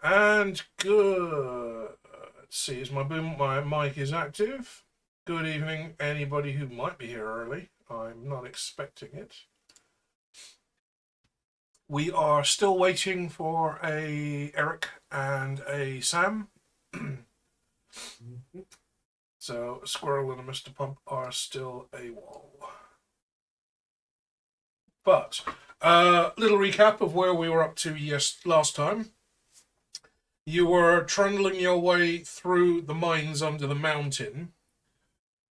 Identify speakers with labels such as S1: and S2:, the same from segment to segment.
S1: And good. Let's see, is my mic is active? Good evening, anybody who might be here early. I'm not expecting it. We are still waiting for a Eric and a Sam. So Squirrel and Mr. Pump are still AWOL. But little recap of where we were up to last time. You were trundling your way through the mines under the mountain.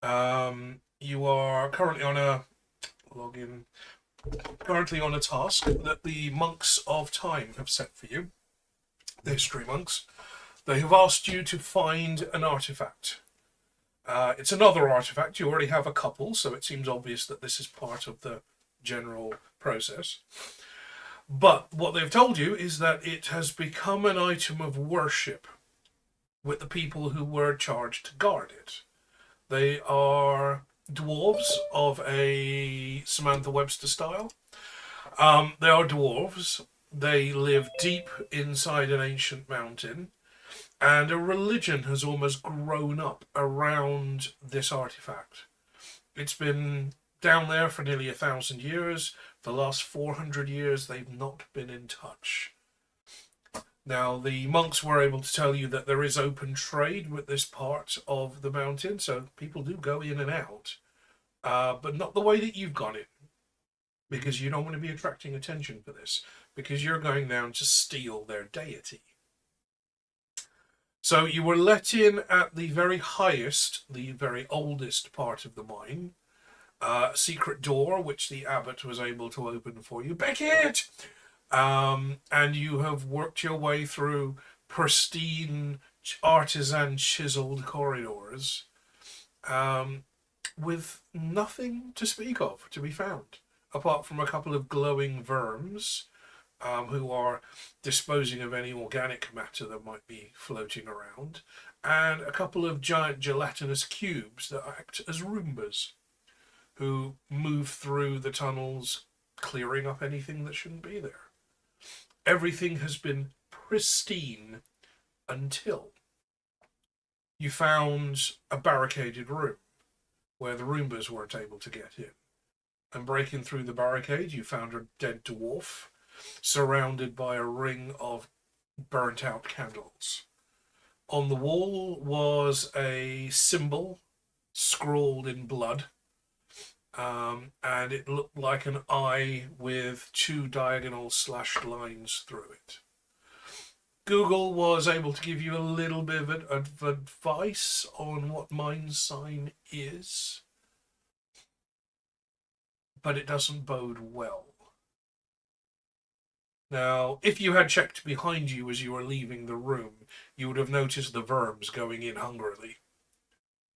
S1: You are currently on a task that the monks of time have set for you. The history monks. They have asked you to find an artifact. It's another artifact. You already have a couple, so it seems obvious that this is part of the general process. But what they've told you is that it has become an item of worship with the people who were charged to guard it. They are dwarves of a Samantha Webster style. They are dwarves. They live deep inside an ancient mountain, and a religion has almost grown up around this artifact. It's been down there for nearly 1,000 years. The last 400 years, they've not been in touch. Now, the monks were able to tell you that there is open trade with this part of the mountain, so people do go in and out, but not the way that you've got it, because you don't want to be attracting attention for this, because you're going down to steal their deity. So you were let in at the very highest, the very oldest part of the mine, secret door, which the abbot was able to open for you. Beckett! And you have worked your way through pristine, artisan chiseled corridors, with nothing to speak of to be found, apart from a couple of glowing worms, who are disposing of any organic matter that might be floating around, and a couple of giant gelatinous cubes that act as Roombas, who move through the tunnels, clearing up anything that shouldn't be there. Everything has been pristine until you found a barricaded room where the Roombas weren't able to get in. And breaking through the barricade, you found a dead dwarf surrounded by a ring of burnt-out candles. On the wall was a symbol scrawled in blood, and it looked like an eye with two diagonal slashed lines through it. Google was able to give you a little bit of advice on what mind sign is, but it doesn't bode well. Now, if you had checked behind you as you were leaving the room, you would have noticed the worms going in hungrily,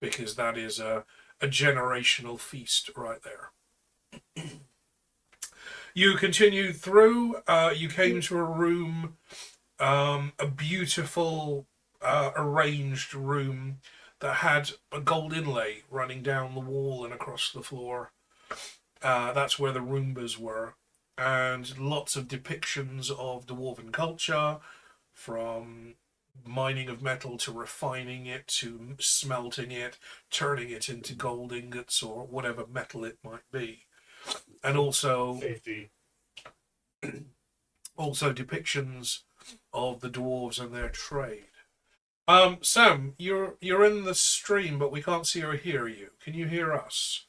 S1: because that is a generational feast right there. You continued through. You came to a room, a beautiful, arranged room that had a gold inlay running down the wall and across the floor. That's where the Roombas were. And lots of depictions of dwarven culture, from mining of metal to refining it to smelting it, turning it into gold ingots or whatever metal it might be. And also
S2: safety.
S1: Also depictions of the dwarves and their trade. Sam, you're in the stream, but we can't see or hear you. Can you hear us?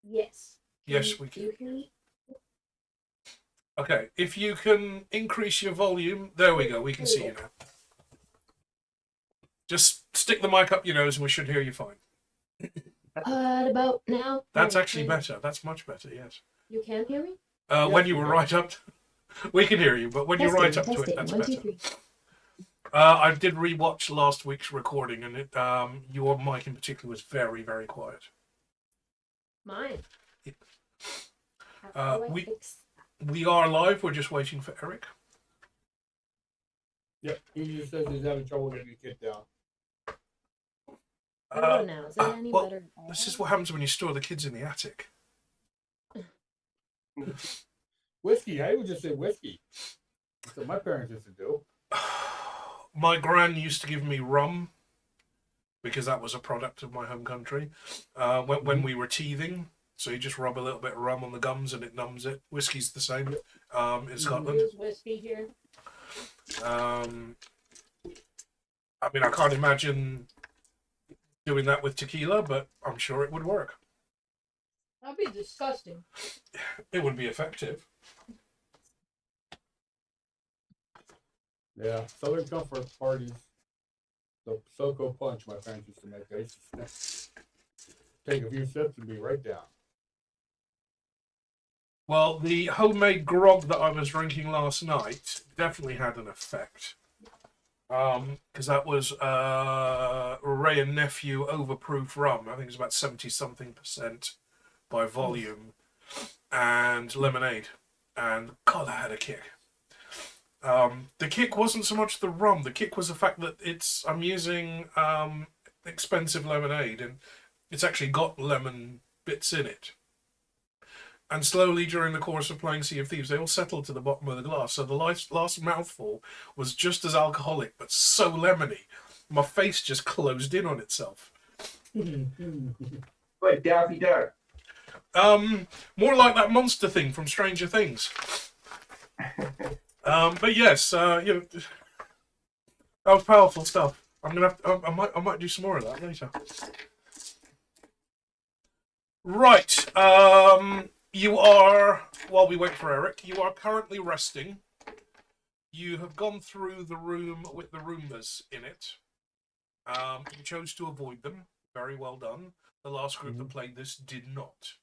S3: Yes.
S1: Yes, we can.
S3: You hear me?
S1: Okay, if you can increase your volume, there we go. We can see you now. Just stick the mic up your nose, and we should hear you fine.
S3: About now.
S1: That's actually better. That's much better. Yes.
S3: You can hear me?
S1: When you were right up, we can hear you, but when you're right up to it, that's
S3: 1, 2,
S1: better.
S3: 3.
S1: I did rewatch last week's recording, and your mic in particular was very, very quiet.
S3: Mine.
S1: We are live. We're just waiting for Eric.
S2: Yep, he just says he's having trouble getting the kid down.
S3: Now. Is that any better?
S1: This is what happens when you store the kids in the attic.
S2: Whiskey. I would just say whiskey. That's what my parents used to do.
S1: My gran used to give me rum because that was a product of my home country. When we were teething, so you just rub a little bit of rum on the gums and it numbs it. Whiskey's the same in Scotland.
S3: Use whiskey here.
S1: I mean, I can't imagine doing that with tequila, but I'm sure it would work.
S3: That'd be disgusting.
S1: It would be effective.
S2: Yeah, Southern Comfort parties. The SoCo punch my parents used to make. I used to take a few sips and be right down.
S1: Well, the homemade grog that I was drinking last night definitely had an effect. Because that was Ray and Nephew overproof rum. I think it's about 70-something% by volume. And lemonade. And God, that had a kick. The kick wasn't so much the rum. The kick was the fact that I'm using expensive lemonade, and it's actually got lemon bits in it. And slowly, during the course of playing Sea of Thieves, they all settled to the bottom of the glass. So the last mouthful was just as alcoholic, but so lemony. My face just closed in on itself.
S4: Like Daffy Duck.
S1: More like that monster thing from Stranger Things. But yes, that was powerful stuff. I'm gonna have to, I might do some more of that later. Right. You are, while we wait for Eric, you are currently resting. You have gone through the room with the Roombas in it. You chose to avoid them. Very well done. The last group that played this did not.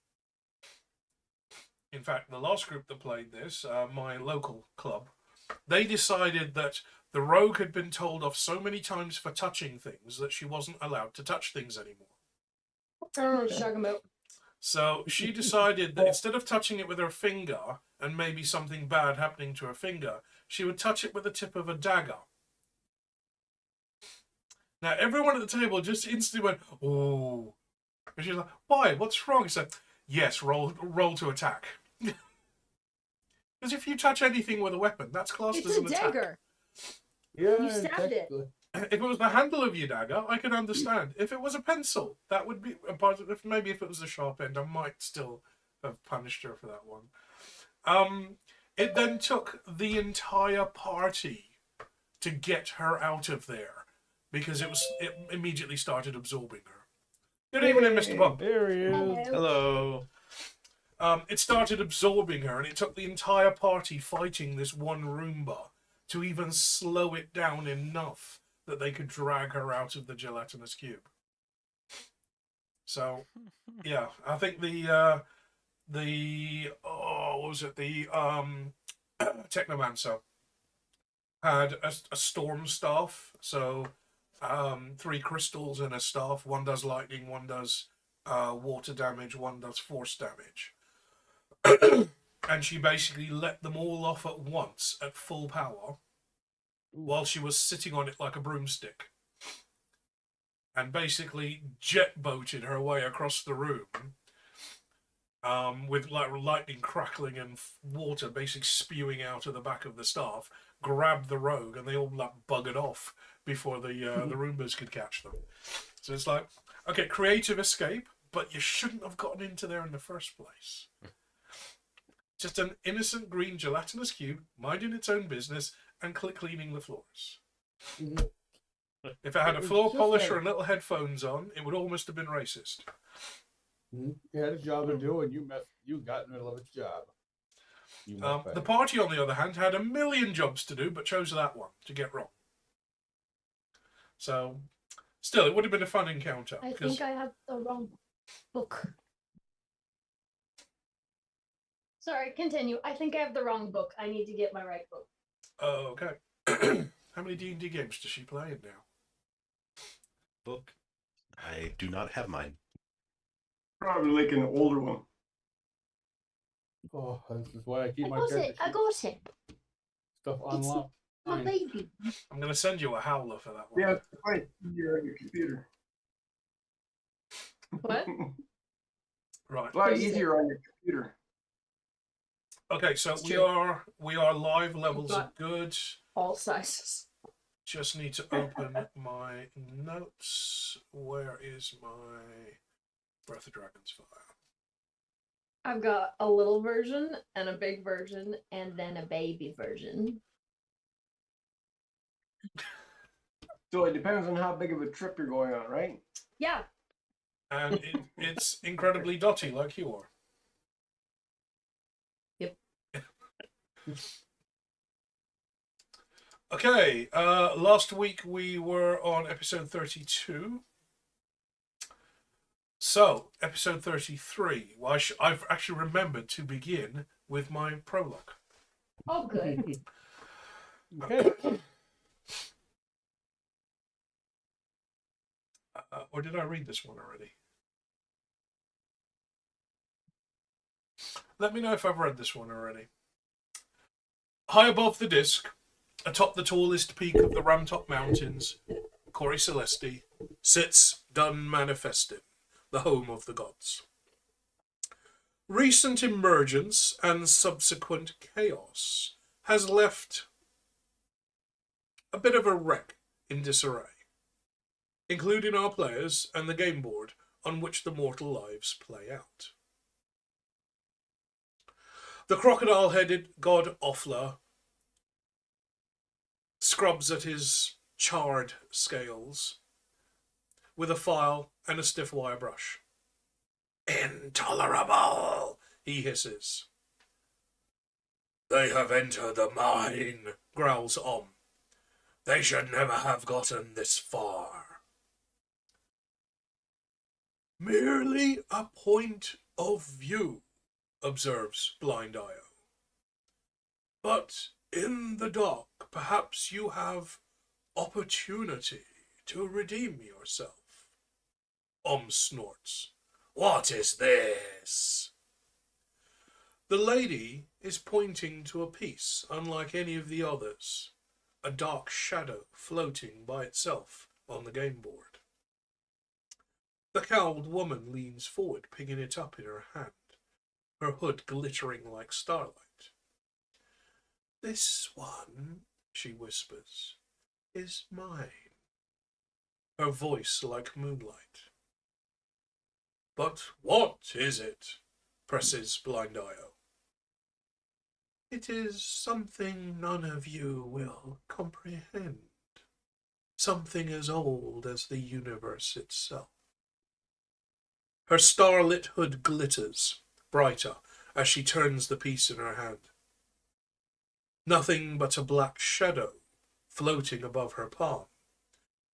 S1: In fact, the last group that played this, my local club, they decided that the rogue had been told off so many times for touching things that she wasn't allowed to touch things anymore.
S3: I don't know what you're talking about.
S1: So she decided that instead of touching it with her finger and maybe something bad happening to her finger, she would touch it with the tip of a dagger. Now, everyone at the table just instantly went, "Oh." And she's like, "Why? What's wrong?" He said, "Yes, roll to attack." Because if you touch anything with a weapon, that's classed as an attack.
S3: It's a dagger.
S2: Yeah,
S3: You stabbed it.
S1: If it was the handle of your dagger, I could understand. If it was a pencil, that would be a positive. Maybe if it was the sharp end, I might still have punished her for that one. It then took the entire party to get her out of there because it immediately started absorbing her. Good evening, Mr. Bump.
S2: There he is.
S5: Hello.
S1: It started absorbing her, and it took the entire party fighting this one Roomba to even slow it down enough that they could drag her out of the gelatinous cube. So, yeah, I think what was it? The Technomancer had a storm staff. So, 3 crystals and a staff. One does lightning, one does water damage, one does force damage. And she basically let them all off at once at full power while she was sitting on it like a broomstick. And basically jet boated her way across the room with like lightning crackling and water basically spewing out of the back of the staff, grabbed the rogue, and they all like buggered off before the Roombas could catch them. So it's like, okay, creative escape, but you shouldn't have gotten into there in the first place. Just an innocent green gelatinous cube, minding its own business, and cleaning the floors. If it had a floor polisher and little headphones on, it would almost have been racist.
S2: It had a job to do, and you got in the middle of its job.
S1: The party, on the other hand, had a million jobs to do, but chose that one to get wrong. So, still, it would have been a fun encounter.
S3: I think I have the wrong book. Sorry, continue. I think I have the wrong book. I need to get my right book.
S1: Oh, okay. How many D&D games does she play in now?
S5: Book. I do not have mine.
S4: Probably like an older one.
S2: Oh, this is why I keep
S3: I
S2: my
S3: got
S2: character
S3: it. I got it.
S2: stuff unlocked.
S3: My baby.
S1: I'm going to send you a howler for that one.
S4: Yeah, it's quite easier on your computer.
S3: What?
S1: Right.
S4: A lot easier on your computer.
S1: Okay, so
S6: It's
S1: we
S6: true.
S1: are live. Levels are
S6: got-
S1: good.
S6: All sizes.
S1: Just need to open my notes. Where is my Breath of Dragons file?
S3: I've got a little version and a big version and then a baby version.
S4: So it depends on how big of a trip you're going on, right?
S3: Yeah.
S1: And it's incredibly dotty, like you are.
S6: Yep.
S1: Okay, last week we were on episode 32. So, episode 33. Well, I've actually remembered to begin with my prologue.
S3: Oh, good.
S2: Okay.
S1: Or did I read this one already? Let me know if I've read this one already. High above the disc, atop the tallest peak of the Ramtop Mountains, Cori Celesti, sits Dun Manifestin, the home of the gods. Recent emergence and subsequent chaos has left a bit of a wreck in disarray, including our players and the game board on which the mortal lives play out. The crocodile-headed god Offla scrubs at his charred scales with a file and a stiff wire brush. "Intolerable," he hisses. "They have entered the mine," growls Om. "They should never have gotten this far." "Merely a point of view," observes Blind Io. "But in the dark, perhaps you have opportunity to redeem yourself." Om snorts. "What is this?" The lady is pointing to a piece unlike any of the others, a dark shadow floating by itself on the game board. The cowled woman leans forward, picking it up in her hand, her hood glittering like starlight. "This one," she whispers, "is mine," her voice like moonlight. "But what is it?" presses Blind Io. "It is something none of you will comprehend. Something as old as the universe itself." Her starlit hood glitters, brighter, as she turns the piece in her hand. Nothing but a black shadow floating above her palm,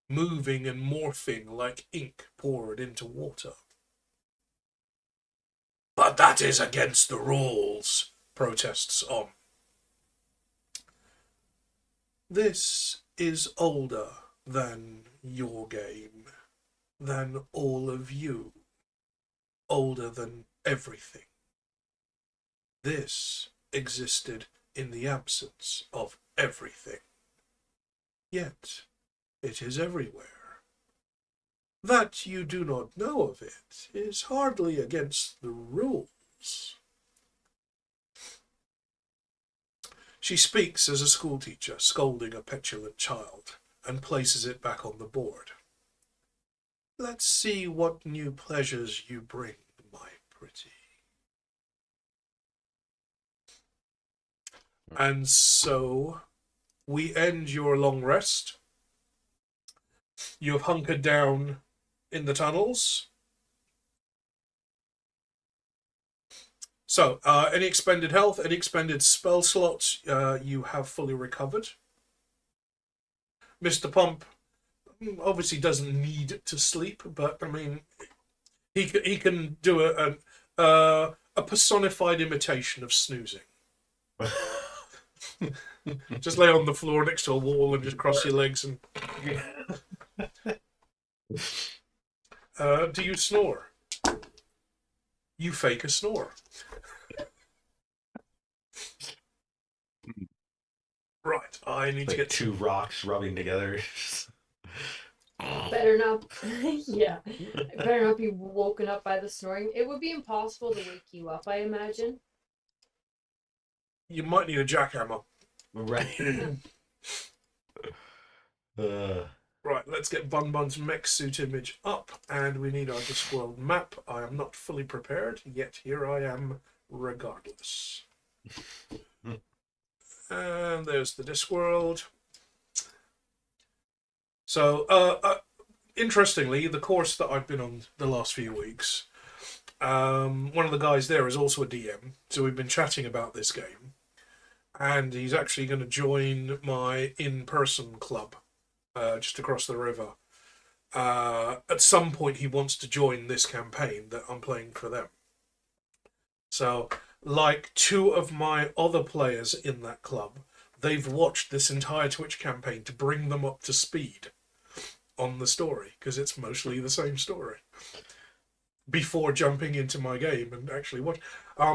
S1: moving and morphing like ink poured into water. "But that is against the rules," protests Om. "This is older than your game, than all of you, older than everything. This existed in the absence of everything. Yet it is everywhere. That you do not know of it is hardly against the rules." She speaks as a schoolteacher scolding a petulant child and places it back on the board. "Let's see what new pleasures you bring, my pretty." And so we end your long rest. You have hunkered down in the tunnels. So, any expended health, any expended spell slots, you have fully recovered. Mr. Pump obviously doesn't need to sleep, but I mean, he can do a personified imitation of snoozing. Just lay on the floor next to a wall and just cross your legs and. Do you snore? You fake a snore. Right, I need to
S5: Like
S1: get
S5: two rocks rubbing together.
S3: Better not. Yeah. Better not be woken up by the snoring. It would be impossible to wake you up, I imagine.
S1: You might need a jackhammer.
S5: Right.
S1: Right, let's get Bun Bun's mech suit image up, and we need our Discworld map. I am not fully prepared, yet here I am regardless. And there's the Discworld. So, interestingly, the course that I've been on the last few weeks, one of the guys there is also a DM, so we've been chatting about this game, and he's actually going to join my in-person club just across the river. At some point, he wants to join this campaign that I'm playing for them. So, like two of my other players in that club, they've watched this entire Twitch campaign to bring them up to speed on the story, because it's mostly the same story, before jumping into my game and actually watch.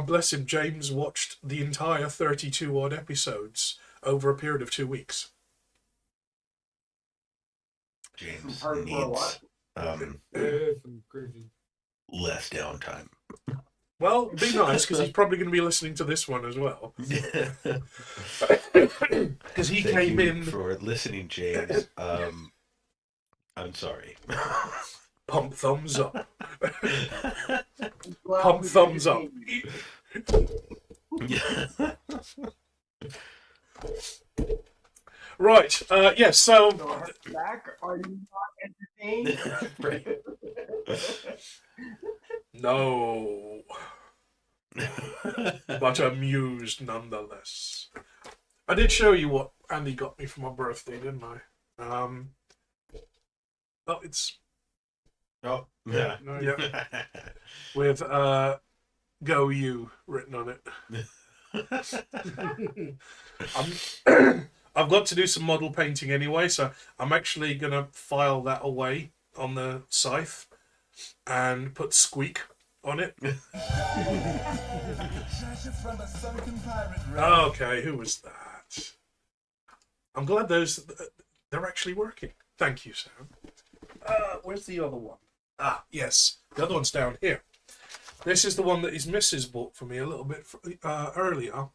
S1: Bless him, James watched the entire 32 odd episodes over a period of 2 weeks.
S5: James
S4: Hardcore
S5: needs
S2: Some crazy.
S5: less downtime.
S1: Well, be nice, because he's probably going to be listening to this one as well. Because he
S5: Thank
S1: came
S5: you
S1: in.
S5: for listening, James. I'm sorry.
S1: Pump thumbs up.
S4: Glad
S1: Pump
S4: we
S1: thumbs up. Right. Yes. So.
S4: Back, are you not entertained?
S5: Right.
S1: No. But amused nonetheless. I did show you what Andy got me for my birthday, didn't I? Oh, it's
S5: Oh, yeah.
S1: yeah, with "Go You" written on it. I've got to do some model painting anyway, so I'm actually gonna file that away on the scythe and put "Squeak" on it. Okay, who was that? I'm glad they're actually working. Thank you, Sam. Where's the other one? Ah, yes, the other one's down here. This is the one that his missus bought for me a little bit earlier.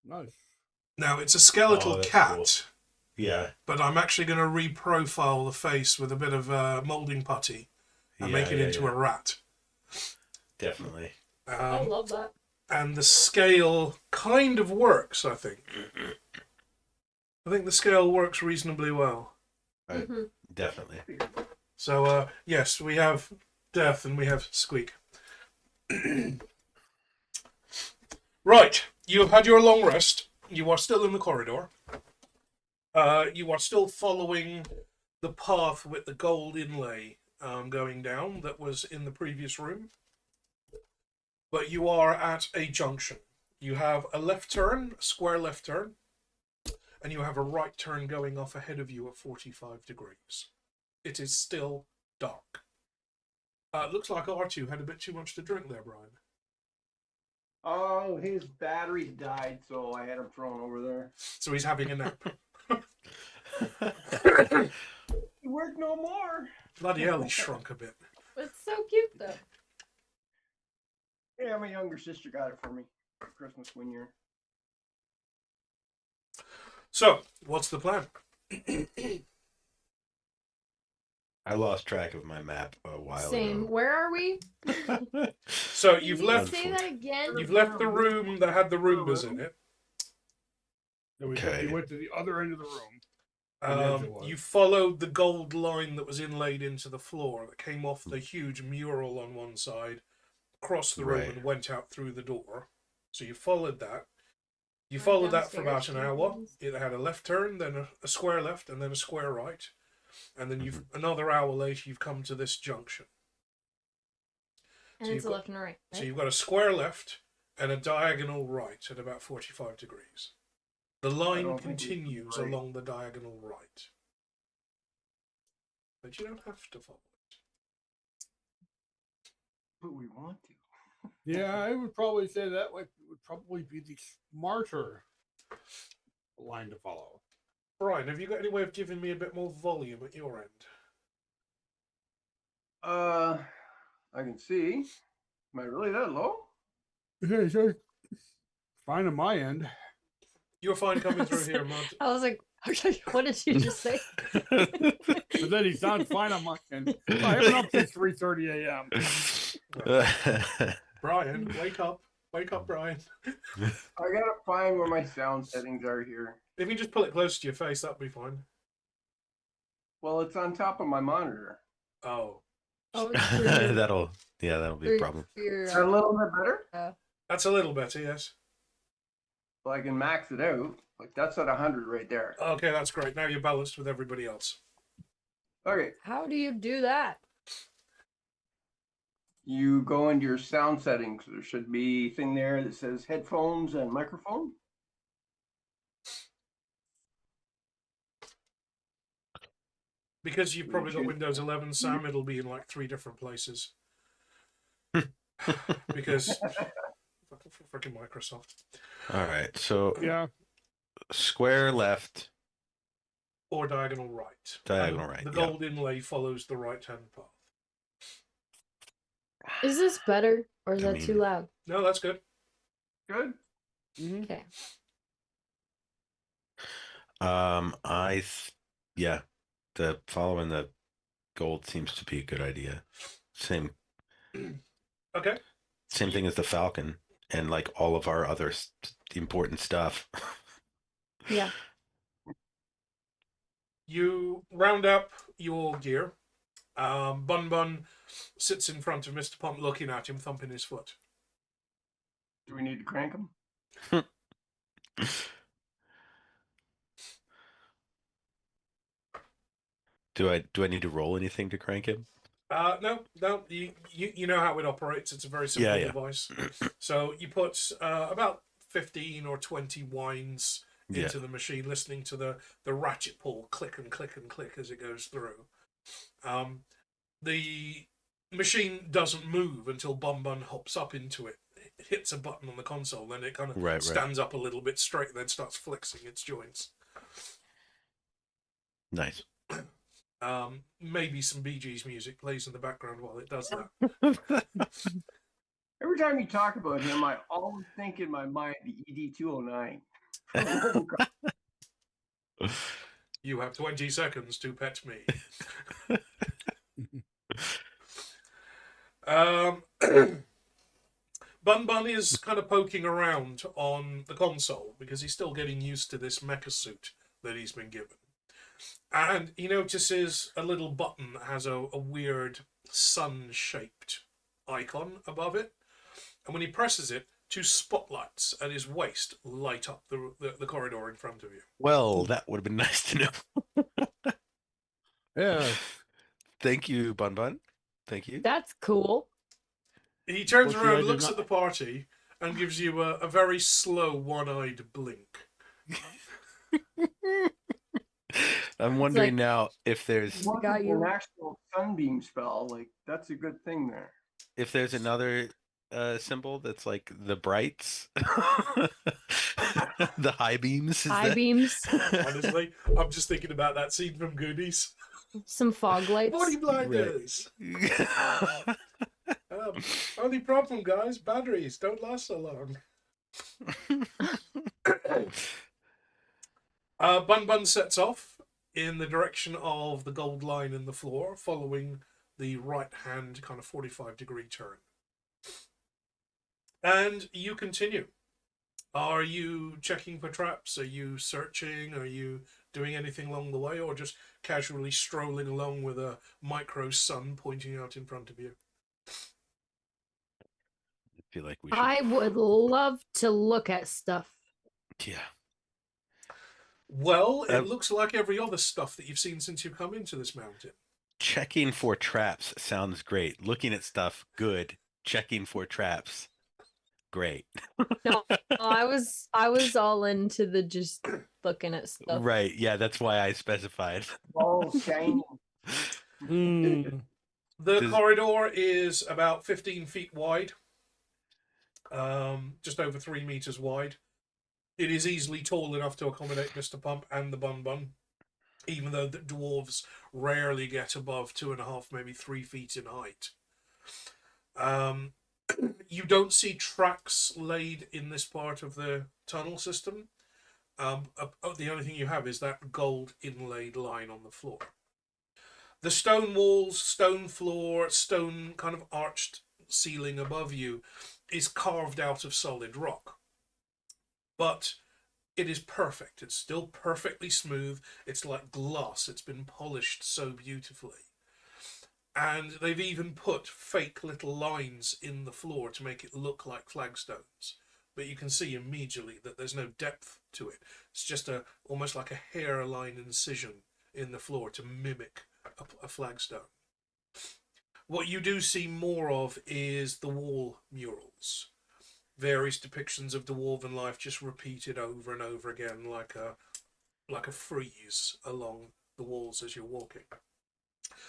S2: Nice.
S1: Now, it's a skeletal
S5: Oh, that's
S1: cat,
S5: cool. Yeah.
S1: but I'm actually going to reprofile the face with a bit of moulding putty and make it into a rat.
S5: Definitely.
S3: I love that.
S1: And the scale kind of works, I think. I think the scale works reasonably well.
S5: Definitely.
S1: So, yes, we have Death and we have Squeak. Right, you have had your long rest. You are still in the corridor. You are still following the path with the gold inlay going down that was in the previous room. But you are at a junction. You have a left turn, a square left turn, and you have a right turn going off ahead of you at 45 degrees. It is still dark. Looks like R2 had a bit too much to drink there, Brian.
S4: Oh, his battery died, so I had him thrown over there.
S1: So he's having a nap.
S4: He worked no more.
S1: Bloody hell, he shrunk a bit.
S3: It's so cute though.
S4: Yeah, my younger sister got it for me for Christmas one year.
S1: So, what's the plan?
S5: I lost track of my map a while
S3: Same.
S5: ago.
S3: Where are we?
S1: So you've
S3: Can you
S1: left.
S3: say that again?
S1: You've left the room that had the Roombas in it.
S2: Then
S5: Okay.
S2: we went to the other end of the room.
S1: You followed the gold line that was inlaid into the floor that came off the huge mural on one side, crossed the room
S5: Right.
S1: and went out through the door. So you followed that. You followed that for about an hour. It had a left turn, then a square left, and then a square right. And then you've another hour later, you've come to this junction.
S3: And
S1: So
S3: it's
S1: you've
S3: a
S1: got-
S3: left and a right.
S1: So
S3: Right?
S1: you've got a square left and a diagonal right at about 45 degrees. The line
S4: don't think we
S1: continues
S4: can right.
S1: along the diagonal right. But you don't have to follow it.
S4: But we want to.
S2: Yeah, I would probably say that would probably be the smarter line to follow.
S1: Brian, have you got any way of giving me a bit more volume at your end?
S4: I can see. Am I really that low?
S2: Yeah, Fine on my end.
S1: You're fine coming through here, Mud.
S3: I was like, okay, what did you just say?
S2: But then he sounds fine on my end. I haven't up since 3:30 a.m.
S1: Brian, wake up. Wake up, Brian.
S4: I gotta find where my sound settings are here.
S1: If you just pull it close to your face, that'll be fine.
S4: Well, it's on top of my monitor.
S1: Oh,
S3: Oh,
S5: that'll be a problem.
S4: Is that a little bit better?
S1: that's a little better, yes.
S4: Well, I can max it out. Like, that's at 100 right there.
S1: Okay, that's great. Now you're balanced with everybody else.
S4: Okay,
S3: How do you do that?
S4: you go into your sound settings. There should be a thing there that says headphones and microphone.
S1: Because you've probably got Windows 11, Sam, it'll be in like 3 different places. Because freaking Microsoft.
S5: All right, so
S2: Yeah.
S5: square left,
S1: Or diagonal right.
S5: diagonal
S1: And
S5: right.
S1: The
S5: yeah.
S1: gold inlay follows the right-hand path.
S3: Is this better or is
S5: I
S3: that too
S5: mean-
S3: loud?
S1: No, that's good.
S4: Good.
S2: Mhm.
S3: Okay.
S5: Yeah, the following the gold seems to be a good idea. Same
S1: Okay.
S5: thing as the Falcon and like all of our other important stuff.
S3: Yeah.
S1: You round up your gear. Bun Bun sits in front of Mr. Pump looking at him, thumping his foot.
S4: Do we need to crank them?
S5: Do I need to roll anything to crank him?
S1: No. You know how it operates. It's a very simple
S5: Yeah.
S1: device. So you put about 15 or 20 winds into the machine, listening to the ratchet pull click and click and click as it goes through. The machine doesn't move until Bun Bun hops up into it. It hits a button on the console, then it kind of stands up a little bit straight, then starts flexing its joints.
S5: Nice.
S1: Maybe some Bee Gees music plays in the background while it does that.
S4: Every time you talk about him, I always think in my mind the ED209.
S1: You have 20 seconds to pet me. Bun Bun is kind of poking around on the console because he's still getting used to this mecha suit that he's been given. And he notices a little button that has a weird sun-shaped icon above it. And when he presses it, 2 spotlights at his waist light up the corridor in front of you.
S5: Well, that would have been nice to know.
S2: Yeah.
S5: Thank you, Bun Bun. Thank you.
S3: That's cool.
S1: He turns
S2: Well, see, I
S1: around,
S2: did
S1: looks
S2: not-
S1: at the party, and gives you a very slow one-eyed blink.
S5: I'm wondering
S3: like-
S5: now if there's
S3: Got you.
S4: An actual sunbeam spell, like, that's a good thing there.
S5: another symbol that's like the brights, the high beams.
S3: High beams,
S1: Honestly, I'm just thinking about that scene from Goonies.
S3: some fog lights.
S1: Body blinders! Only problem, guys, batteries don't last so long. Bun Bun sets off in the direction of the gold line in the floor, following the right-hand kind of 45-degree turn. And you continue. Are you checking for traps? Are you searching? Are you doing anything along the way? Or just casually strolling along with a micro sun pointing out in front of you?
S5: I feel like we should.
S3: I would love to look at stuff.
S5: Yeah.
S1: Well, it looks like every other stuff that you've seen since you've come into this mountain.
S5: Checking for traps sounds great. Looking at stuff, good. Checking for traps, great.
S3: No, I was all into the just looking at stuff.
S5: Right. Yeah, that's why I specified.
S4: All shiny.
S2: Mm.
S1: The corridor is about 15 feet wide, just over 3 meters wide. It is easily tall enough to accommodate Mr. Pump and the Bun Bun, even though the dwarves rarely get above 2.5, maybe 3 feet in height. You don't see tracks laid in this part of the tunnel system. The only thing you have is that gold inlaid line on the floor. The stone walls, stone floor, stone kind of arched ceiling above you is carved out of solid rock. But it is perfect. It's still perfectly smooth. It's like glass. It's been polished so beautifully. And they've even put fake little lines in the floor to make it look like flagstones. But you can see immediately that there's no depth to it. It's just almost like a hairline incision in the floor to mimic a flagstone. What you do see more of is the wall murals. Various depictions of dwarven life just repeated over and over again like a frieze along the walls as you're walking.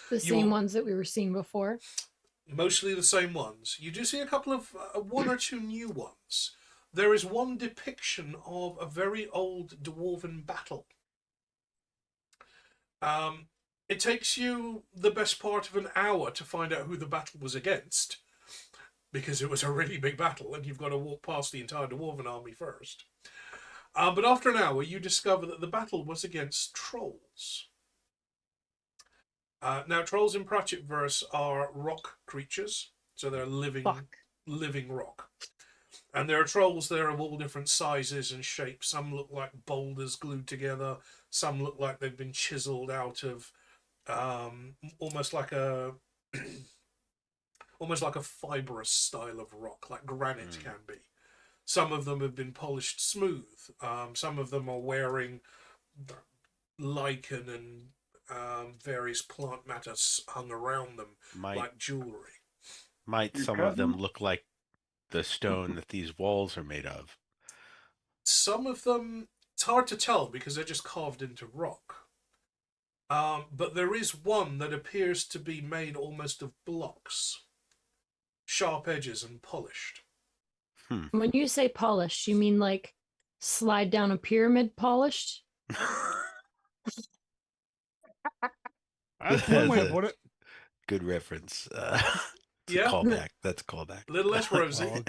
S6: The same ones that we were seeing before.
S1: Mostly the same ones. You do see a couple of one or two new ones. There is one depiction of a very old dwarven battle. It takes you the best part of an hour to find out who the battle was against, because it was a really big battle, and you've got to walk past the entire dwarven army first. But after an hour, you discover that the battle was against trolls. Now, trolls in Pratchettverse are rock creatures, so they're living rock. And there are trolls there of all different sizes and shapes. Some look like boulders glued together. Some look like they've been chiseled out of almost like a fibrous style of rock, like granite can be. Some of them have been polished smooth. Some of them are wearing lichen and various plant matter hung around them like jewelry.
S5: Might some of them look like the stone that these walls are made of?
S1: Some of them, it's hard to tell because they're just carved into rock. But there is one that appears to be made almost of blocks, sharp edges and polished.
S6: When you say polished, you mean like slide down a pyramid polished?
S2: That's one way to put it.
S5: Good reference. It's
S1: Yeah.
S5: a callback. That's a callback.
S1: A little less rosy.
S2: Oh,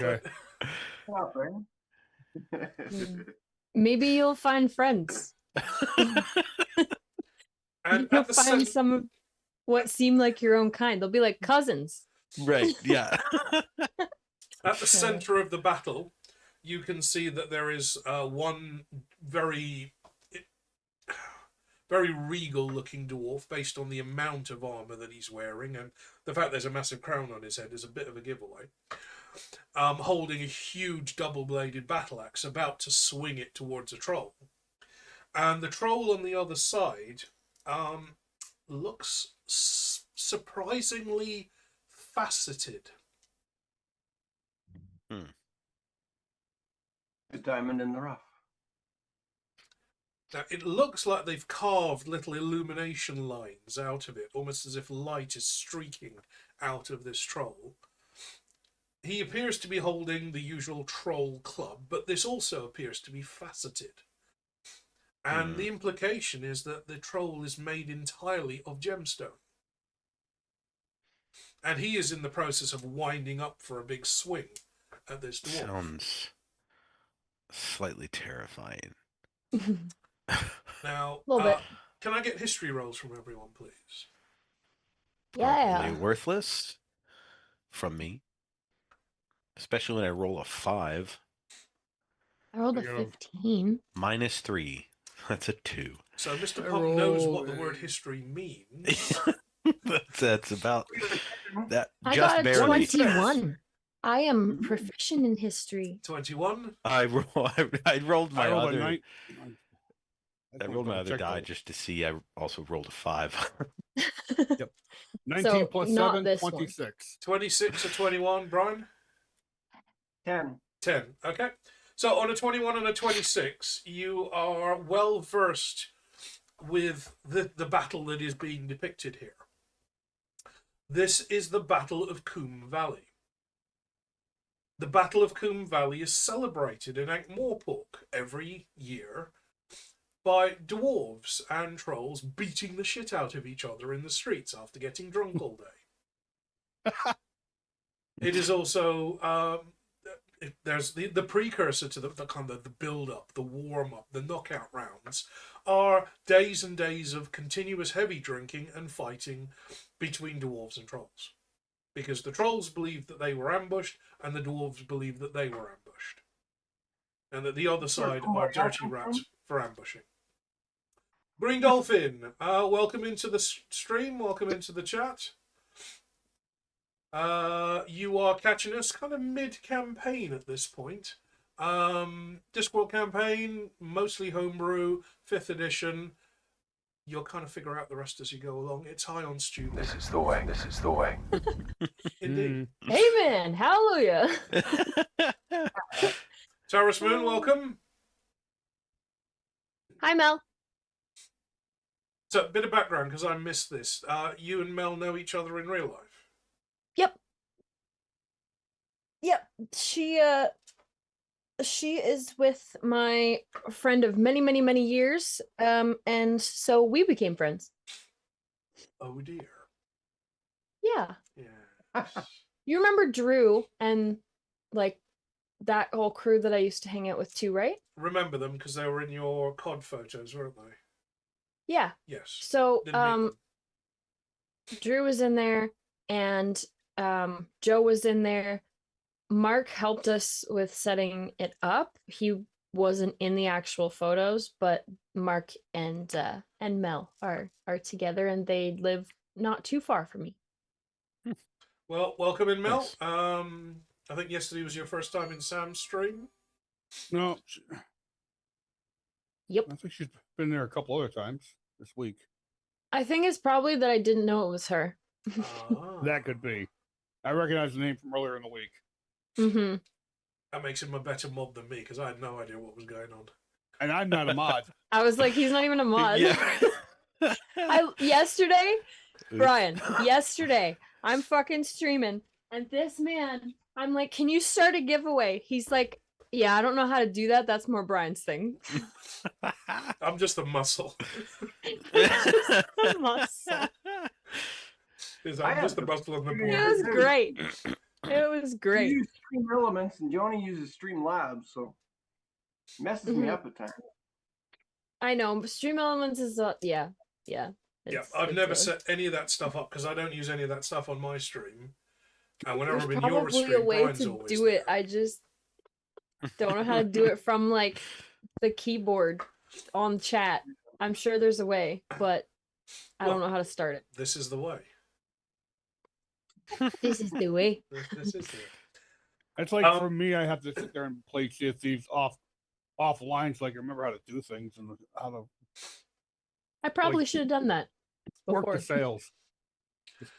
S2: okay.
S6: Maybe you'll find friends.
S1: And
S6: You'll
S1: at the
S6: find some of what seem like your own kind. They'll be like cousins.
S5: Right, yeah.
S1: At the center of the battle, you can see that there is one very regal-looking dwarf, based on the amount of armor that he's wearing, and the fact there's a massive crown on his head is a bit of a giveaway. Holding a huge double-bladed battle axe, about to swing it towards a troll. And the troll on the other side looks surprisingly faceted.
S4: The diamond in the rough.
S1: Now, it looks like they've carved little illumination lines out of it, almost as if light is streaking out of this troll. He appears to be holding the usual troll club, but this also appears to be faceted. And the implication is that the troll is made entirely of gemstone. And he is in the process of winding up for a big swing at this dwarf.
S5: Sounds slightly terrifying.
S1: Now,
S6: Little bit.
S1: can I get history rolls from everyone, please?
S6: Yeah.
S5: Probably worthless from me. Especially when I roll a 5.
S6: I rolled a
S2: Yeah.
S6: 15.
S5: -3. That's a 2.
S1: So Mr.
S2: I
S1: Pump knows
S2: roll
S1: what the
S2: a-
S1: word history means.
S5: That's about that.
S6: I
S5: Just
S6: got a
S5: barely.
S6: 21. I am proficient in history.
S1: 21.
S5: I rolled my
S2: I rolled a
S5: other.
S2: nine.
S5: I rolled my other die just to see. I also rolled a 5.
S2: 19
S6: So,
S2: plus
S6: not
S2: 7,
S6: this one.
S2: 26.
S1: 26 or 21, Brian?
S4: 10.
S1: 10. Okay. So on a 21 and a 26, you are well versed with the battle that is being depicted here. This is the Battle of Coombe Valley. The Battle of Coombe Valley is celebrated in Ankh-Morpork every year by dwarves and trolls beating the shit out of each other in the streets after getting drunk all day. It is also there's the precursor to the kind of the build up, the warm up, the knockout rounds are days and days of continuous heavy drinking and fighting between dwarves and trolls, because the trolls believed that they were ambushed and the dwarves believed that they were ambushed, and that the other side are dirty rats for ambushing. Green Dolphin, welcome into the stream. Welcome into the chat. You are catching us kind of mid-campaign at this point. Discworld campaign, mostly homebrew, 5th edition. You'll kind of figure out the rest as you go along. It's high on stupid.
S7: This is the way. This is the way.
S1: Indeed.
S6: Amen. Hallelujah.
S1: Taurus Moon, welcome.
S6: Hi, Mel.
S1: So, a bit of background, because I missed this. You and Mel know each other in real life?
S6: Yep. She is with my friend of many, many, many years. And so we became friends.
S1: Oh, dear.
S6: Yeah.
S1: Yeah.
S6: You remember Drew and like that whole crew that I used to hang out with too, right?
S1: Remember them, because they were in your COD photos, weren't they?
S6: Yeah.
S1: Yes.
S6: So
S1: Didn't meet them.
S6: Drew was in there and Joe was in there. Mark helped us with setting it up. He wasn't in the actual photos, but Mark and Mel are together, and they live not too far from me.
S1: Well, welcome in, Mel.
S5: Nice.
S1: I think yesterday was your first time in Sam's stream.
S2: No,
S6: Yep.
S2: I think she's been there a couple other times this week.
S6: I think it's probably that I didn't know it was her.
S2: That could be. I recognize the name from earlier in the week.
S6: Mm-hmm.
S1: That makes him a better mod than me, because I had no idea what was going on.
S2: And I'm not a mod.
S6: I was like, he's not even a mod.
S5: Yeah.
S6: Yesterday,
S5: Oops.
S6: Brian, yesterday, I'm fucking streaming, and this man, I'm like, can you start a giveaway? He's like, yeah, I don't know how to do that. That's more Brian's thing.
S1: I'm just a muscle.
S6: Muscle.
S1: I'm just a muscle on the board.
S6: It was great. It was
S4: You
S6: great.
S4: use Stream Elements, and Joni uses Stream Labs, so it messes me
S6: Mhm.
S4: up at times.
S6: I know. Stream Elements is yeah.
S1: Yeah,
S6: It's-
S1: I've
S6: it's
S1: never
S6: a-
S1: set any of that stuff up, because I don't use any of that stuff on my stream. And whenever
S6: There's
S1: I'm in your
S6: probably
S1: stream,
S6: a way
S1: Brian's
S6: to
S1: always
S6: do it.
S1: there.
S6: I just don't know how to do it from like the keyboard on chat. I'm sure there's a way, but I don't
S1: Well-
S6: know how to start it.
S1: This is the way.
S6: This is the way.
S1: This is the way.
S2: It's like for
S1: Um,
S2: me, I have to sit there and play Sea of Thieves offline so I can remember how to do things and how to
S6: I probably
S2: Like,
S6: should have done that
S2: work
S6: before.
S2: the sales.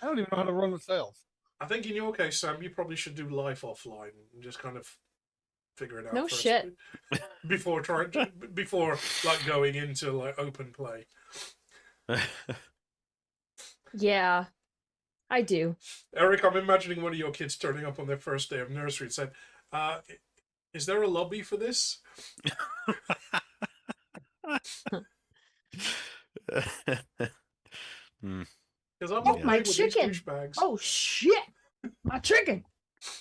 S2: I don't even know how to run the sales.
S1: I think in your case, Sam, you probably should do life offline and just kind of figure it out.
S6: No
S1: first
S6: shit.
S1: Before like going into like open play.
S6: Yeah, I do.
S1: Eric, I'm imagining one of your kids turning up on their first day of nursery and said, "Is there a lobby for this?"
S5: Hmm.
S1: Because I'm
S6: Oh,
S1: not
S6: my
S1: playing with these
S6: chicken.
S1: douchebags.
S6: Oh shit! My chicken.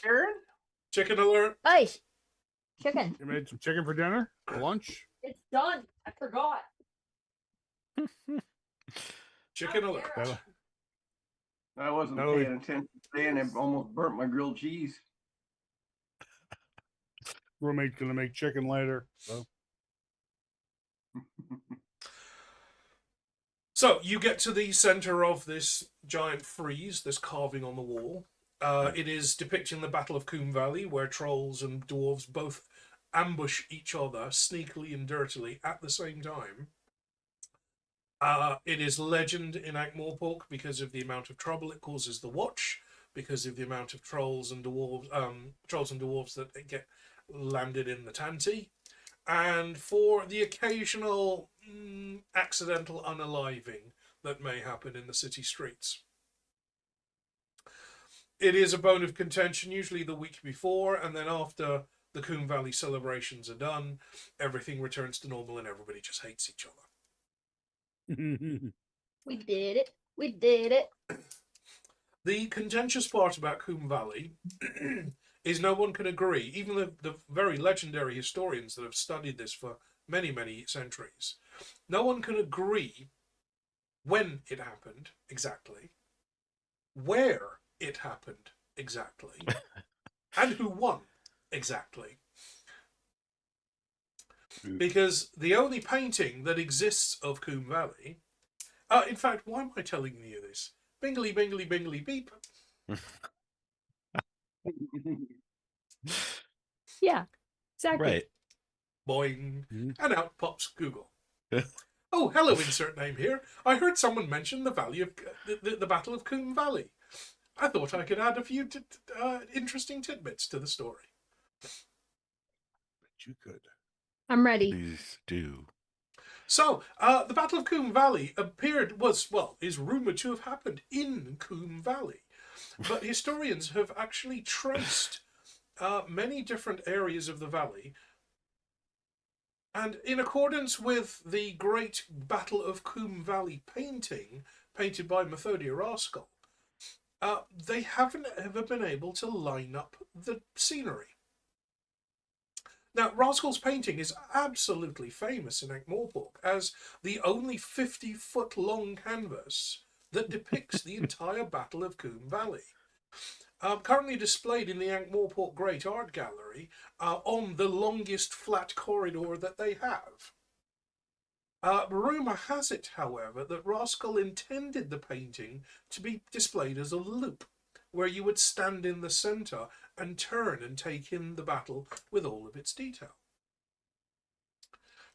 S4: Aaron?
S1: Chicken alert!
S6: Hey, chicken.
S2: You made some chicken for dinner, for lunch.
S6: It's done. I forgot.
S1: Chicken
S6: How
S1: alert!
S6: dare I?
S4: I wasn't
S2: No,
S4: paying attention today, and it almost burnt my grilled cheese.
S2: Roommate's gonna make chicken later. So
S1: So you get to the center of this giant frieze, this carving on the wall. It is depicting the Battle of Coombe Valley, where trolls and dwarves both ambush each other sneakily and dirtily at the same time. It is legend in Ankh-Morpork because of the amount of trouble it causes the Watch, because of the amount of trolls and dwarves that get landed in the Tanty, and for the occasional accidental unaliving that may happen in the city streets. It is a bone of contention, usually the week before, and then after the Coombe Valley celebrations are done, everything returns to normal and everybody just hates each other.
S6: We did it. We did it.
S1: The contentious part about Coombe Valley is no one can agree, even the very legendary historians that have studied this for many, many centuries, no one can agree when it happened exactly, where it happened exactly, and who won exactly. Because the only painting that exists of Coombe Valley, in fact, why am I telling you this? Bingly, bingly, bingly, beep.
S6: Yeah, exactly.
S5: Right.
S1: Boing.
S5: Mhm.
S1: And out pops Google. Oh, hello, insert name here. I heard someone mention the valley of the Battle of Coombe Valley. I thought I could add a few interesting tidbits to the story.
S7: But you could.
S6: I'm ready.
S5: Please do.
S1: So, the Battle of Coombe Valley is rumoured to have happened in Coombe Valley. But historians have actually traced many different areas of the valley. And in accordance with the great Battle of Coombe Valley painting, painted by Methodia Raskol, they haven't ever been able to line up the scenery. Now, Raskol's painting is absolutely famous in Ankh-Morpork as the only 50-foot-long canvas that depicts the entire Battle of Coombe Valley. Currently displayed in the Ankh-Morpork Great Art Gallery on the longest flat corridor that they have. Rumour has it, however, that Raskol intended the painting to be displayed as a loop, where you would stand in the centre and turn and take in the battle with all of its detail.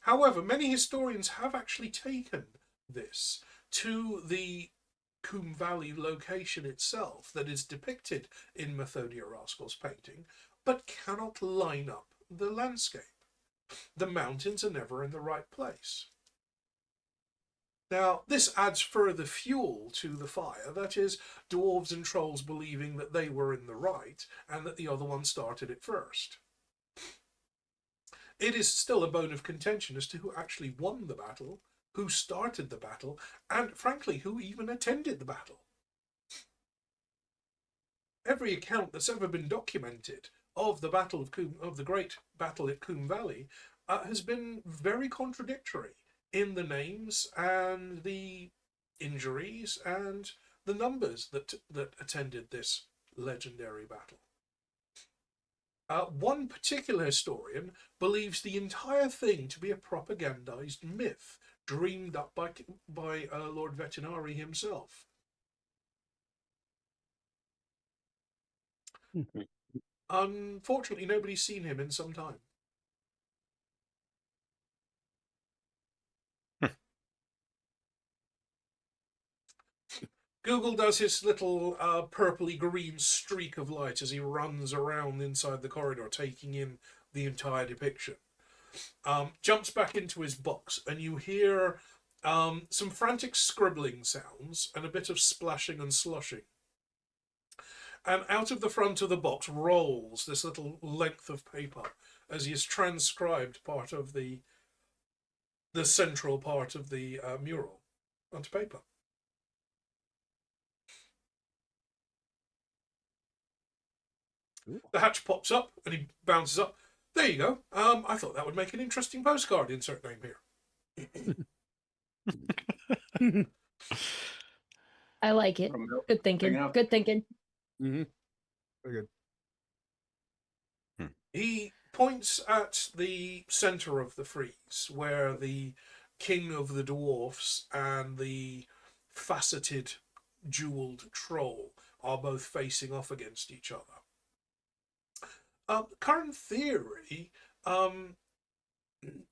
S1: However, many historians have actually taken this to the Coombe Valley location itself that is depicted in Methodia Raskol's painting, but cannot line up the landscape. The mountains are never in the right place. Now, this adds further fuel to the fire, that is, dwarves and trolls believing that they were in the right and that the other one started it first. It is still a bone of contention as to who actually won the battle, who started the battle, and frankly, who even attended the battle. Every account that's ever been documented of the Battle of the Great Battle at Coombe Valley has been very contradictory in the names and the injuries and the numbers that attended this legendary battle. One particular historian believes the entire thing to be a propagandized myth dreamed up by Lord Vetinari himself. Unfortunately, nobody's seen him in some time. Google does his little purpley green streak of light as he runs around inside the corridor, taking in the entire depiction. Jumps back into his box, and you hear some frantic scribbling sounds and a bit of splashing and sloshing. And out of the front of the box rolls this little length of paper as he has transcribed part of the central part of the mural onto paper.
S7: Ooh.
S1: The hatch pops up and he bounces up. There you go. I thought that would make an interesting postcard. Insert name here.
S6: I like it.
S4: From
S6: Good thinking.
S4: enough.
S6: Good thinking.
S7: Mm-hmm. Very good.
S1: He points at the centre of the frieze, where the king of the dwarfs and the faceted, jewelled troll are both facing off against each other. Current theory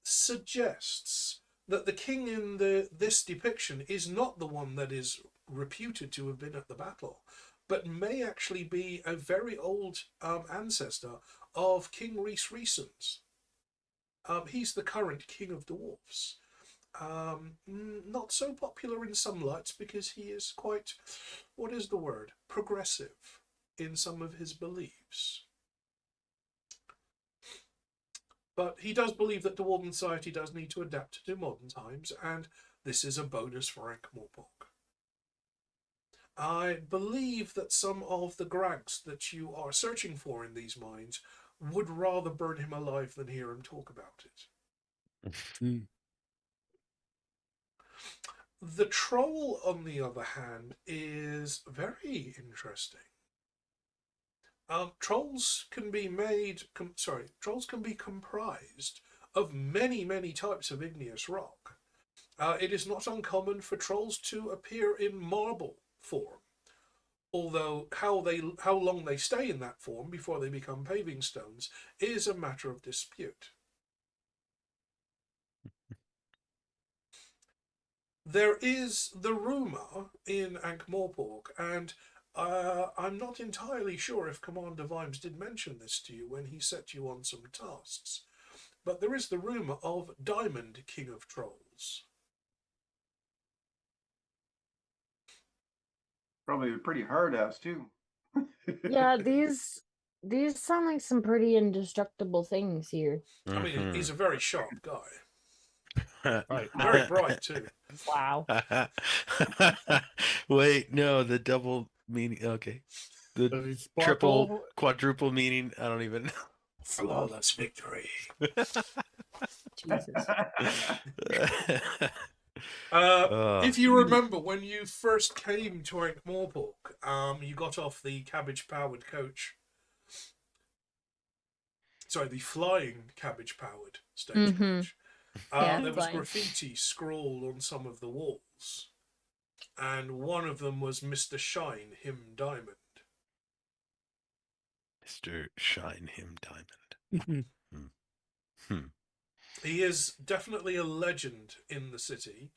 S1: suggests that the king in this depiction is not the one that is reputed to have been at the battle, but may actually be a very old ancestor of King Rhys Rhysons. He's the current king of dwarfs. Not so popular in some lights because he is quite, what is the word, progressive in some of his beliefs. But he does believe that Dwarven society does need to adapt to modern times, and this is a bonus for Ankh-Morpork. I believe that some of the Grags that you are searching for in these mines would rather burn him alive than hear him talk about it.
S7: Hmm.
S1: The troll, on the other hand, is very interesting. Trolls can be trolls can be comprised of many, many types of igneous rock. It is not uncommon for trolls to appear in marble form, although how long they stay in that form before they become paving stones is a matter of dispute. There is the rumour in Ankh-Morpork, and I'm not entirely sure if Commander Vimes did mention this to you when he set you on some tasks, but there is the rumour of Diamond, King of Trolls.
S4: Probably a pretty hard ass too.
S6: Yeah, these sound like some pretty indestructible things here.
S1: I mean, he's a very sharp guy.
S2: Right.
S1: Very bright, too.
S6: Wow.
S5: Wait, no, the double meaning. Okay. The
S2: Does he
S5: triple,
S2: sparkle?
S5: quadruple meaning. I don't even
S1: Flawless victory.
S6: Jesus.
S1: If you remember, when you first came to Ankh-Morpork, you got off the cabbage-powered coach. Sorry, the flying cabbage-powered stagecoach.
S6: Mhm. Yeah,
S1: There was
S6: flying.
S1: graffiti scrawled on some of the walls, and one of them was Mr. Shine, him Diamond.
S5: Mr. Shine Him Diamond.
S1: He is definitely a legend in the city.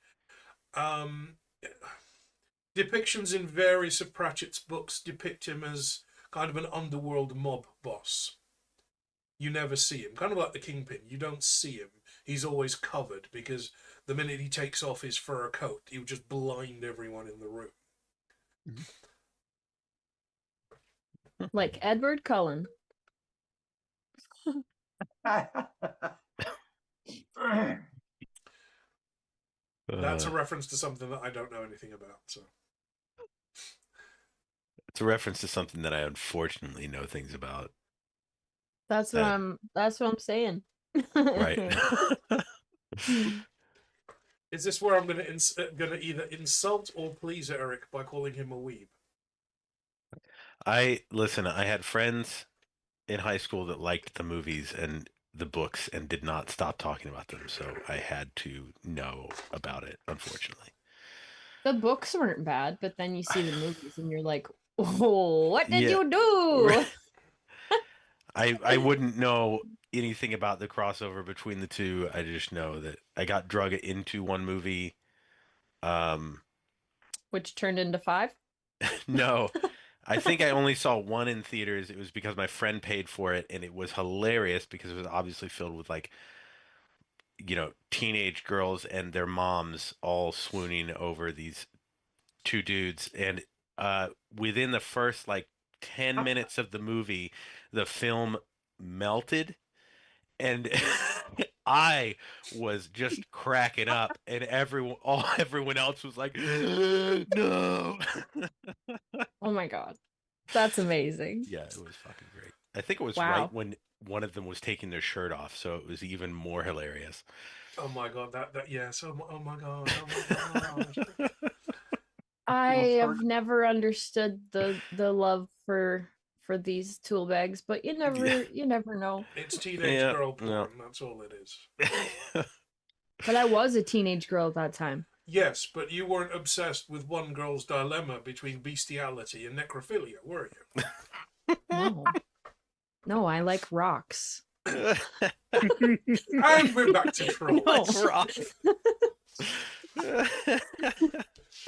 S1: Depictions in various of Pratchett's books depict him as kind of an underworld mob boss. You never see him, kind of like the Kingpin. You don't see him. He's always covered because the minute he takes off his fur coat, he would just blind everyone in the room.
S6: Like Edward Cullen.
S1: That's a reference to something that I don't know anything about. So
S5: It's a reference to something that I unfortunately know things about.
S6: That's what I'm saying.
S5: Right.
S1: is this where I'm going to either insult or please Eric by calling him a weeb?
S5: I had friends in high school that liked the movies and the books and did not stop talking about them, so I had to know about it, unfortunately.
S6: The books weren't bad, but then you see the movies and you're like, oh, what did
S5: Yeah.
S6: you do?
S5: I wouldn't know anything about the crossover between the two. I just know that I got drug into one movie.
S6: Which turned into 5?
S5: No, I think I only saw one in theaters. It was because my friend paid for it, and it was hilarious because it was obviously filled with like, teenage girls and their moms all swooning over these two dudes. And within the first like 10 minutes of the movie, the film melted, and I was just cracking up, and everyone else was like, no.
S6: Oh my god. That's amazing.
S5: Yeah, it was fucking great. I think it was
S6: Wow.
S5: right when one of them was taking their shirt off, so it was even more hilarious.
S1: Oh my god, that yes. Oh my god. Oh my god.
S6: I have never understood the love for these tool bags, but you never know.
S1: It's teenage
S5: Yeah,
S1: girl porn.
S5: no.
S1: That's all it is.
S6: But I was a teenage girl at that time.
S1: Yes, but you weren't obsessed with one girl's dilemma between bestiality and necrophilia, were you?
S6: No. No, I like rocks.
S1: And we're back to trolls.
S6: No.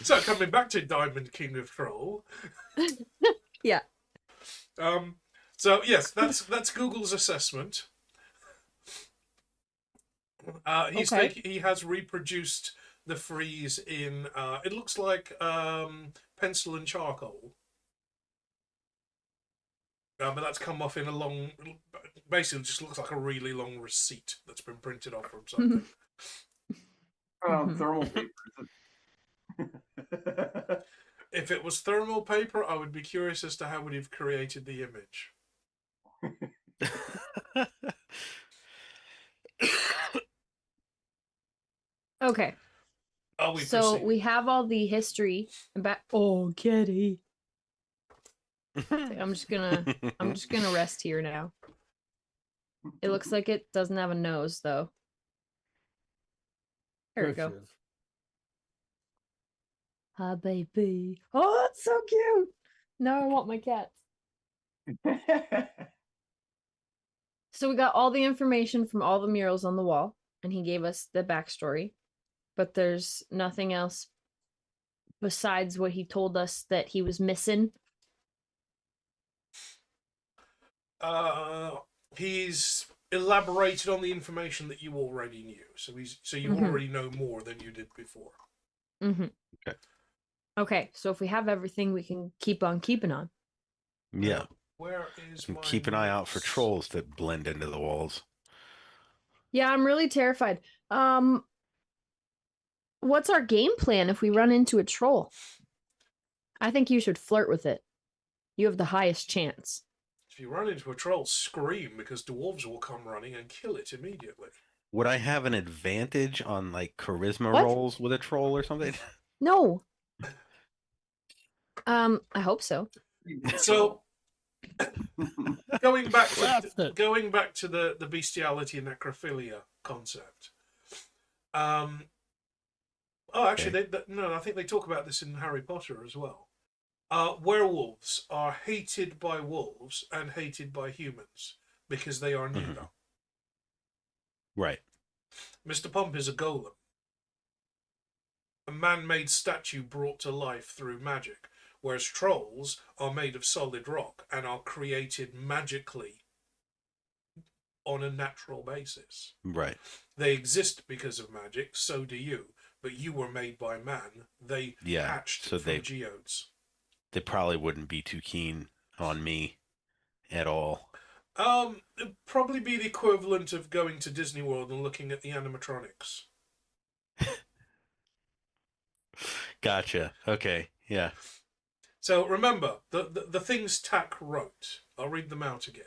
S1: So coming back to Diamond King of Troll.
S6: Yeah.
S1: So yes, that's Google's assessment. He has reproduced the frieze in it looks like pencil and charcoal. But that's come off in a long, basically just looks like a really long receipt that's been printed off from something.
S4: Thermal paper.
S1: If it was thermal paper, I would be curious as to how would have created the image.
S6: Okay.
S1: Are we
S6: So
S1: proceeding?
S6: we have all the history about. Oh, kitty. I'm just gonna rest here now. It looks like it doesn't have a nose though. There we go.
S2: Precious.
S6: Hi, baby. Oh, that's so cute. Now I want my cats. So we got all the information from all the murals on the wall, and he gave us the backstory. But there's nothing else besides what he told us that he was missing.
S1: He's elaborated on the information that you already knew. So you
S6: Mhm.
S1: already know more than you did before.
S6: Mm-hmm.
S5: Okay.
S6: Okay, so if we have everything, we can keep on keeping on.
S5: Yeah.
S1: Now, where is
S5: And
S1: my
S5: keep an eye out for
S1: notes?
S5: trolls that blend into the walls.
S6: Yeah, I'm really terrified. What's our game plan if we run into a troll? I think you should flirt with it. You have the highest chance.
S1: If you run into a troll, scream because dwarves will come running and kill it immediately.
S5: Would I have an advantage on like charisma
S6: What?
S5: rolls with a troll or something?
S6: No. I hope so.
S1: So going back
S2: Blast
S1: to
S2: it.
S1: the bestiality and necrophilia concept. Actually, no, I think they talk about this in Harry Potter as well. Werewolves are hated by wolves and hated by humans because they are neither.
S5: Right.
S1: Mr. Pump is a golem, a man-made statue brought to life through magic, whereas trolls are made of solid rock and are created magically on a natural basis.
S5: Right.
S1: They exist because of magic, so do you, but you were made by man. They hatched
S5: so
S1: from geodes.
S5: They probably wouldn't be too keen on me at all.
S1: It'd probably be the equivalent of going to Disney World and looking at the animatronics.
S5: Gotcha. Okay. Yeah.
S1: So remember, the things Tack wrote. I'll read them out again.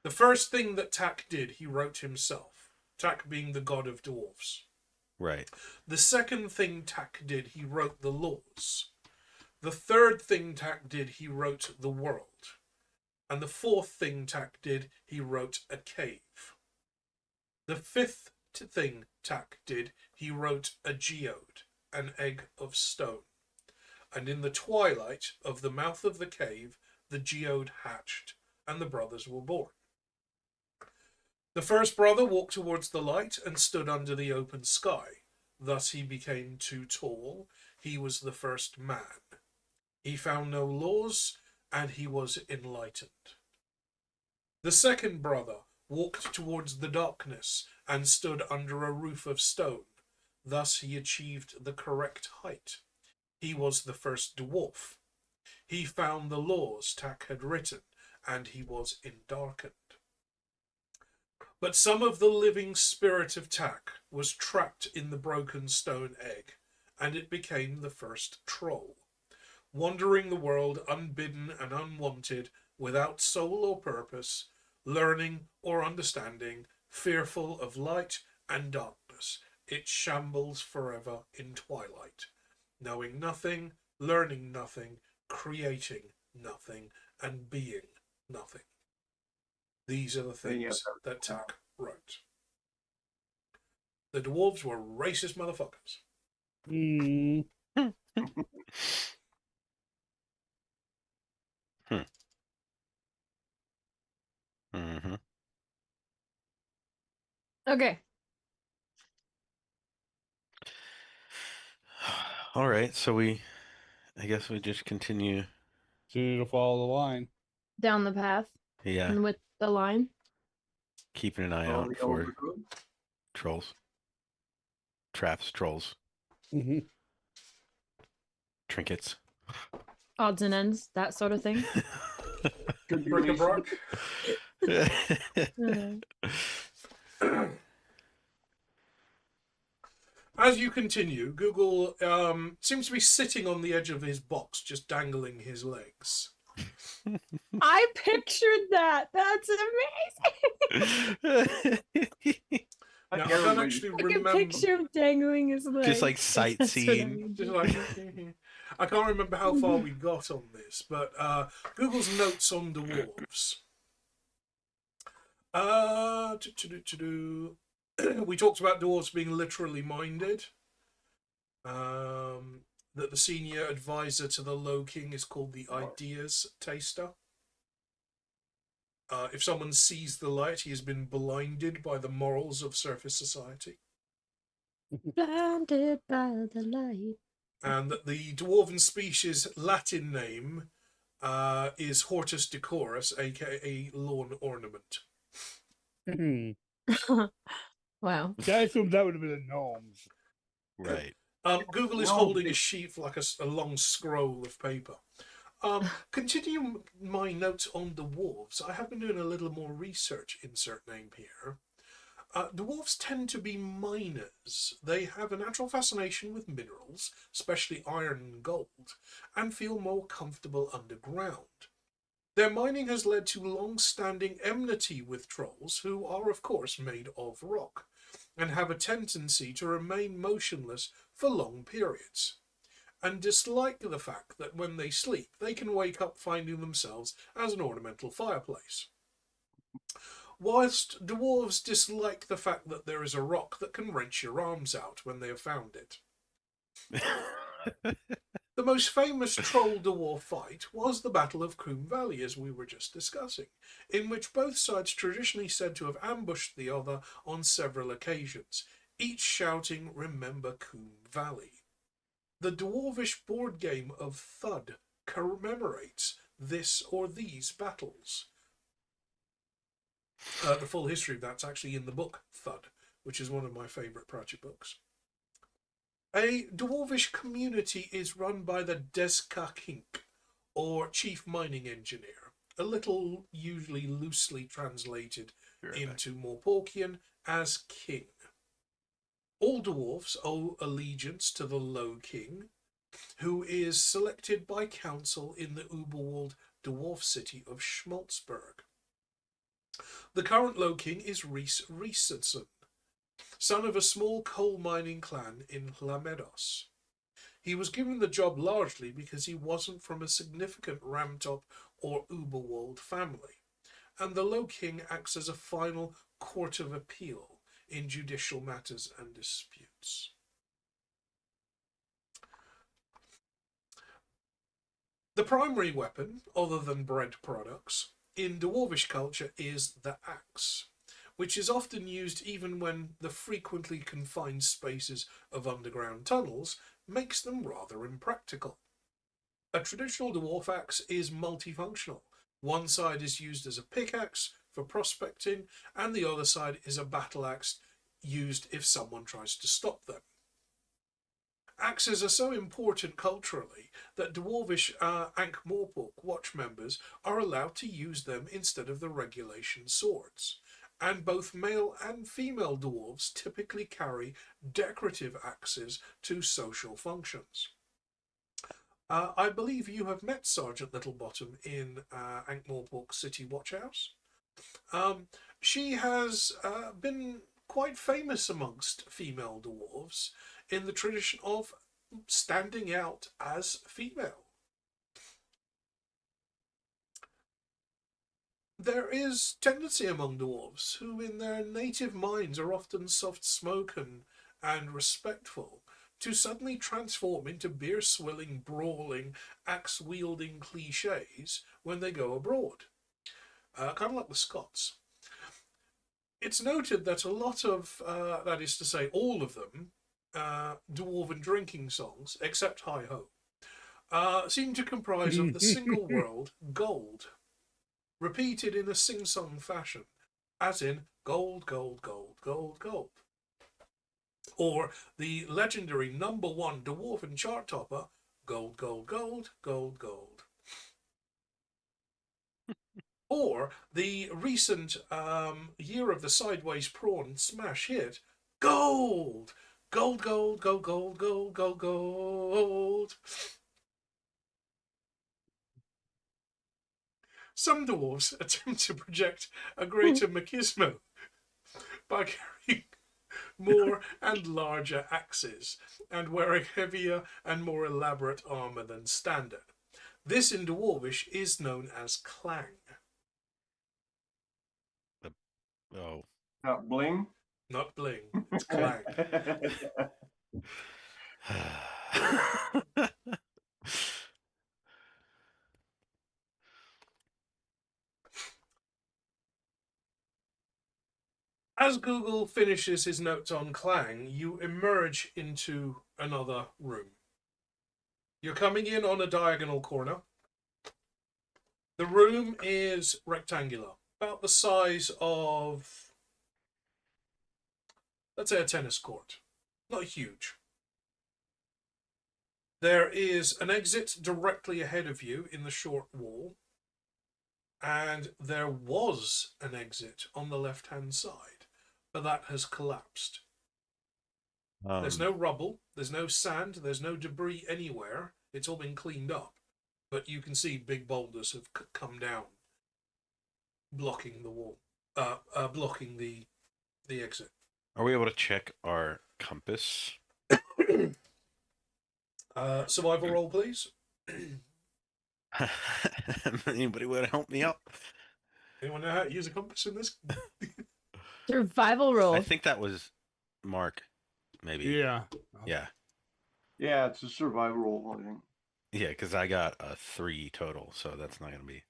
S1: The first thing that Tack did, he wrote himself. Tack being the god of dwarves.
S5: Right.
S1: The second thing Tack did, he wrote the laws. The third thing Tack did, he wrote the world. And the fourth thing Tack did, he wrote a cave. The fifth thing Tack did, he wrote a geode, an egg of stone. And in the twilight of the mouth of the cave, the geode hatched, and the brothers were born. The first brother walked towards the light and stood under the open sky. Thus he became too tall. He was the first man. He found no laws, and he was enlightened. The second brother walked towards the darkness and stood under a roof of stone. Thus he achieved the correct height. He was the first dwarf. He found the laws Tack had written, and he was endarkened. But some of the living spirit of Tack was trapped in the broken stone egg, and it became the first troll, wandering the world unbidden and unwanted, without soul or purpose, learning or understanding, fearful of light and darkness. It shambles forever in twilight, knowing nothing, learning nothing, creating nothing, and being nothing. These are the things that Tack wrote. The dwarves were racist motherfuckers.
S2: Mm.
S5: Mm-hmm.
S6: Okay.
S5: All right. So I guess we just continue.
S2: Continue to follow the line.
S6: Down the path
S5: Yeah.
S6: and with the line.
S5: Keeping an eye
S4: Follow
S5: out
S4: the
S5: for
S4: old road.
S5: trolls. Traps, trolls,
S2: Mm-hmm.
S5: trinkets.
S6: Odds and ends, that sort of thing.
S4: Could be
S1: Bric-a-brac. As you continue, Google seems to be sitting on the edge of his box, just dangling his legs.
S6: I pictured that. That's amazing.
S1: Now, I
S4: Terrible.
S1: don't actually
S6: I can
S1: remember.
S6: picture him dangling his legs.
S5: Just like
S6: That's what I
S5: sightseeing.
S6: would
S1: Just
S6: do.
S1: like, I can't remember how far we got on this, but Google's notes on dwarves. We talked about dwarves being literally minded. That the senior advisor to the Low King is called the Ideas Taster. If someone sees the light, he has been blinded by the morals of surface society.
S6: Blinded by the light.
S1: And that the dwarven species' Latin name is Hortus Decorus, aka lawn ornament.
S6: Wow.
S2: I assumed that would have been the gnomes.
S5: Right.
S1: Google is
S4: No,
S1: holding a
S4: big-
S1: sheet like a long scroll of paper. Continuing my notes on dwarves, I have been doing a little more research, insert name here. Dwarves tend to be miners. They have a natural fascination with minerals, especially iron and gold, and feel more comfortable underground. Their mining has led to long-standing enmity with trolls, who are, of course, made of rock, and have a tendency to remain motionless for long periods, and dislike the fact that when they sleep, they can wake up finding themselves as an ornamental fireplace. Whilst dwarves dislike the fact that there is a rock that can wrench your arms out when they have found it. The most famous troll dwarf fight was the Battle of Coombe Valley, as we were just discussing, in which both sides traditionally said to have ambushed the other on several occasions, each shouting, "Remember Coombe Valley." The dwarvish board game of Thud commemorates this or these battles. The full history of that's actually in the book Thud, which is one of my favourite Pratchett books. A dwarvish community is run by the Deska Kink, or Chief Mining Engineer, a little usually loosely translated into Morporkian as King. All dwarves owe allegiance to the Low King, who is selected by council in the Uberwald dwarf city of Schmaltzberg. The current Low King is Rhys Rhysson, son of a small coal mining clan in Hlamedos. He was given the job largely because he wasn't from a significant Ramtop or Uberwald family, and the Low King acts as a final court of appeal in judicial matters and disputes. The primary weapon, other than bread products, in dwarvish culture is the axe, which is often used even when the frequently confined spaces of underground tunnels makes them rather impractical. A traditional dwarf axe is multifunctional. One side is used as a pickaxe for prospecting, and the other side is a battle axe used if someone tries to stop them. Axes are so important culturally that dwarvish Ankh-Morpork watch members are allowed to use them instead of the regulation swords, and both male and female dwarves typically carry decorative axes to social functions. I believe you have met Sergeant Littlebottom in Ankh-Morpork City Watch House. She has been quite famous amongst female dwarves in the tradition of standing out as female. There is tendency among dwarves who in their native minds are often soft-spoken and respectful to suddenly transform into beer-swilling, brawling, axe-wielding cliches when they go abroad. Kind of like the Scots. It's noted that a lot of, that is to say all of them, dwarven drinking songs, except Hi-Ho, seem to comprise of the single word gold, repeated in a sing-song fashion, as in gold, gold, gold, gold, gold. Or the legendary #1 dwarven chart topper, gold, gold, gold, gold, gold. Or the recent Year of the Sideways Prawn smash hit, gold, Gold, gold, gold, gold, gold, gold, gold. Some dwarves attempt to project a greater machismo by carrying more and larger axes and wearing heavier and more elaborate armor than standard. This in Dwarvish is known as clang.
S5: Oh.
S4: Bling.
S1: Not bling, it's clang. As Google finishes his notes on clang, you emerge into another room. You're coming in on a diagonal corner. The room is rectangular, about the size of, let's say, a tennis court. Not huge. There is an exit directly ahead of you in the short wall, and there was an exit on the left-hand side, but that has collapsed. There's no rubble, there's no sand, there's no debris anywhere. It's all been cleaned up, but you can see big boulders have come down, blocking the wall, blocking the exit.
S5: Are we able to check our compass?
S1: Survival roll, please.
S5: Anybody want to help me out?
S1: Anyone know how to use a compass in this?
S6: Survival roll.
S5: I think that was Mark. Maybe.
S7: Yeah.
S5: Yeah.
S4: Yeah, it's a survival roll, I think.
S5: Yeah, because I got a 3 total, so that's not going to be.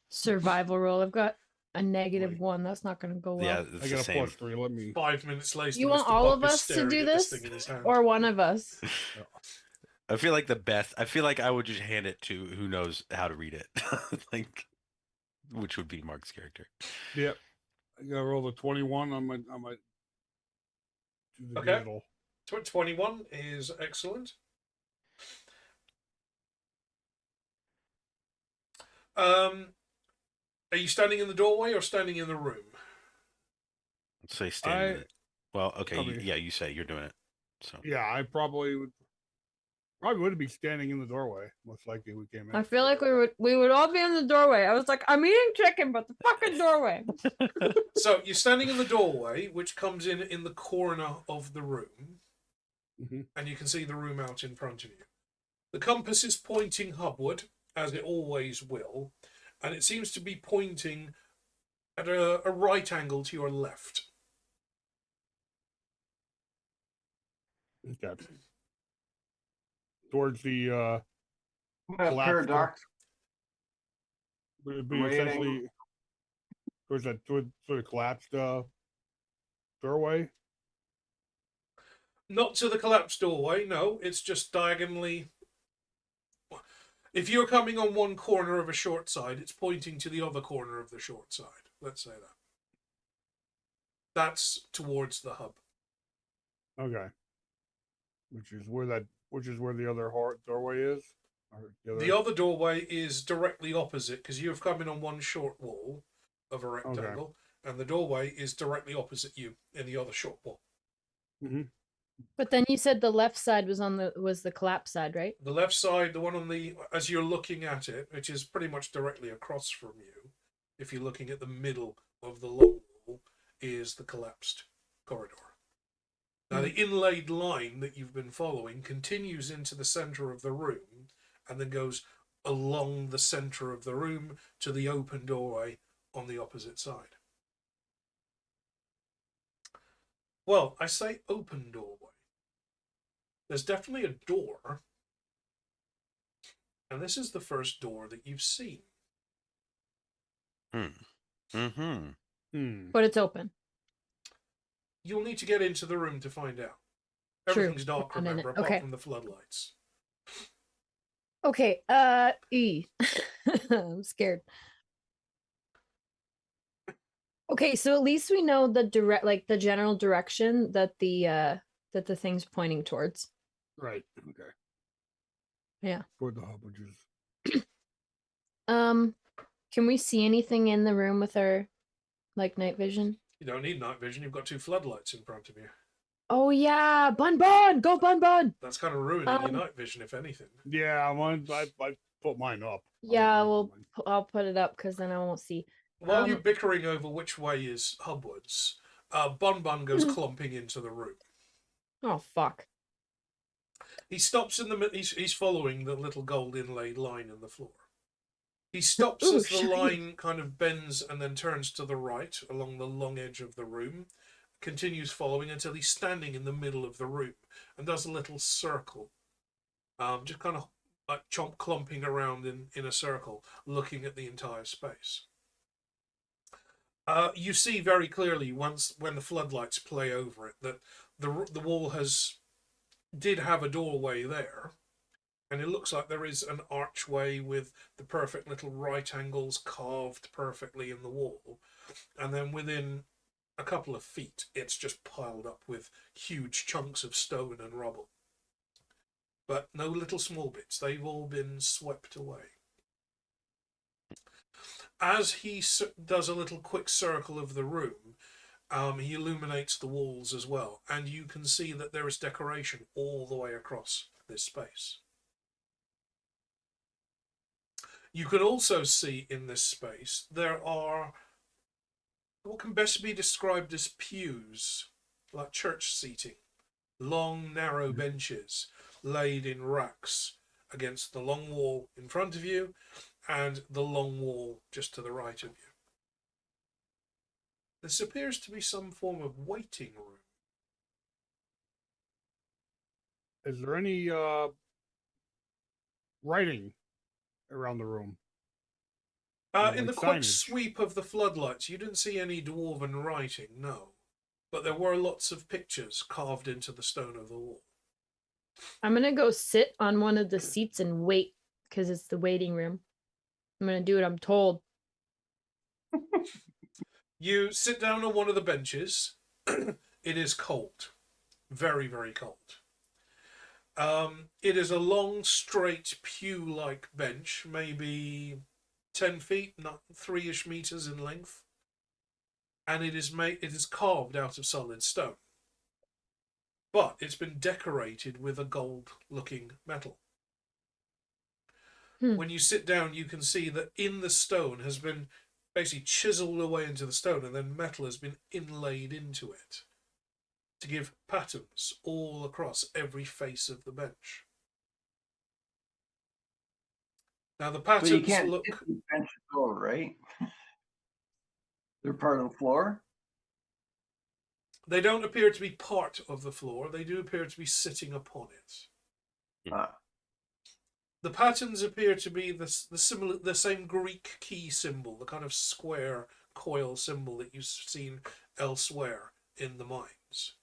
S6: Survival roll. I've got a
S7: Wait.
S6: -1. That's not going to go well.
S5: Yeah,
S7: I
S5: it's
S7: got
S5: the
S7: a
S5: same.
S7: +3. Let me.
S1: 5 minutes later,
S6: You want
S1: Mr.
S6: all of
S1: Puck is
S6: us to
S1: staring
S6: do
S1: at
S6: this,
S1: thing in his hand.
S6: or one of us?
S5: I feel like the best. I feel like I would just hand it to who knows how to read it, like, which would be Mark's character.
S7: Yep. I got to roll the 21 on my do the
S1: Okay.
S7: digital.
S1: 21 is excellent. Are you standing in the doorway or standing in the room?
S5: Let's say standing. Well, okay,
S7: Probably-
S5: yeah, you say you're doing it. So
S7: Yeah, I probably would be standing in the doorway. Most likely we came in.
S6: I feel like we would all be in the doorway. I was like, I'm eating chicken, but the fucking doorway.
S1: So you're standing in the doorway, which comes in the corner of the room,
S7: Mhm.
S1: and you can see the room out in front of you. The compass is pointing hubward, as it always will, and it seems to be pointing at a right angle to your left.
S7: Okay. Towards the collapsed
S4: Paradox.
S7: would it be
S4: Right
S7: essentially towards the collapsed doorway?
S1: Not to the collapsed doorway, no, it's just diagonally. If you're coming on one corner of a short side, it's pointing to the other corner of the short side. Let's say that. That's towards the hub.
S7: Okay. Which is where the other doorway is? Or
S1: The other doorway is directly opposite, because you've come in on one short wall of a rectangle, and the doorway is directly opposite you in the other short wall.
S7: Mm-hmm.
S6: But then you said the left side was the collapse side, right?
S1: The left side, the one on the, as you're looking at it, which is pretty much directly across from you, if you're looking at the middle of the long wall, is the collapsed corridor. Now, the inlaid line that you've been following continues into the center of the room and then goes along the center of the room to the open doorway on the opposite side. Well, I say open doorway. There's definitely a door, and this is the first door that you've seen.
S6: But it's open.
S1: You'll need to get into the room to find out.
S6: True.
S1: Everything's dark,
S6: We're not in
S1: remember,
S6: it.
S1: apart
S6: Okay.
S1: from the floodlights.
S6: Okay. I'm scared. Okay, so at least we know the the general direction that the thing's pointing towards.
S7: Right. Okay.
S6: Yeah.
S7: Toward the hub, which is
S6: Can we see anything in the room with our night vision?
S1: You don't need night vision, you've got 2 floodlights in front of you.
S6: Oh yeah, Bun Bun, go Bun Bun.
S1: That's kind of ruining your
S6: Um,
S1: night vision, if anything.
S7: Yeah, I put mine up.
S6: yeah,
S7: I'm-
S6: I'll put it up because then I won't see.
S1: While you're bickering over which way is Hubwards, Bon Bon goes clomping into the room.
S6: Oh fuck.
S1: He stops in the he's following the little gold inlaid line in the floor. He stops
S6: Ooh,
S1: as the
S6: shiny.
S1: line kind of bends and then turns to the right along the long edge of the room, continues following until he's standing in the middle of the room and does a little circle. Just kind of like clomping around in a circle, looking at the entire space. You see very clearly once when the floodlights play over it that the wall did have a doorway there, and it looks like there is an archway with the perfect little right angles carved perfectly in the wall, and then within a couple of feet it's just piled up with huge chunks of stone and rubble. But no little small bits, they've all been swept away. As he does a little quick circle of the room, he illuminates the walls as well, and you can see that there is decoration all the way across this space. You can also see in this space there are what can best be described as pews, like church seating, long, narrow benches laid in racks against the long wall in front of you and the long wall just to the right of you. This appears to be some form of waiting room.
S7: Is there any writing around the room?
S1: In the
S7: Like
S1: quick
S7: signage?
S1: sweep of the floodlights, you didn't see any dwarven writing, no. But there were lots of pictures carved into the stone of the wall.
S6: I'm gonna go sit on one of the seats and wait because it's the waiting room. I'm gonna do what I'm told.
S1: You sit down on one of the benches. It is cold. Very, very cold. It is a long, straight, pew-like bench, maybe 10 feet, not 3-ish meters in length. And it is carved out of solid stone. But it's been decorated with a gold-looking metal. When you sit down, you can see that in the stone has been basically chiseled away into the stone, and then metal has been inlaid into it to give patterns all across every face of the bench. Now the
S4: So you
S1: patterns
S4: can't
S1: look.
S4: hit these benches over, right? They're part of the floor.
S1: They don't appear to be part of the floor. They do appear to be sitting upon it.
S4: Ah,
S1: The patterns appear to be the same Greek key symbol, the kind of square coil symbol that you've seen elsewhere in the mines.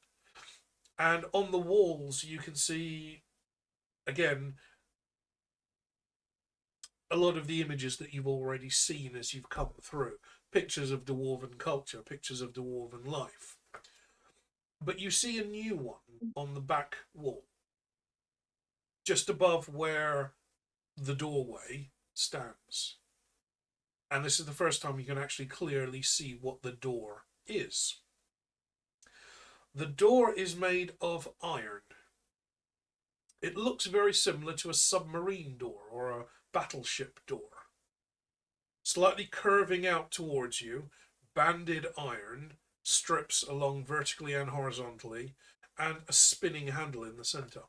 S1: And on the walls, you can see, again, a lot of the images that you've already seen as you've come through. Pictures of dwarven culture, pictures of dwarven life. But you see a new one on the back wall, just above where the doorway stands. And this is the first time you can actually clearly see what the door is. The door is made of iron. It looks very similar to a submarine door or a battleship door. Slightly curving out towards you, banded iron, strips along vertically and horizontally, and a spinning handle in the center.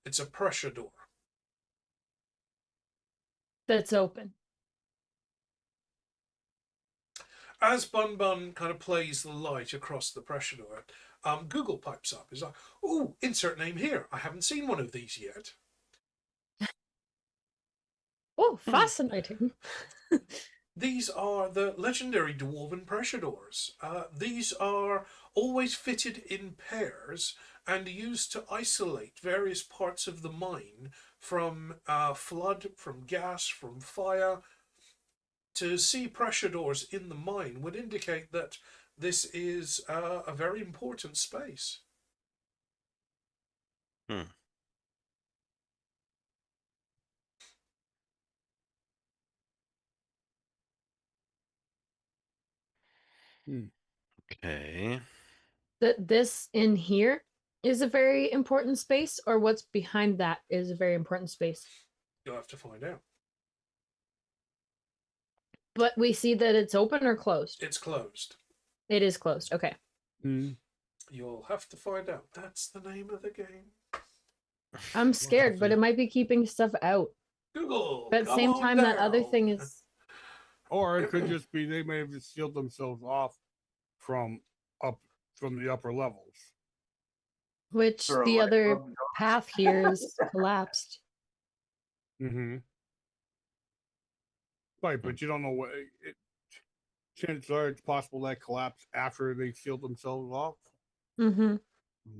S1: It's a pressure door.
S6: That's open.
S1: As Bun Bun kind of plays the light across the pressure door, Google pipes up. He's like, "Oh, insert name here. I haven't seen one of these yet."
S6: Oh, fascinating.
S1: These are the legendary dwarven pressure doors. These are always fitted in pairs and used to isolate various parts of the mine from flood, from gas, from fire. To see pressure doors in the mine would indicate that this is a very important space.
S5: Okay.
S6: that this in here is a very important space, or what's behind that is a very important space?
S1: You'll have to find out.
S6: But we see that it's open or closed.
S1: It's closed.
S6: It is closed. Okay.
S7: Mm.
S1: You'll have to find out. That's the name of the game.
S6: I'm scared, but it might be keeping stuff out.
S1: Google.
S6: But at the
S1: come
S6: same
S1: on
S6: time, that other
S1: down.
S6: thing is
S7: Or it could just be they may have just sealed themselves off from the upper levels.
S6: which
S4: Throw
S6: the
S4: it
S6: other
S4: above the
S6: path here is collapsed.
S7: Mm-hmm. Right, but you don't know what chances are it's possible that collapse after they sealed themselves off.
S6: Mm-hmm.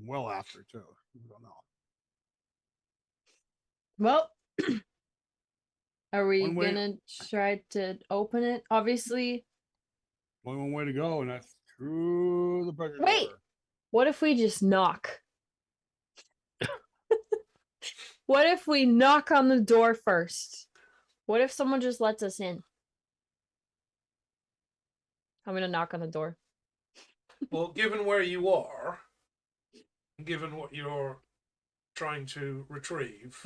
S7: Well after too. You don't know.
S6: Well, are we
S7: One way-
S6: gonna try to open it? Obviously,
S7: Only one way to go, and that's through the pressure
S6: Wait!
S7: door.
S6: what if we just knock? What if we knock on the door first? What if someone just lets us in? I'm gonna knock on the door.
S1: Well, given where you are, given what you're trying to retrieve,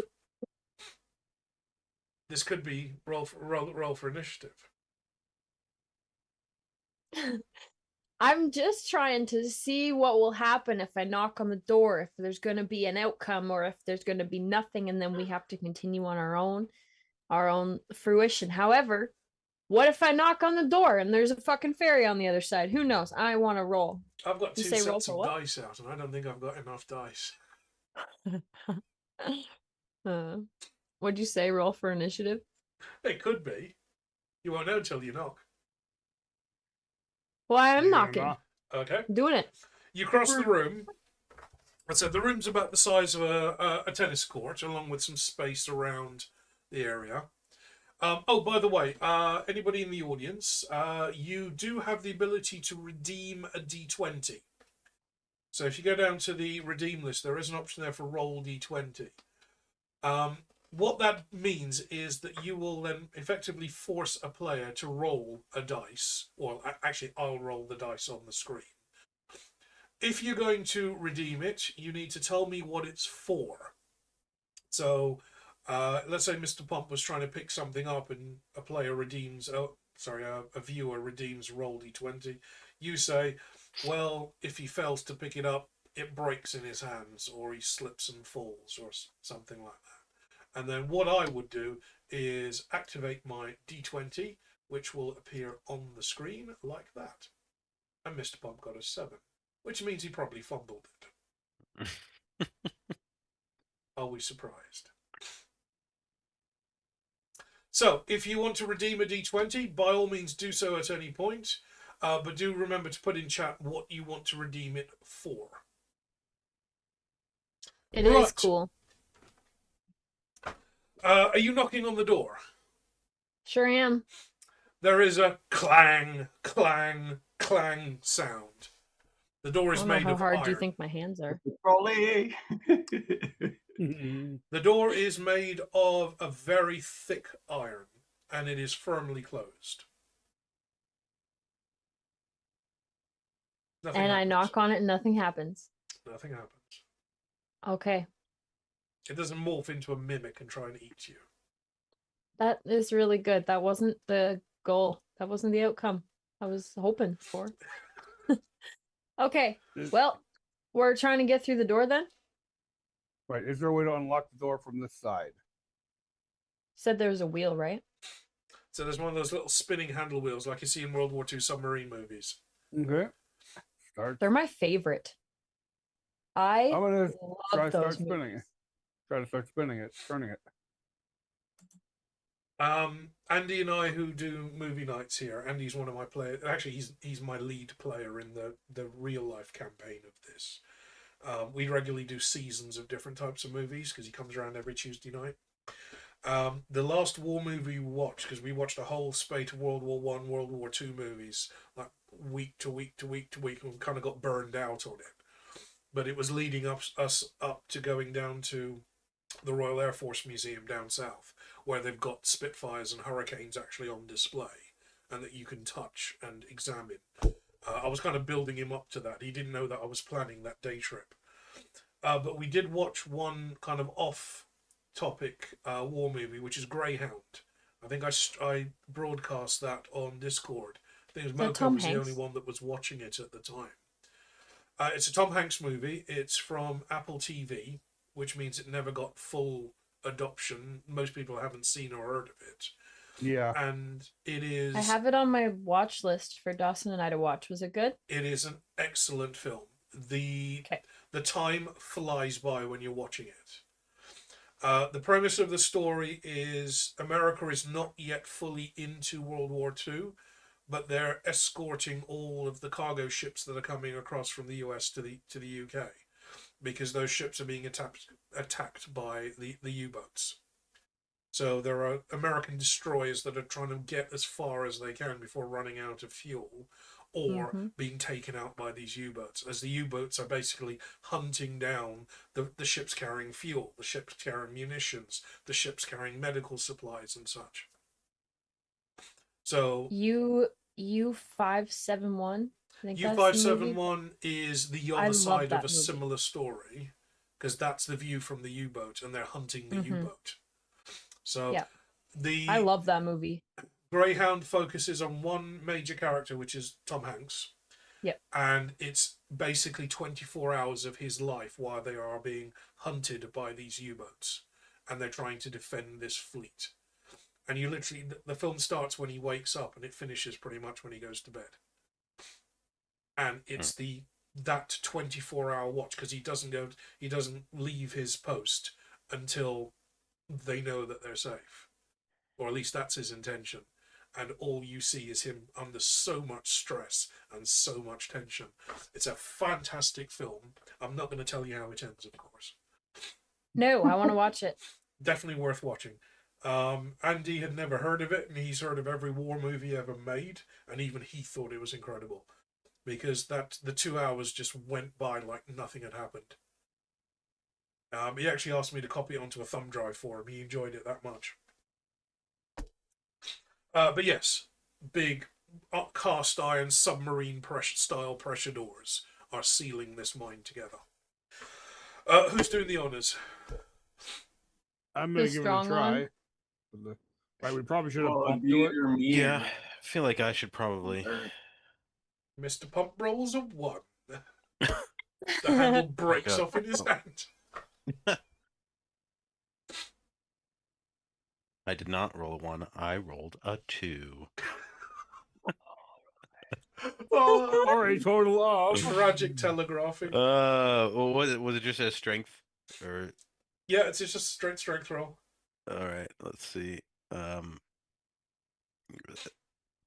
S1: this could be roll for initiative.
S6: I'm just trying to see what will happen if I knock on the door, if there's going to be an outcome or if there's going to be nothing and then we have to continue on our own fruition. However, what if I knock on the door and there's a fucking fairy on the other side? Who knows? I want to roll.
S1: I've got
S6: You
S1: two
S6: say roll
S1: sets
S6: for
S1: of
S6: what?
S1: dice out, and I don't think I've got enough dice.
S6: What'd you say? Roll for initiative?
S1: It could be. You won't know till you knock.
S6: Well, I am
S7: You gonna
S6: knocking.
S7: knock?
S1: Okay.
S6: Doing it.
S1: You cross the room. I said the room's about the size of a tennis court, along with some space around the area. Oh, by the way, anybody in the audience, you do have the ability to redeem a D20. So if you go down to the redeem list, there is an option there for roll D20. What that means is that you will then effectively force a player to roll a dice. Well, actually, I'll roll the dice on the screen. If you're going to redeem it, you need to tell me what it's for. So, let's say Mr. Pump was trying to pick something up and a player redeems, a viewer redeems roll D20. You say, well, if he fails to pick it up, it breaks in his hands, or he slips and falls, or something like that. And then what I would do is activate my D20, which will appear on the screen like that. And Mr. Pump got a 7, which means he probably fumbled it. Are we surprised? So, if you want to redeem a D20, by all means do so at any point. But do remember to put in chat what you want to redeem it for.
S6: It is
S1: Right.
S6: cool.
S1: Are you knocking on the door?
S6: Sure am.
S1: There is a clang, clang, clang sound. The door
S6: I
S1: is
S6: don't know
S1: made
S6: how
S1: of
S6: hard
S1: iron.
S6: do you think my hands are?
S4: Trolley.
S1: The door is made of a very thick iron, and it is firmly closed. Nothing
S6: And I
S1: happens.
S6: knock on it and nothing happens.
S1: Nothing happens.
S6: Okay.
S1: It doesn't morph into a mimic and try and eat you.
S6: That is really good. That wasn't the goal. That wasn't the outcome I was hoping for. Okay. Well, we're trying to get through the door then?
S7: Right. Is there a way to unlock the door from this side?
S6: Said there was a wheel, right?
S1: So there's one of those little spinning handle wheels like you see in World War II submarine movies.
S7: Okay. Start.
S6: They're my favorite. I
S7: I'm gonna
S6: love
S7: try to start
S6: those
S7: spinning
S6: movies.
S7: it. Try to start spinning it, turning it.
S1: Andy and I, who do movie nights here, Andy's one of my players. Actually, he's my lead player in the real life campaign of this. We regularly do seasons of different types of movies because he comes around every Tuesday night. The last war movie we watched, because we watched a whole spate of World War One, World War Two movies, like week to week to week to week, and kind of got burned out on it. But it was leading us up to going down to the Royal Air Force Museum down south, where they've got Spitfires and Hurricanes actually on display, and that you can touch and examine. I was kind of building him up to that. He didn't know that I was planning that day trip. But we did watch one kind of off-topic war movie, which is Greyhound. I think I broadcast that on Discord. I think it was
S6: that
S1: Moko
S6: Tom
S1: was the only
S6: Hanks?
S1: one that was watching it at the time. It's a Tom Hanks movie. It's from Apple TV, which means it never got full adoption. Most people haven't seen or heard of it.
S7: Yeah.
S1: And it is
S6: I have it on my watch list for Dawson and I to watch. Was it good?
S1: it is an excellent film. The
S6: Okay.
S1: the time flies by when you're watching it. The premise of the story is America is not yet fully into World War II, but they're escorting all of the cargo ships that are coming across from the US to the UK, because those ships are being attacked by the U-boats. So there are American destroyers that are trying to get as far as they can before running out of fuel, or being taken out by these U-boats, as the U-boats are basically hunting down the ships carrying fuel, the ships carrying munitions, the ships carrying medical supplies and such. So
S6: U571. I think that's the movie.
S1: U571 is the
S6: I
S1: other
S6: love
S1: side of
S6: that
S1: a
S6: movie.
S1: similar story, because that's the view from the U-boat, and they're hunting the U-boat. So
S6: Yeah.
S1: the
S6: I love that movie.
S1: Greyhound focuses on one major character, which is Tom Hanks.
S6: Yep.
S1: And it's basically 24 hours of his life while they are being hunted by these U-boats, and they're trying to defend this fleet. And you literally, the film starts when he wakes up, and it finishes pretty much when he goes to bed. And it's that 24-hour watch, because he doesn't leave his post until they know that they're safe, or at least that's his intention. And all you see is him under so much stress and so much tension. It's a fantastic film. I'm not going to tell you how it ends, of course.
S6: No, I want to watch it.
S1: Definitely worth watching. Andy had never heard of it, and he's heard of every war movie ever made, and even he thought it was incredible, because the 2 hours just went by like nothing had happened. He actually asked me to copy it onto a thumb drive for him. He enjoyed it that much. But yes, big cast iron submarine style pressure doors are sealing this mine together. Who's doing the honors?
S7: I'm gonna
S6: The
S7: give it a
S6: strong
S7: try. Right, we probably should have
S4: Well,
S7: bumped to it.
S4: either me
S5: Yeah, I feel like I should probably.
S1: Mr. Pump rolls a 1. The handle breaks off in his hand.
S5: I did not roll a 1. I rolled a 2.
S1: Oh,
S7: All right, total off.
S1: tragic telegraphing.
S5: Well, was it just a strength or?
S1: Yeah, it's just a strength roll.
S5: All right, let's see.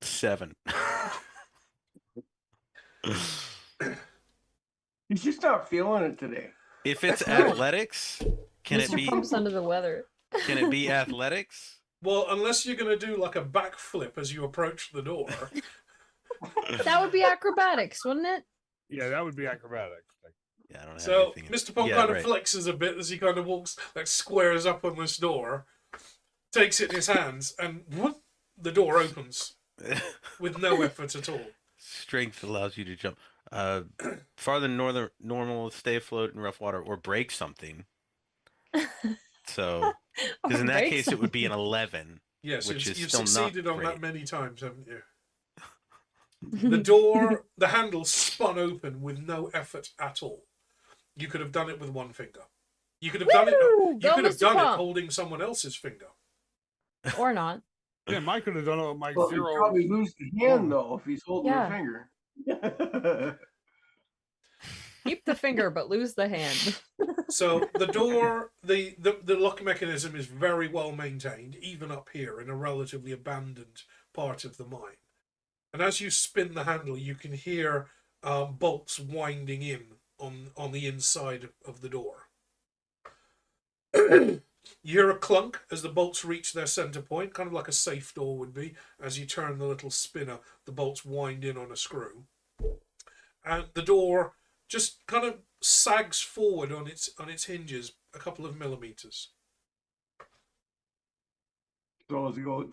S5: 7.
S4: He's just not feeling it today.
S5: If it's athletics, can it
S6: Mr.
S5: be?
S6: Pump's under the weather.
S5: Can it be athletics?
S1: Well, unless you're going to do like a backflip as you approach the door.
S6: That would be acrobatics, wouldn't it?
S7: Yeah, that would be acrobatics.
S5: Yeah, I don't have
S1: So
S5: anything.
S1: Mr. Pump kind of flexes a bit as he kind of walks, like squares up on this door, takes it in his hands, and whoop, the door opens with no effort at all.
S5: Strength allows you to jump farther than normal, stay afloat in rough water, or break something. So, because in that case it would be an 11.
S1: Yes,
S5: which is
S1: you've
S5: still
S1: succeeded
S5: not
S1: on
S5: great.
S1: that many times, haven't you? The door, the handle spun open with no effort at all. You could have done it with one finger. You could have done it. You
S6: Go,
S1: could have
S6: Mr.
S1: done it
S6: Pump.
S1: holding someone else's finger.
S6: Or not.
S7: Yeah, Mike could have done it with my
S4: Well, he'd
S7: 0.
S4: probably lose the hand though if he's holding
S6: Yeah.
S4: the finger.
S6: Keep the finger, but lose the hand.
S1: So the door, the lock mechanism is very well maintained, even up here in a relatively abandoned part of the mine. And as you spin the handle, you can hear bolts winding in on the inside of the door. You hear a clunk as the bolts reach their center point, kind of like a safe door would be. As you turn the little spinner, the bolts wind in on a screw. And the door just kind of sags forward on its hinges a couple of millimeters.
S4: So as he goes,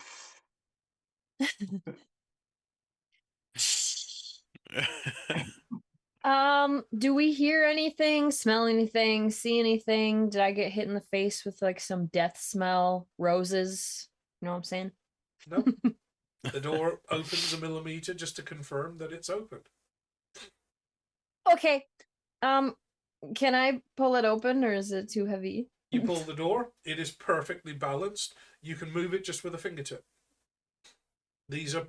S6: Do we hear anything, smell anything, see anything? Did I get hit in the face with like some death smell, roses? You know what I'm saying?
S1: No. The door opens a millimeter just to confirm that it's open.
S6: Okay. Can I pull it open or is it too heavy?
S1: You pull the door, it is perfectly balanced. You can move it just with a fingertip. These are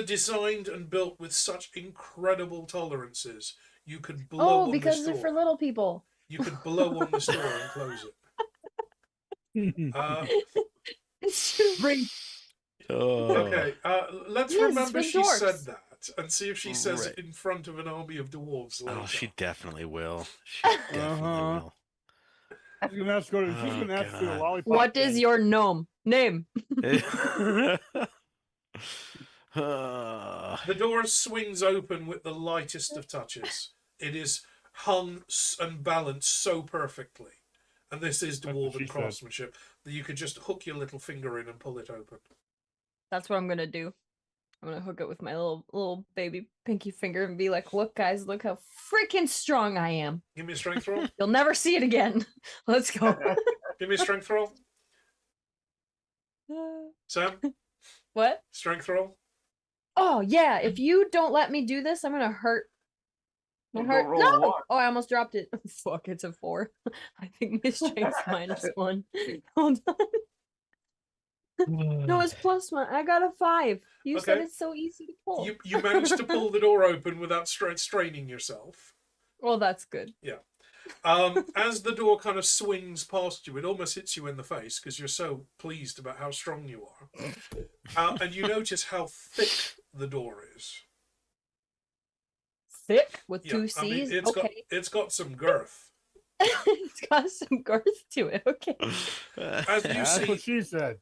S1: designed and built with such incredible tolerances. You could blow on
S6: because
S1: this
S6: they're
S1: door.
S6: for little people.
S1: You could blow on this door and close it.
S4: Bring
S1: Okay, let's
S6: Yes,
S1: remember
S6: for
S1: she said
S6: dwarfs.
S1: that and see if she says it in front of an army of dwarves later.
S5: Oh, she definitely will. She definitely will.
S7: She's gonna ask for the
S5: God.
S7: lollipop.
S6: What is
S7: thing.
S6: your gnome name?
S1: The door swings open with the lightest of touches. It is hung and balanced so perfectly. And this is
S7: That's what she
S1: dwarven
S7: said.
S1: craftsmanship that you could just hook your little finger in and pull it open.
S6: That's what I'm gonna do. I'm gonna hook it with my little baby pinky finger and be like, "Look, guys, look how freaking strong I am.
S1: Give me a strength roll.
S6: You'll never see it again. Let's go."
S1: Give me a strength roll. Sam,
S6: What?
S1: strength roll.
S6: Oh yeah, if you don't let me do this, I'm gonna hurt.
S4: Well,
S6: Hurt.
S4: don't roll a
S6: No!
S4: one.
S6: Oh, I almost dropped it. Fuck, it's a 4. I think my strength's -1. Hold on. No, it's +1. I got a 5. You said
S1: Okay.
S6: it's so easy to pull.
S1: You managed to pull the door open without straining yourself.
S6: Well, that's good.
S1: As the door kind of swings past you, it almost hits you in the face because you're so pleased about how strong you are. And you notice how thick the door is.
S6: Thick with
S1: Yeah,
S6: 2
S1: I
S6: C's.
S1: mean,
S6: Okay.
S1: it's got some girth.
S6: It's got some girth to it. Okay.
S1: As you
S7: That's what
S1: see,
S7: she said.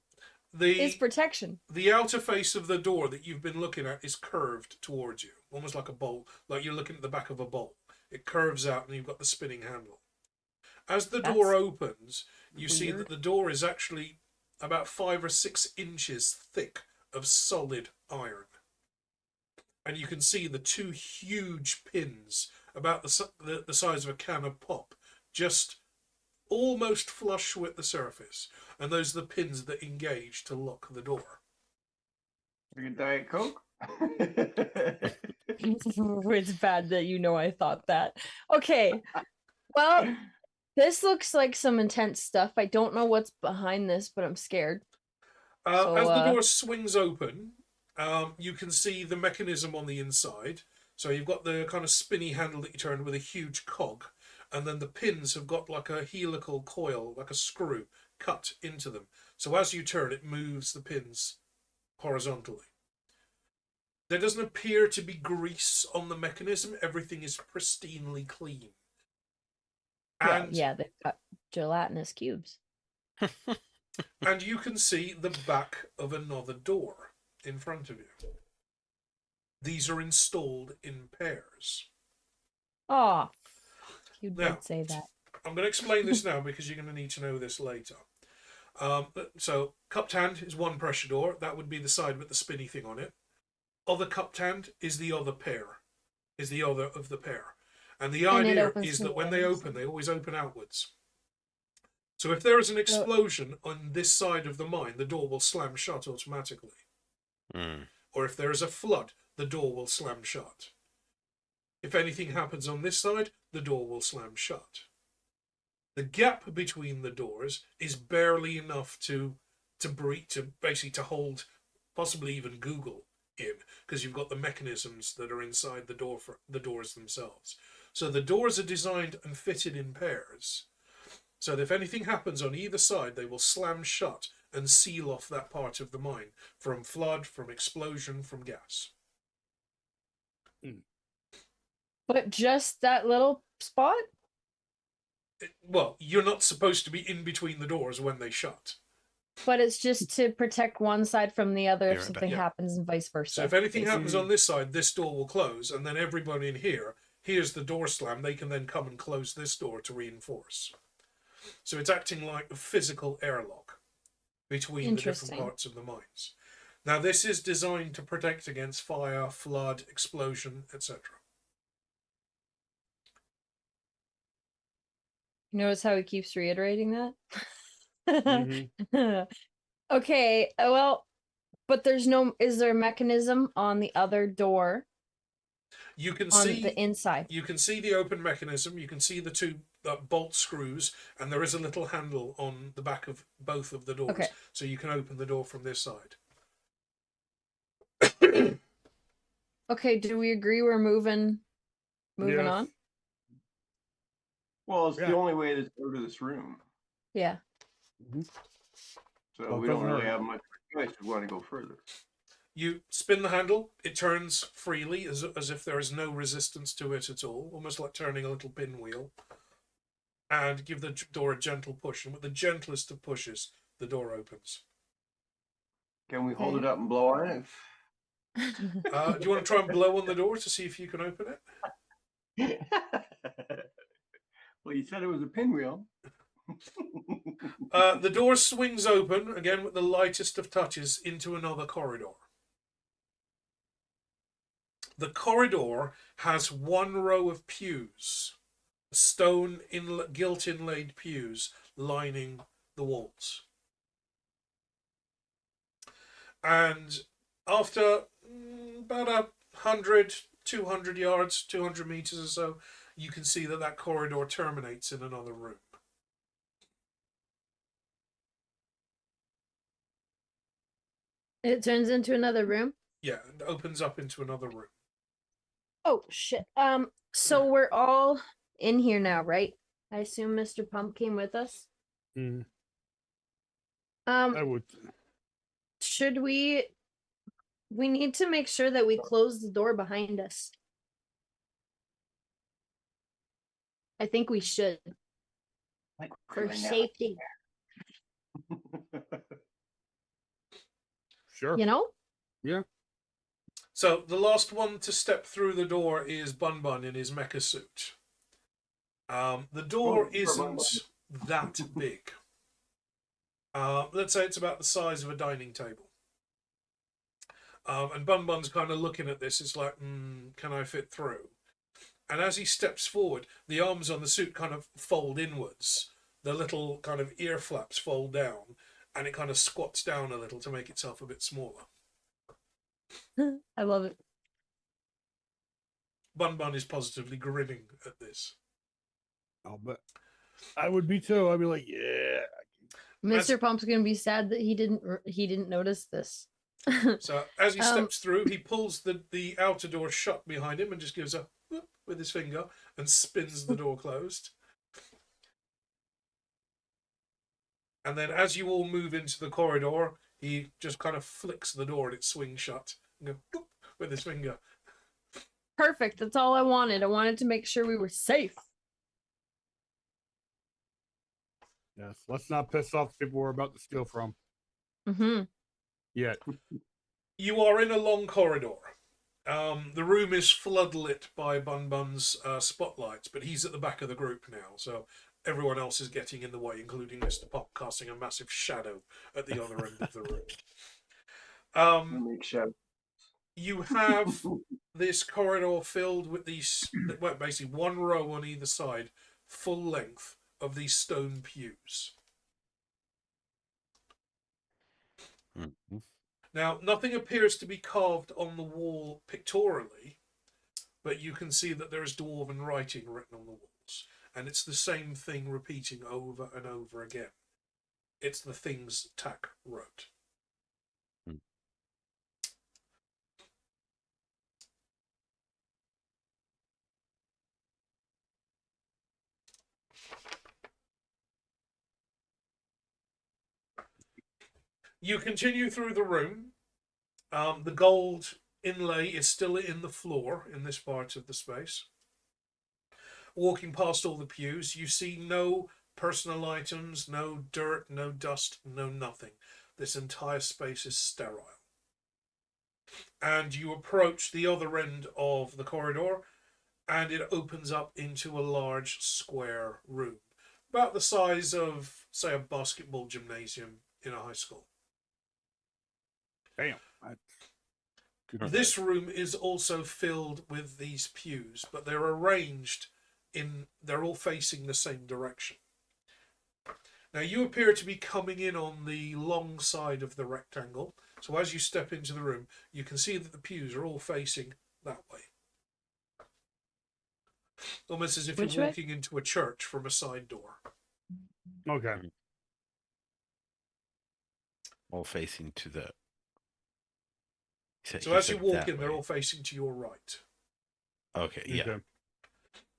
S6: It's
S1: the
S6: protection.
S1: outer face of the door that you've been looking at is curved towards you, almost like a bowl, like you're looking at the back of a bowl. It curves out, and you've got the spinning handle. As the door
S6: That's
S1: opens, you see that
S6: weird.
S1: the door is actually about 5 or 6 inches thick of solid iron. And you can see the 2 huge pins about the size of a can of pop, just almost flush with the surface. And those are the pins that engage to lock the door.
S4: Like a Diet Coke.
S6: It's bad that you know I thought that. Okay. Well, this looks like some intense stuff. I don't know what's behind this, but I'm scared.
S1: As
S6: So,
S1: the door swings open, you can see the mechanism on the inside. So you've got the kind of spinny handle that you turn with a huge cog, and then the pins have got like a helical coil, like a screw, cut into them. So as you turn, it moves the pins horizontally. There doesn't appear to be grease on the mechanism. Everything is pristinely clean.
S6: well,
S1: And,
S6: yeah, they've got gelatinous cubes.
S1: and you can see the back of another door in front of you. These are installed in pairs.
S6: Oh, you
S1: Now,
S6: did say that.
S1: I'm going to explain this now because you're going to need to know this later. So, cupped hand is one pressure door. That would be the side with the spinny thing on it. Other cupped hand is the other pair, is the other of the pair. And the
S6: And it
S1: idea
S6: opens
S1: is
S6: to
S1: that when they
S6: one
S1: open, they always open outwards. So if there is an explosion on this side of the mine, the door will slam shut automatically. Or if there is a flood, the door will slam shut. If anything happens on this side, the door will slam shut. The gap between the doors is barely enough to breathe, to basically to hold, possibly even Google in, because you've got the mechanisms that are inside the door for the doors themselves. So the doors are designed and fitted in pairs, so that if anything happens on either side, they will slam shut and seal off that part of the mine from flood, from explosion, from gas.
S6: But just that little spot?
S1: Well, you're not supposed to be in between the doors when they shut.
S6: But it's just to protect one side from the other if
S5: right
S6: something
S1: back.
S6: happens and vice versa.
S1: So if anything happens
S6: basically.
S1: on this side, this door will close, and then everybody in here hears the door slam. They can then come and close this door to reinforce. So it's acting like a physical airlock between the different parts of the mines. Now, this is designed to protect against fire, flood, explosion, etc.
S6: Notice how he keeps reiterating that?
S7: Mhm.
S6: Okay, well, but is there a mechanism on the other door
S1: You can
S6: on
S1: see
S6: the inside?
S1: you can see the open mechanism. You can see the two bolt screws, and there is a little handle on the back of both of the doors,
S6: Okay.
S1: so you can open the door from this side.
S6: Okay, do we agree we're moving
S7: Yes.
S6: on?
S4: Well, it's
S7: Yeah.
S4: the only way to go to this room.
S6: Yeah.
S7: Mhm.
S4: So
S7: Well, it
S4: we don't
S7: doesn't
S4: really
S7: hurt.
S4: have much choice. We want to go further.
S1: You spin the handle, it turns freely as if there is no resistance to it at all, almost like turning a little pinwheel. And give the door a gentle push, and with the gentlest of pushes, the door opens.
S4: Can we hold
S6: Okay.
S4: it up and blow on it?
S1: Do you want to try and blow on the door to see if you can open it?
S4: Well, you said it was a pinwheel.
S1: The door swings open, again with the lightest of touches, into another corridor. The corridor has one row of pews, stone gilt inlaid pews lining the walls. And after about 100, 200 yards, 200 meters or so, you can see that corridor terminates in another room.
S6: It turns into another room.
S1: Yeah, it opens up into another room.
S6: Oh shit. So we're all in here now, right? I assume Mr. Pump came with us.
S7: Mhm. I would.
S6: Should we need to make sure that we close the door behind us. I think we should
S4: Like
S6: for
S4: right now.
S6: safety.
S7: Sure.
S6: You know?
S7: Yeah.
S1: So the last one to step through the door is Bun Bun in his mecha suit. The door isn't that big. Let's say it's about the size of a dining table. And Bun Bun's kind of looking at this. It's like, can I fit through? And as he steps forward, the arms on the suit kind of fold inwards. The little kind of ear flaps fold down, and it kind of squats down a little to make itself a bit smaller.
S6: I love it.
S1: Bun Bun is positively grinning at this.
S7: I'll bet. I would be too. I'd be like, yeah.
S6: Mr. Pump's gonna be sad that he didn't notice this.
S1: So as he steps through, he pulls the outer door shut behind him and just gives a whoop with his finger and spins the door closed. And then as you all move into the corridor, he just kind of flicks the door and it swings shut and go whoop with his finger.
S6: Perfect. That's all I wanted. I wanted to make sure we were safe.
S7: Yes. Let's not piss off the people we're about to steal from.
S6: Mm-hmm.
S7: Yet.
S1: You are in a long corridor. The room is floodlit by Bun Bun's spotlights, but he's at the back of the group now, so everyone else is getting in the way, including Mr. Pop, casting a massive shadow at the other end of the room.
S4: Make shadow.
S1: You have this corridor filled with these, well, basically one row on either side, full length of these stone pews.
S5: Mm-hmm.
S1: Now, nothing appears to be carved on the wall pictorially, but you can see that there is dwarven writing written on the walls, and it's the same thing repeating over and over again. It's the things Tack wrote. You continue through the room. The gold inlay is still in the floor in this part of the space. Walking past all the pews, you see no personal items, no dirt, no dust, no nothing. This entire space is sterile. And you approach the other end of the corridor, and it opens up into a large square room, about the size of, say, a basketball gymnasium in a high school.
S7: Damn.
S1: This room is also filled with these pews, but they're arranged they're all facing the same direction. Now you appear to be coming in on the long side of the rectangle. So as you step into the room, you can see that the pews are all facing that way. Almost as if
S6: Which
S1: you're
S6: way?
S1: walking into a church from a side door.
S7: Okay.
S5: All facing to the.
S1: So as you walk in, they're all facing to your right.
S5: Okay, yeah.
S7: Okay.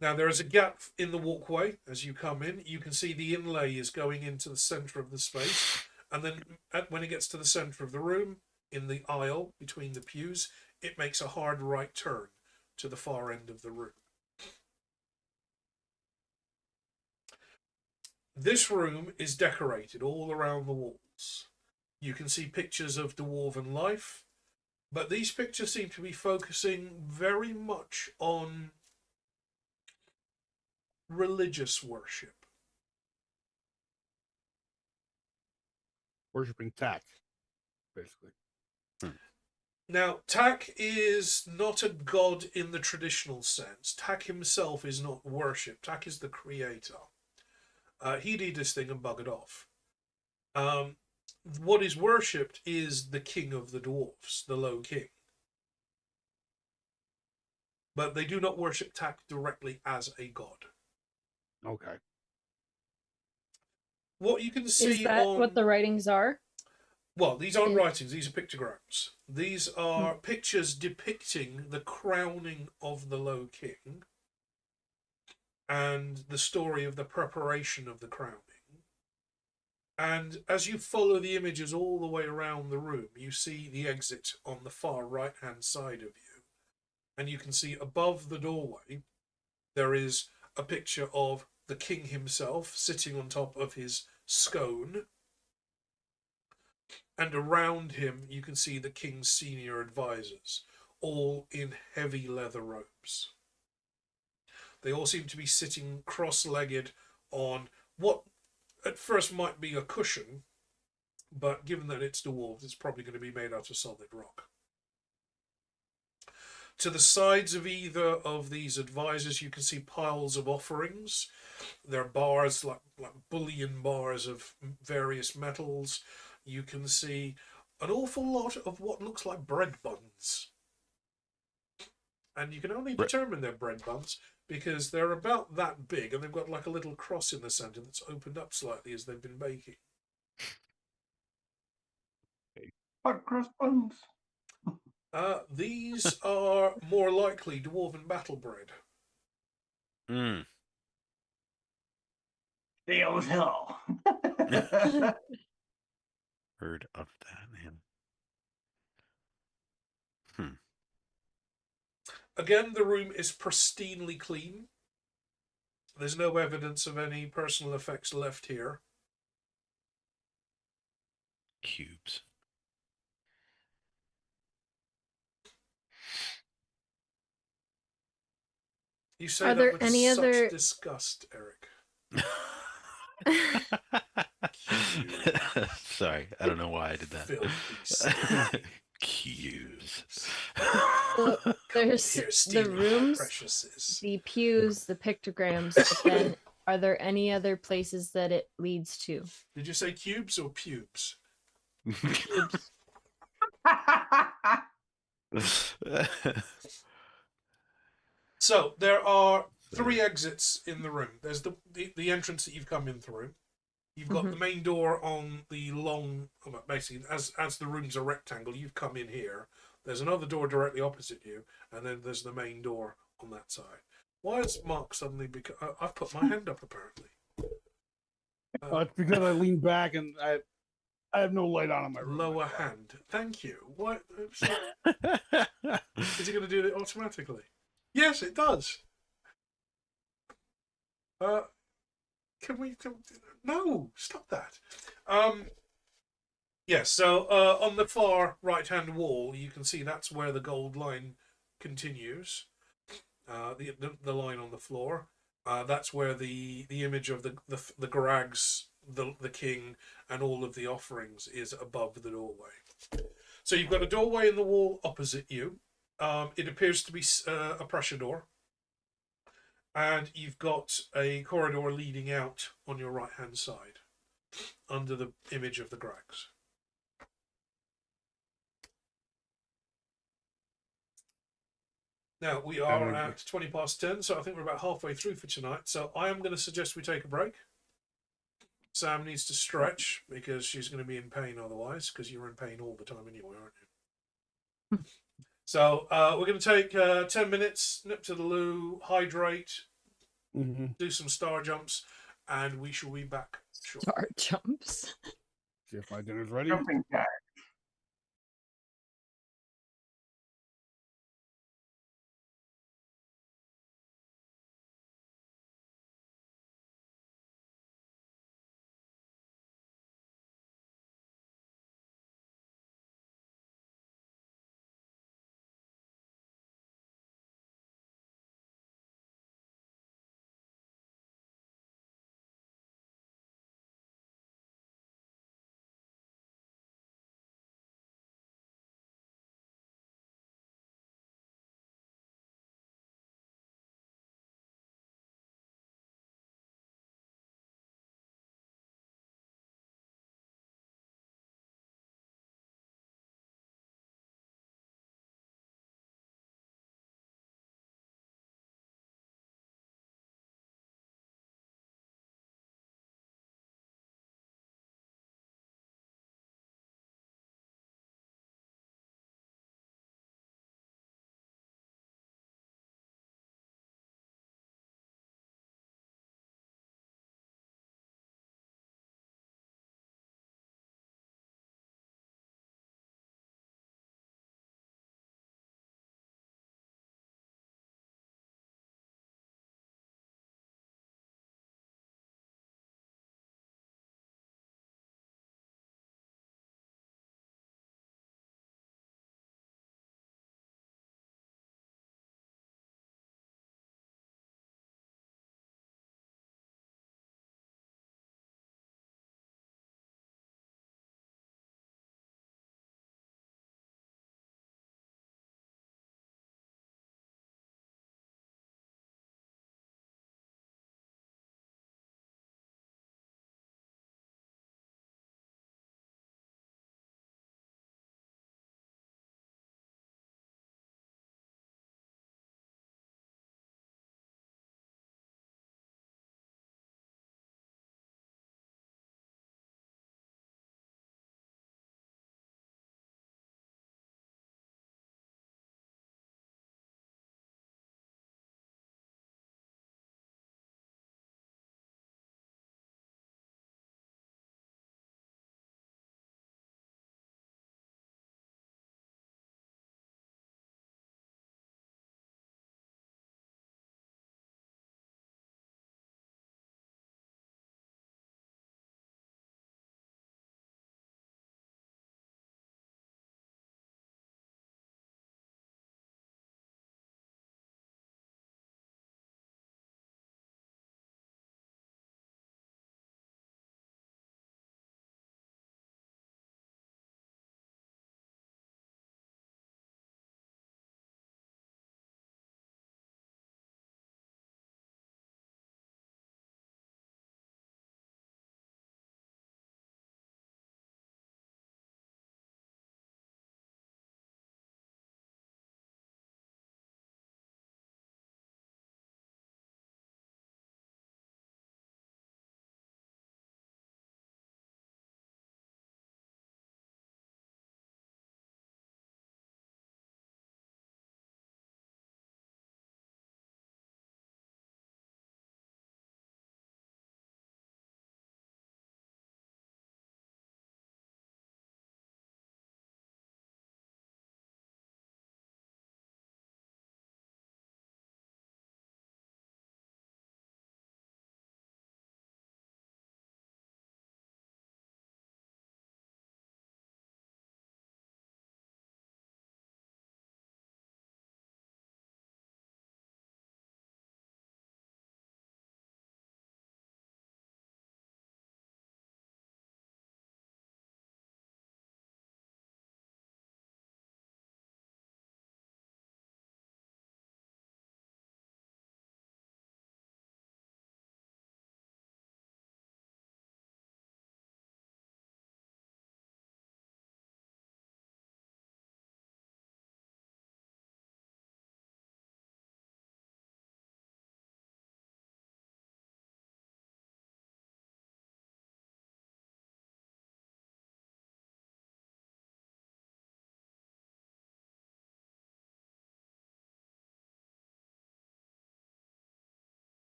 S1: Now there is a gap in the walkway as you come in. You can see the inlay is going into the centre of the space, and then when it gets to the centre of the room, in the aisle between the pews, it makes a hard right turn to the far end of the room. This room is decorated all around the walls. You can see pictures of dwarven life, but these pictures seem to be focusing very much on religious worship.
S7: Worshipping tack, basically.
S1: Now, Tak is not a god in the traditional sense. Tak himself is not worshipped. Tak is the creator. He did this thing and buggered off. What is worshipped is the king of the dwarves, the Low King. But they do not worship Tak directly as a god.
S7: Okay.
S1: What you can see
S6: Is that
S1: on...
S6: what the writings are?
S1: Well, these aren't writings, these are pictograms. These are pictures depicting the crowning of the Low King and the story of the preparation of the crowning. And as you follow the images all the way around the room, you see the exit on the far right-hand side of you. And you can see above the doorway, there is a picture of the king himself sitting on top of his scone. And around him, you can see the king's senior advisors, all in heavy leather robes. They all seem to be sitting cross-legged on what at first might be a cushion, but given that it's dwarves, it's probably going to be made out of solid rock. To the sides of either of these advisors, you can see piles of offerings. There are bars, like bullion bars of various metals. You can see an awful lot of what looks like bread buns. And you can only determine they're bread buns because they're about that big and they've got like a little cross in the centre that's opened up slightly as they've been baking.
S4: Hot cross buns.
S1: These are more likely dwarven battle bread.
S5: Mm.
S4: Stale as hell.
S5: Heard of that, man.
S1: Again, the room is pristinely clean. There's no evidence of any personal effects left here.
S5: Cubes.
S1: You say
S6: Are
S1: that
S6: there
S1: with
S6: any
S1: such
S6: other-
S1: disgust, Eric.
S5: Sorry, I don't know why I did that.
S1: Filthy, stinky
S5: Cubes.
S6: There's
S1: here
S6: the
S1: stealing my
S6: rooms,
S1: preciouses.
S6: the pews, the pictograms, but then are there any other places that it leads to?
S1: Did you say cubes or pubes?
S6: Cubes.
S1: So there are three exits in the room. There's the entrance that you've come in through. You've got the main door on the long, basically as the room's a rectangle, you've come in here. There's another door directly opposite you, and then there's the main door on that side. Why is Mark suddenly? Because I've put my hand up apparently.
S7: It's because I leaned back and I have no light on in my room.
S1: Lower hand. Thank you. What? Is it going to do it automatically? Yes, it does. Can we? No, stop that. Yes. So on the far right-hand wall, you can see that's where the gold line continues. The line on the floor. That's where the image of the Grags, the king, and all of the offerings is above the doorway. So you've got a doorway in the wall opposite you. It appears to be a pressure door. and you've got a corridor leading out on your right hand side under the image of the Grags. Now we are at 20 past 10, so I think we're about halfway through for tonight. So I am going to suggest we take a break. Sam needs to stretch because she's going to be in pain otherwise, because you're in pain all the time anyway, aren't you? So we're going to take 10 minutes, nip to the loo, hydrate, do some star jumps, and we shall be back shortly.
S6: Star jumps.
S7: See if my dinner's ready.
S4: Jumping jack.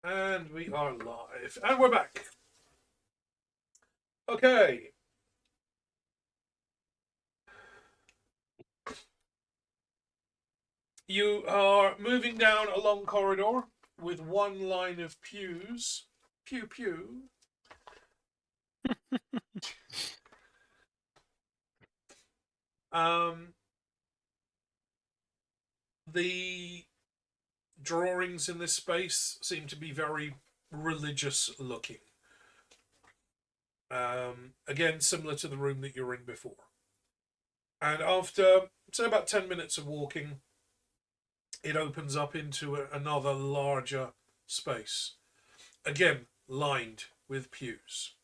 S1: And we are live. And we're back. Okay. You are moving down a long corridor with one line of pews. Pew pew. The drawings in this space seem to be very religious looking. Again, similar to the room that you were in before. And after, say, about 10 minutes of walking, it opens up into another larger space. Again, lined with pews.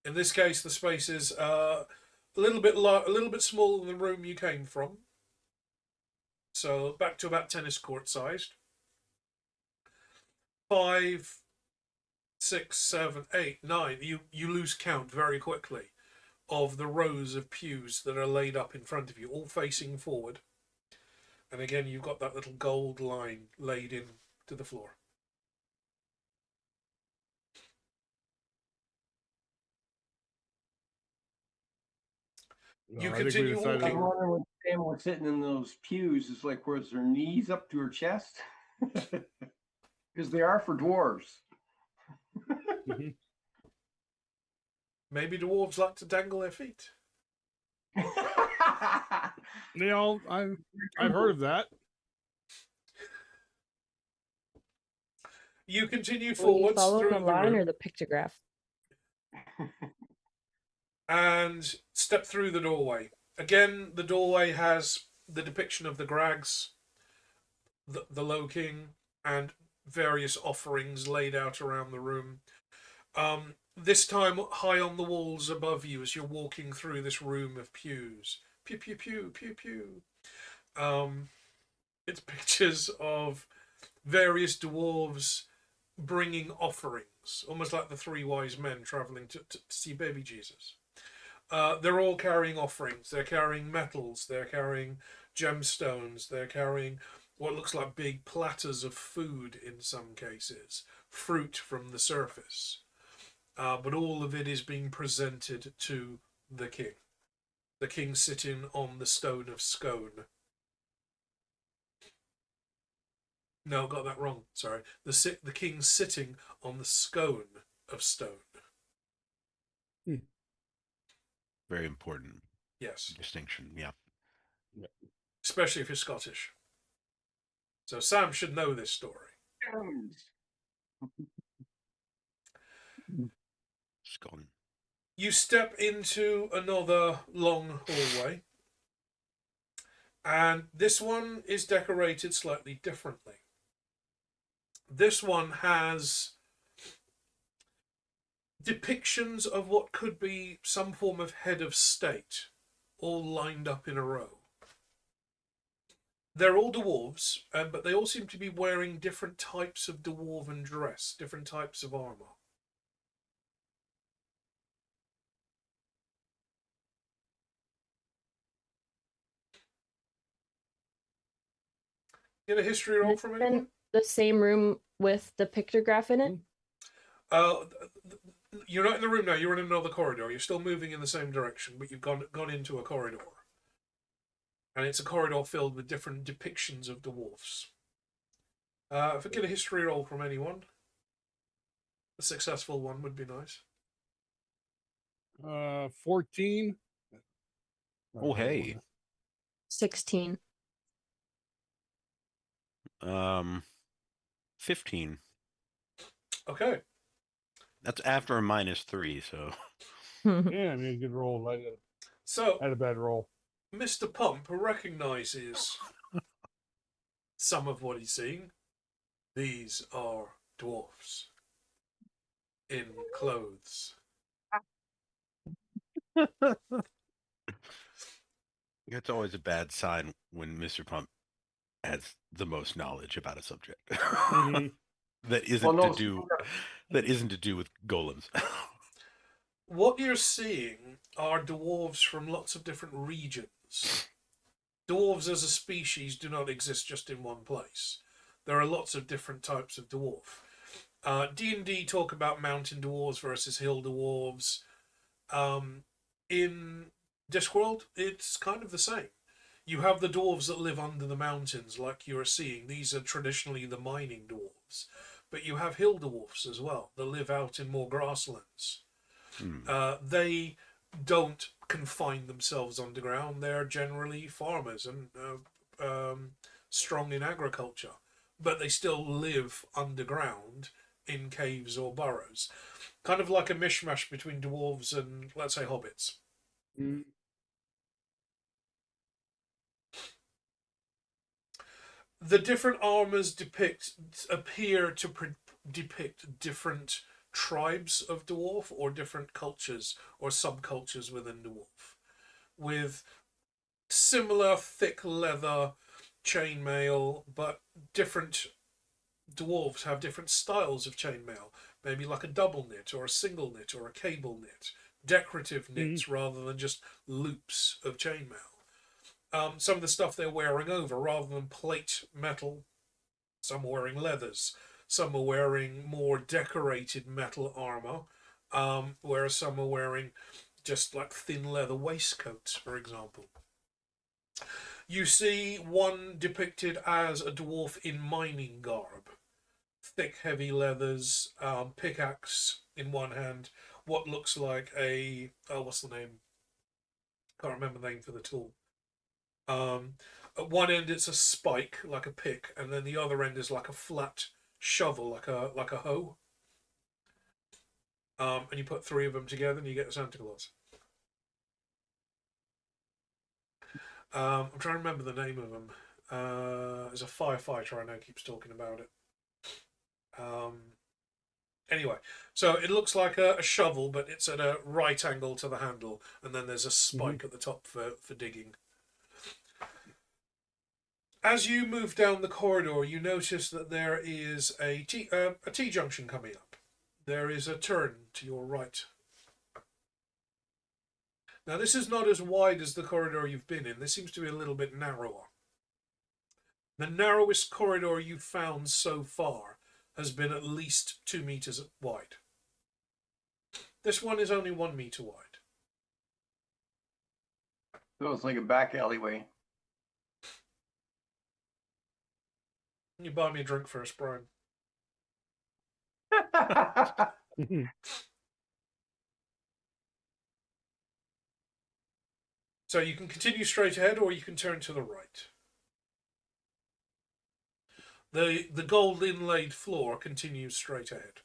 S1: In this case, the space is a little bit smaller than the room you came from. So back to about tennis court sized. 5, 6, 7, 8, 9. You lose count very quickly of the rows of pews that are laid up in front of you, all facing forward. And again, you've got that little gold line laid in to the floor. You
S7: I think we
S1: continue
S7: decided
S1: walking.
S4: I'm wondering what Sam was sitting in those pews is like, where's her knees up to her chest? Because they are for dwarves.
S7: Mhm.
S1: Maybe dwarves like to dangle their feet.
S7: You know, I've heard of that.
S1: You continue
S6: Were you
S1: forwards
S6: following
S1: through
S6: the
S1: the
S6: line or
S1: room
S6: the pictograph?
S1: and step through the doorway. Again, the doorway has the depiction of the Grags, the Low King, and various offerings laid out around the room. This time high on the walls above you as you're walking through this room of pews. Pew, pew, pew, pew, pew. It's pictures of various dwarves bringing offerings, almost like the three wise men traveling to see baby Jesus. They're all carrying offerings. They're carrying metals. They're carrying gemstones. They're carrying what looks like big platters of food in some cases, fruit from the surface. But all of it is being presented to the king. The king sitting on the stone of scone. No, got that wrong. Sorry. The king sitting on the scone of stone.
S5: Very important
S1: Yes.
S5: distinction. Yeah.
S1: Especially if you're Scottish. So Sam should know this story.
S5: Scone.
S1: You step into another long hallway, and this one is decorated slightly differently. This one has depictions of what could be some form of head of state, all lined up in a row. They're all dwarves, but they all seem to be wearing different types of dwarven dress, different types of armor. Get a history roll from
S6: In
S1: anyone?
S6: the same room with the pictograph in it?
S1: Uh, you're not in the room now. You're in another corridor. You're still moving in the same direction, but you've gone into a corridor, and it's a corridor filled with different depictions of dwarfs. If I get a history roll from anyone, a successful one would be nice.
S7: 14.
S5: Oh, hey.
S6: 16.
S5: 15.
S1: Okay.
S5: That's after a -3, so.
S7: Yeah, I mean, a good roll. I
S1: So
S7: had a bad roll.
S1: Mr. Pump recognizes some of what he's seeing. These are dwarfs in clothes.
S5: It's always a bad sign when Mr. Pump has the most knowledge about a subject.
S7: Mhm.
S5: that isn't
S4: Well, no,
S5: to do with golems.
S1: What you're seeing are dwarves from lots of different regions. Dwarves as a species do not exist just in one place. There are lots of different types of dwarf. D&D talk about mountain dwarves versus hill dwarves. In Discworld, it's kind of the same. You have the dwarves that live under the mountains, like you are seeing. These are traditionally the mining dwarves. But you have hill dwarfs as well that live out in more grasslands. They don't confine themselves underground. They're generally farmers and strong in agriculture. But they still live underground in caves or burrows. Kind of like a mishmash between dwarves and, let's say, hobbits.
S7: Mm.
S1: The different armors appear to depict different tribes of dwarf or different cultures or subcultures within dwarf, with similar thick leather chainmail, but different dwarves have different styles of chainmail, maybe like a double knit or a single knit or a cable knit, decorative knits rather than just loops of chainmail. Some of the stuff they're wearing over, rather than plate metal, some are wearing leathers, some are wearing more decorated metal armor, whereas some are wearing just like thin leather waistcoats, for example. You see one depicted as a dwarf in mining garb. Thick, heavy leathers, pickaxe in one hand, what looks like a... what's the name? Can't remember the name for the tool. At one end it's a spike, like a pick, and then the other end is like a flat shovel, like a hoe. And you put three of them together and you get Santa Claus. I'm trying to remember the name of them. There's a firefighter I know keeps talking about it. Anyway, so it looks like a shovel, but it's at a right angle to the handle, and then there's a spike at the top for digging. As you move down the corridor, you notice that there is a T-junction coming up. There is a turn to your right. Now, this is not as wide as the corridor you've been in. This seems to be a little bit narrower. The narrowest corridor you've found so far has been at least 2 meters wide. This one is only 1 meter wide.
S4: So it's like a back alleyway.
S1: Can you buy me a drink first, Brian? So you can continue straight ahead, or you can turn to the right. The gold inlaid floor continues straight ahead.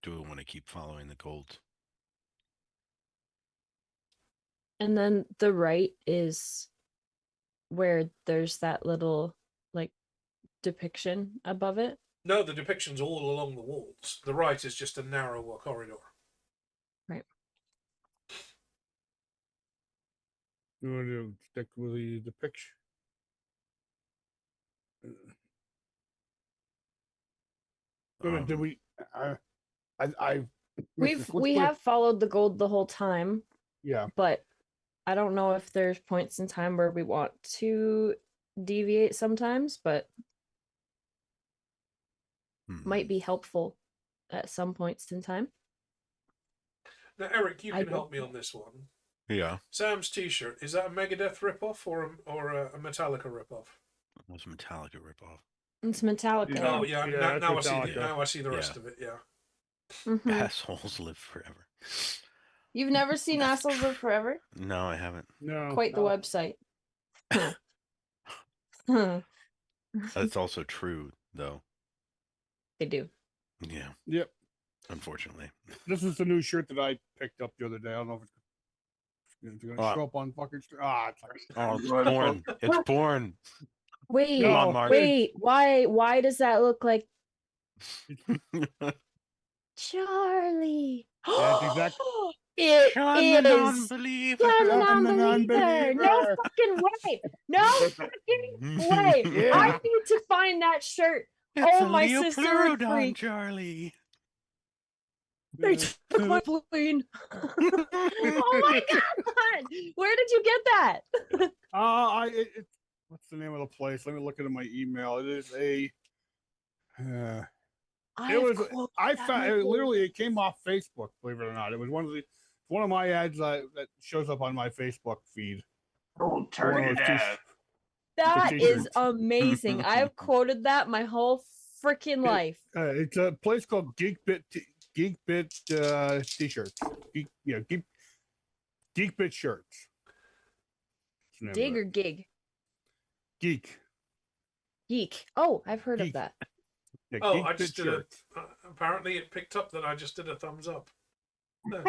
S5: Do we want to keep following the gold?
S6: And then the right is where there's that little like depiction above it.
S1: No, the depiction's all along the walls. The right is just a narrower corridor.
S6: Right.
S7: You want to stick with the depiction? Did we?
S6: We have followed the gold the whole time,
S7: Yeah.
S6: but I don't know if there's points in time where we want to deviate sometimes, but might be helpful at some points in time.
S1: Now, Eric, you
S6: I
S1: can
S6: don't
S1: help me on this one.
S5: Yeah.
S1: Sam's T-shirt, is that a Megadeth ripoff or a Metallica ripoff?
S5: It was a Metallica ripoff.
S6: It's Metallica.
S4: Yeah.
S1: Oh yeah,
S7: Yeah,
S1: now I
S7: it's
S1: see.
S7: Metallica.
S1: Now I see the rest
S5: Yeah.
S1: of it. Yeah.
S6: Mhm.
S5: Assholes live forever.
S6: You've never seen
S5: That's
S6: Assholes Live Forever?
S5: No, I haven't.
S7: No.
S6: Quite the
S7: no.
S6: website.
S5: That's also true, though.
S6: They do.
S5: Yeah,
S7: Yep.
S5: unfortunately.
S7: This is the new shirt that I picked up the other day. I don't know if it's going to show up on fucking.
S5: Oh, it's born. It's born.
S6: Wait,
S5: Come on, Mark.
S6: wait. Why does that look like Charlie?
S7: That's exact-
S6: It
S5: Sean the
S6: is.
S5: non-believer.
S6: Sean the
S7: Sean the
S6: non-believer. No
S7: non-believer.
S6: fucking way. No fucking way.
S7: Yeah.
S6: I need to find that shirt.
S5: It's
S6: Oh,
S5: a
S6: my sister would
S5: Leopleurodon,
S6: freak.
S5: Charlie.
S6: They took my balloon. Oh my god! Where did you get that?
S7: It's what's the name of the place? Let me look into my email. It is a. It was. I found it, literally. It came off Facebook. Believe it or not, it was one of my ads that shows up on my Facebook feed.
S4: Don't
S7: One
S4: turn
S7: of
S4: it
S7: those
S4: down.
S6: That is
S7: t-shirts.
S6: amazing. I've quoted that my whole freaking life.
S7: It's a place called Geekbit t-shirts. Geekbit shirts. That's the name of
S6: Dig
S7: it.
S6: or gig?
S7: Geek.
S6: Geek. Oh, I've heard
S7: Geek.
S6: of that.
S7: Yeah,
S1: Oh,
S7: Geekbit
S1: I just did
S7: shirts.
S1: apparently it picked up that I just did a thumbs up. No,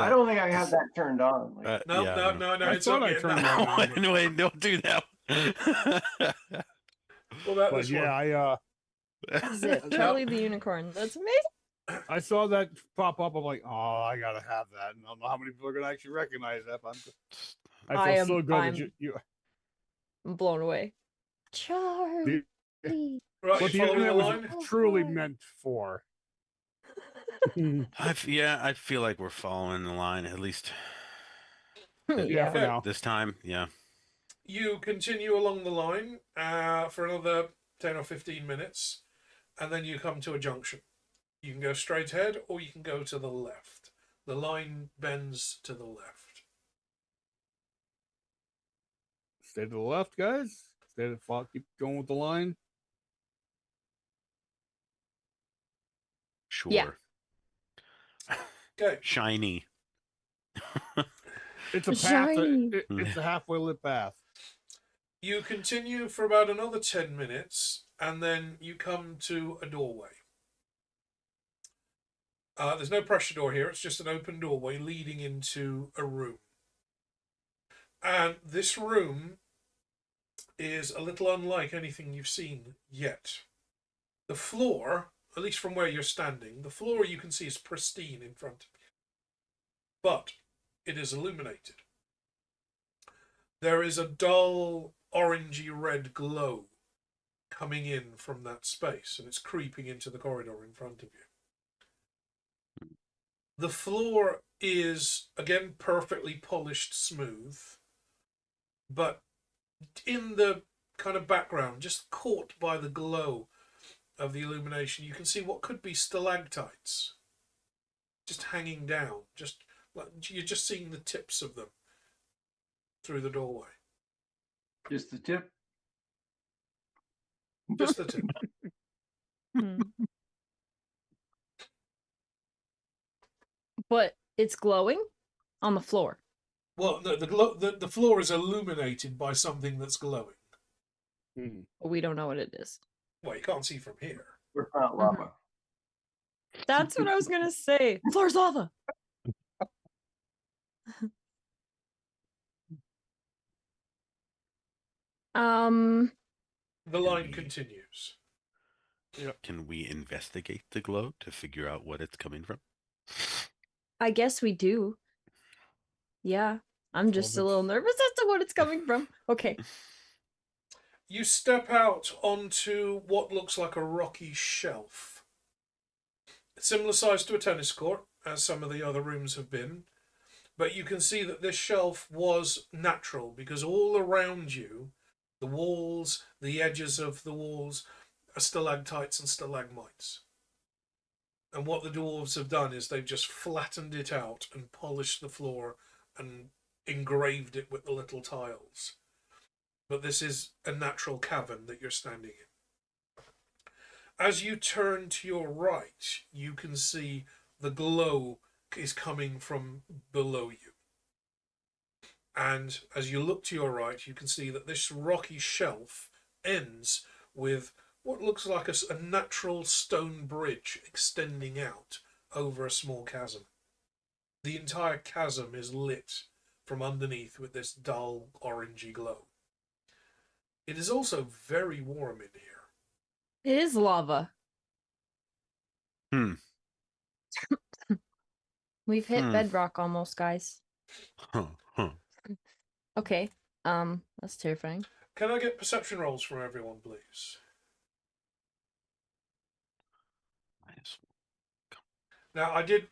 S4: I don't think I have that turned on. Like,
S1: no,
S5: yeah,
S1: no,
S5: no.
S1: no, no.
S7: I
S1: It's
S7: thought
S1: not
S7: I
S1: getting
S7: turned
S1: that.
S7: that on.
S5: No, wait, don't do that.
S1: What about
S7: But
S1: this
S7: yeah,
S6: Zip. Charlie the Unicorn. That's amazing.
S7: I saw that pop up. I'm like, oh, I gotta have that. And I don't know how many people are gonna actually recognize that. But I feel so good that you
S6: I'm blown away. Charlie.
S1: Right,
S7: what
S1: you
S7: the
S1: following the
S7: internet was
S1: line?
S7: truly meant for.
S5: I feel like we're following the line at least
S7: Yeah, for
S1: Okay.
S7: now.
S5: this time. Yeah.
S1: You continue along the line for another 10 or 15 minutes, and then you come to a junction. You can go straight ahead, or you can go to the left. The line bends to the left.
S7: Stay to the left, guys. Stay to the fuck. Keep going with the line.
S5: Sure.
S6: Yeah.
S1: Okay.
S5: Shiny.
S7: It's a path.
S6: Shiny.
S7: It's a halfway lit path.
S1: You continue for about another 10 minutes, and then you come to a doorway. There's no pressure door here, it's just an open doorway leading into a room. And this room is a little unlike anything you've seen yet. The floor, at least from where you're standing, the floor you can see is pristine in front of you. But it is illuminated. There is a dull orangey red glow coming in from that space, and it's creeping into the corridor in front of you. The floor is, again, perfectly polished smooth, but in the kind of background, just caught by the glow of the illumination, you can see what could be stalactites just hanging down. Just like you're just seeing the tips of them through the doorway.
S4: just the tip.
S1: Just the tip.
S6: Hmm. But it's glowing on the floor.
S1: Well, no, the floor is illuminated by something that's glowing.
S6: But we don't know what it is.
S1: Well, you can't see from here.
S4: We're not lava.
S6: That's what I was gonna say. Floor's lava.
S1: The line continues.
S5: Can we investigate the glow to figure out what it's coming from?
S6: I guess we do. Yeah. I'm just a little nervous as to what it's coming from. Okay.
S1: You step out onto what looks like a rocky shelf. Similar size to a tennis court, as some of the other rooms have been. But you can see that this shelf was natural because all around you, the walls, the edges of the walls, are stalactites and stalagmites. And what the dwarves have done is they've just flattened it out and polished the floor and engraved it with the little tiles. But this is a natural cavern that you're standing in. As you turn to your right, you can see the glow is coming from below you. And as you look to your right, you can see that this rocky shelf ends with what looks like a natural stone bridge extending out over a small chasm. The entire chasm is lit from underneath with this dull orangey glow. It is also very warm in here.
S6: It is lava. We've hit bedrock almost, guys. Okay. That's terrifying.
S1: Can I get perception rolls from everyone, please? Now, I did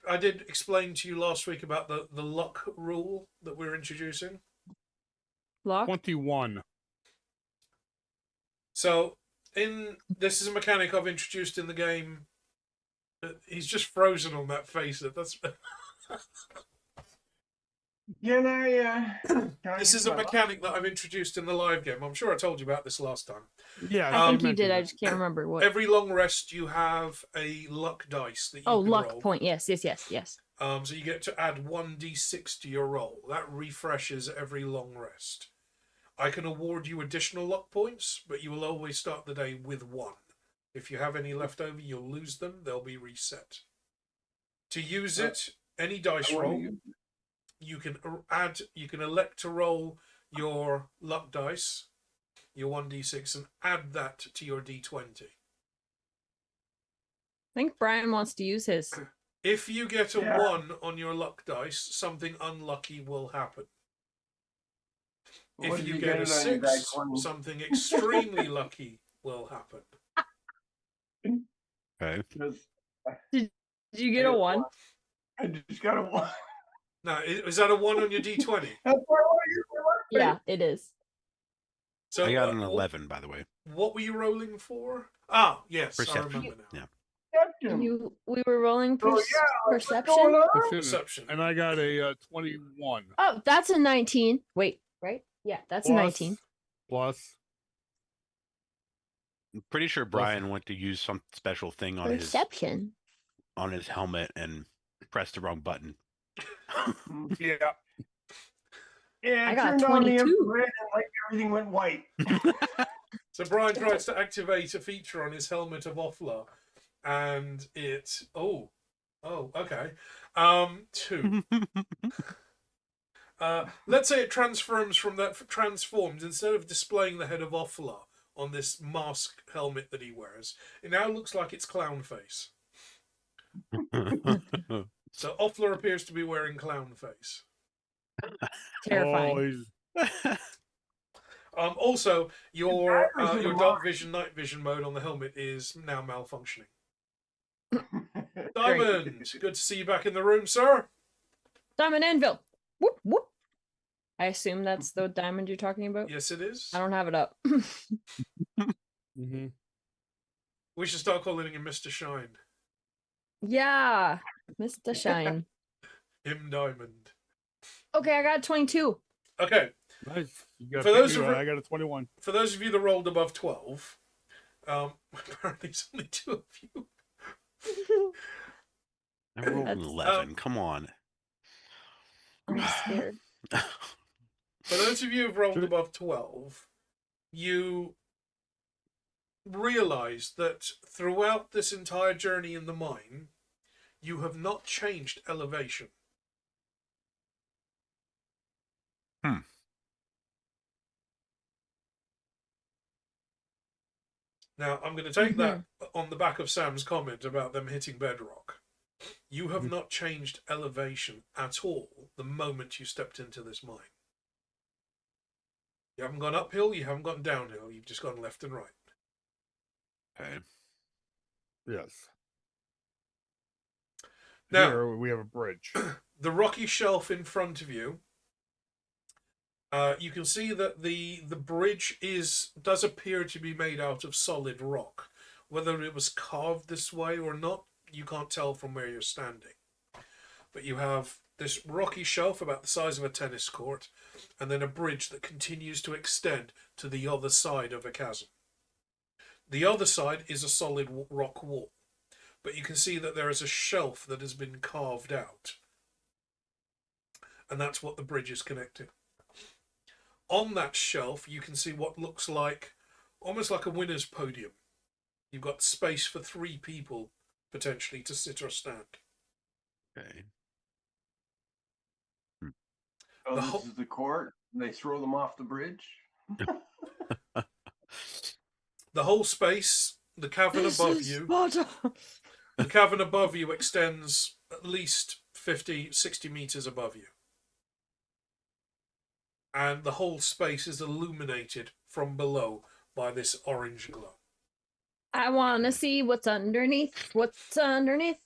S1: explain to you last week about the luck rule that we're introducing.
S6: Lock.
S7: 21.
S1: So, this is a mechanic I've introduced in the game. He's just frozen on that face. That's
S4: Can I? Can I
S1: this
S4: use
S1: is a
S4: my luck?
S1: mechanic that I've introduced in the live game. I'm sure I told you about this last time.
S7: Yeah,
S6: I think you
S7: mentioned
S6: did. I
S7: that.
S6: just can't remember what.
S1: Every long rest, you have a luck dice that you
S6: Oh,
S1: can
S6: luck
S1: roll.
S6: point. Yes.
S1: So you get to add 1d6 to your roll. That refreshes every long rest. I can award you additional luck points, but you will always start the day with 1. If you have any left over, you'll lose them. They'll be reset. To use it, any dice
S4: I wanna
S1: roll,
S4: use-
S1: you can elect to roll your luck dice, your 1d6, and add that to your d20.
S6: I think Brian wants to use his.
S1: If you get a
S4: Yeah.
S1: 1 on your luck dice, something unlucky will happen.
S4: What
S1: If
S4: did
S1: you
S4: you
S1: get a
S4: get it on your die
S1: 6,
S4: 20?
S1: something extremely lucky will happen.
S5: Okay.
S4: 'Cause
S6: Did you
S4: I
S6: get a
S4: got
S6: 1?
S4: I just got a 1.
S1: Now, is that a 1 on your d20?
S4: That's why I want to use my luck.
S6: Yeah, it is.
S1: So
S5: I got an
S1: what-
S5: 11, by the way.
S1: What were you rolling for? Ah, yes, I
S5: Perception.
S1: remember now.
S5: Yeah.
S4: Perception.
S6: We were rolling
S4: Oh, yeah, what's
S6: perception.
S4: going on?
S7: Perception.
S1: Perception.
S7: And I got a 21.
S6: Oh, that's a 19. Wait, right? Yeah, that's a 19.
S7: Plus.
S5: I'm pretty sure Brian went to use some special thing on
S6: Perception.
S5: his helmet and pressed the wrong button.
S7: Yeah.
S4: Yeah,
S6: I
S4: it
S6: got
S4: turned on the
S6: 22.
S4: infrared and like everything went white.
S1: So Brian tries to activate a feature on his helmet of Offla, and it okay. 2. Let's say it transforms instead of displaying the head of Offla on this mask helmet that he wears. It now looks like it's clown face. So Offla appears to be wearing clown face.
S6: Terrifying.
S7: Oh, he's
S1: Also, your
S4: Drivers of the
S1: dark
S4: mind.
S1: vision, night vision mode on the helmet is now malfunctioning.
S4: Great.
S1: Diamond, good to see you back in the room, sir.
S6: Diamond anvil. Whoop whoop. I assume that's the diamond you're talking about.
S1: Yes, it is.
S6: I don't have it up.
S7: Mhm.
S1: We should start calling him Mr. Shine.
S6: Yeah, Mr. Shine.
S1: Him Diamond.
S6: Okay, I got 22.
S1: Okay,
S7: Nice. You got
S1: For those
S7: a
S1: of-
S7: I got a 21.
S1: for those of you that rolled above 12, apparently it's only 2 of you.
S5: I rolled an
S6: That's-
S5: 11. Come on.
S6: I'm scared.
S1: For those of you who've rolled
S7: Should-
S1: above 12, you realize that throughout this entire journey in the mine, you have not changed elevation. Now, I'm going to take that on the back of Sam's comment about them hitting bedrock. You have not changed elevation at all the moment you stepped into this mine. You haven't gone uphill, you haven't gone downhill, you've just gone left and right.
S5: Okay.
S7: Yes.
S1: Now,
S7: Here we have a bridge.
S1: the rocky shelf in front of you, you can see that the bridge does appear to be made out of solid rock. Whether it was carved this way or not, you can't tell from where you're standing. But you have this rocky shelf about the size of a tennis court, and then a bridge that continues to extend to the other side of a chasm. The other side is a solid rock wall, but you can see that there is a shelf that has been carved out, and that's what the bridge is connecting. On that shelf, you can see what looks like almost like a winner's podium. You've got space for 3 people potentially to sit or stand.
S5: Okay.
S4: Oh,
S1: The
S4: this
S1: whole-
S4: is the court. They throw them off the bridge.
S1: The whole space, the cavern above you, the cavern above you extends at least 50, 60 meters above you. And the whole space is illuminated from below by this orange glow.
S6: I want to see what's underneath. What's underneath?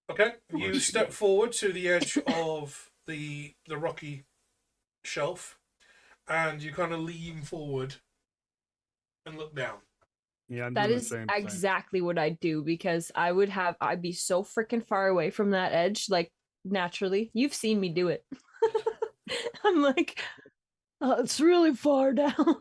S1: Okay, you step forward to the edge of the rocky shelf, and you kind of lean forward and look down.
S7: Yeah, I'm
S6: That
S7: doing the
S6: is
S7: same thing.
S6: exactly what I'd do because I'd be so freaking far away from that edge, like naturally. You've seen me do it. I'm like, oh, it's really far down.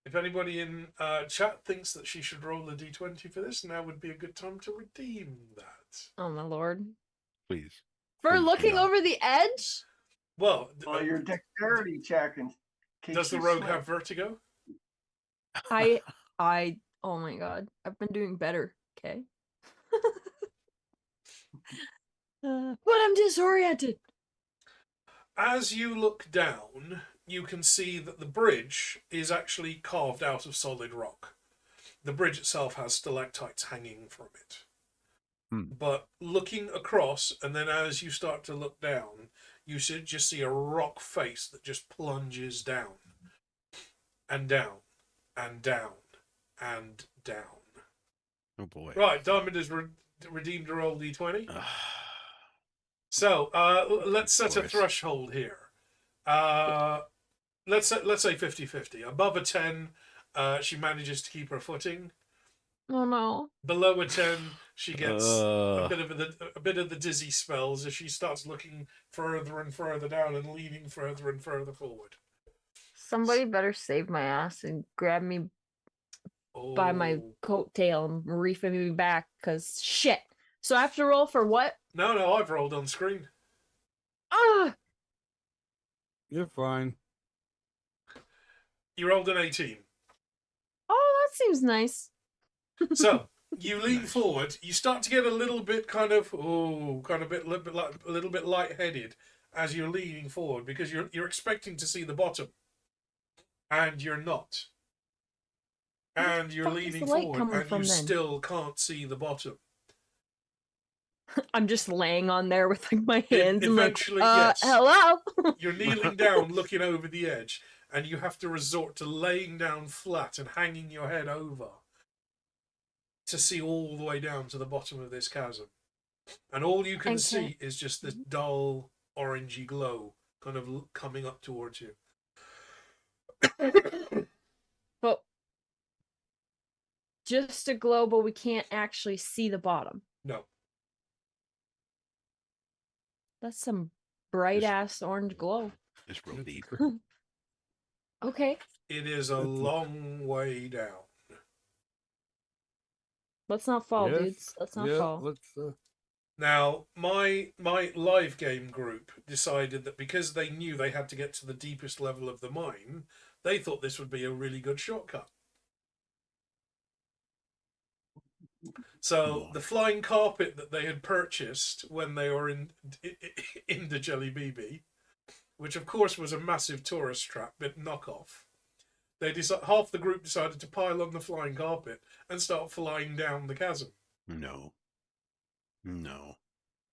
S1: If anybody in chat thinks that she should roll a d20 for this, now would be a good time to redeem that.
S6: Oh my lord.
S5: Please.
S6: For
S5: Please do
S6: looking
S5: not.
S6: over the edge?
S1: Well,
S4: Your dexterity check in case
S1: does the
S4: you
S1: rogue
S4: slip.
S1: have vertigo?
S6: I oh my god. I've been doing better, okay? But I'm disoriented.
S1: As you look down, you can see that the bridge is actually carved out of solid rock. The bridge itself has stalactites hanging from it. But looking across, and then as you start to look down, you should just see a rock face that just plunges down and down and down and down.
S5: Oh boy.
S1: Right, Diamond has redeemed her old d20. So let's set a
S5: course.
S1: threshold here. Let's say 50-50. Above a 10, she manages to keep her footing.
S6: Oh no.
S1: Below a 10, she gets a bit of the dizzy spells as she starts looking further and further down and leaning further and further forward.
S6: Somebody better save my ass and grab me by my
S1: Oh.
S6: coattail and reefing me back, cause shit. So I have to roll for what?
S1: No, I've rolled on screen.
S6: Ah!
S7: You're fine.
S1: You rolled an 18.
S6: Oh, that seems nice.
S1: So you lean forward. You start to get a little bit little bit lightheaded as you're leaning forward because you're expecting to see the bottom, and you're not. And you're
S6: fuck is
S1: leaning
S6: the light
S1: forward,
S6: coming
S1: and
S6: from
S1: you
S6: then?
S1: still can't see the bottom.
S6: I'm just laying on there with like my hands and like,
S1: Eventually, yes.
S6: hello.
S1: You're kneeling down, looking over the edge, and you have to resort to laying down flat and hanging your head over to see all the way down to the bottom of this chasm. And all you can
S6: And
S1: see is just this dull orangey glow kind of coming up towards you.
S6: But just a glow, but we can't actually see the bottom.
S1: No.
S6: That's some bright ass orange glow.
S5: It's real deep.
S6: Okay,
S1: It is a long way down.
S6: let's not fall,
S7: Yes,
S6: dudes. Let's not
S7: yeah,
S6: fall.
S7: let's.
S1: Now, my live game group decided that because they knew they had to get to the deepest level of the mine, they thought this would be a really good shortcut. So the flying carpet that they had purchased when they were in the Jelly BB, which of course was a massive tourist trap, but knockoff. Half the group decided to pile on the flying carpet and start flying down the chasm.
S5: No.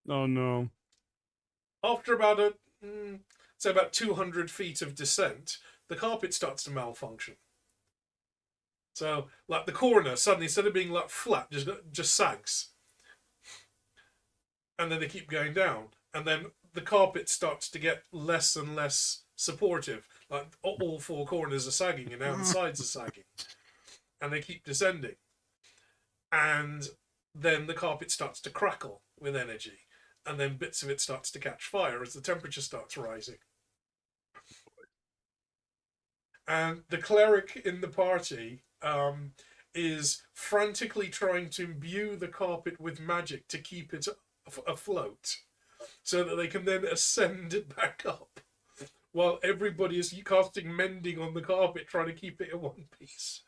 S7: Oh no.
S1: After about about 200 feet of descent, the carpet starts to malfunction. So, like the corner suddenly, instead of being like flat, just sags, and then they keep going down, and then the carpet starts to get less and less supportive. Like all four corners are sagging, and now the sides are sagging, and they keep descending, and then the carpet starts to crackle with energy, and then bits of it starts to catch fire as the temperature starts rising. And the cleric in the party is frantically trying to imbue the carpet with magic to keep it afloat so that they can then ascend it back up while everybody is casting mending on the carpet trying to keep it in one piece.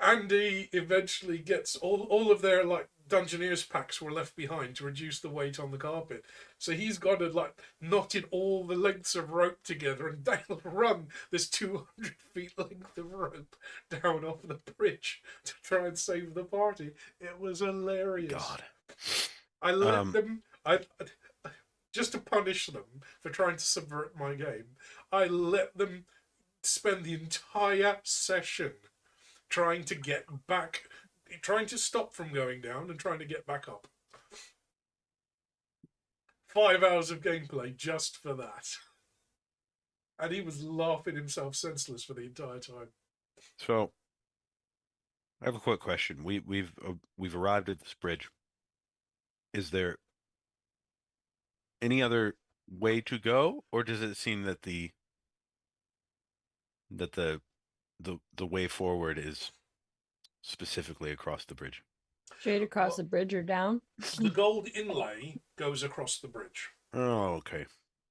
S1: Andy eventually gets all of their like Dungeoneers packs were left behind to reduce the weight on the carpet. So he's got to like knotted all the lengths of rope together and run this 200 feet length of rope down off the bridge to try and save the party. It was hilarious.
S5: God.
S1: I let them. I just to punish them for trying to subvert my game. I let them spend the entire session trying to get back, trying to stop from going down and trying to get back up. 5 hours of gameplay just for that. And he was laughing himself senseless for the entire time.
S5: So, I have a quick question. We've arrived at this bridge. Is there any other way to go, or does it seem that the way forward is specifically across the bridge?
S6: Straight across the bridge or down?
S1: The gold inlay goes across the bridge,
S5: Oh, okay.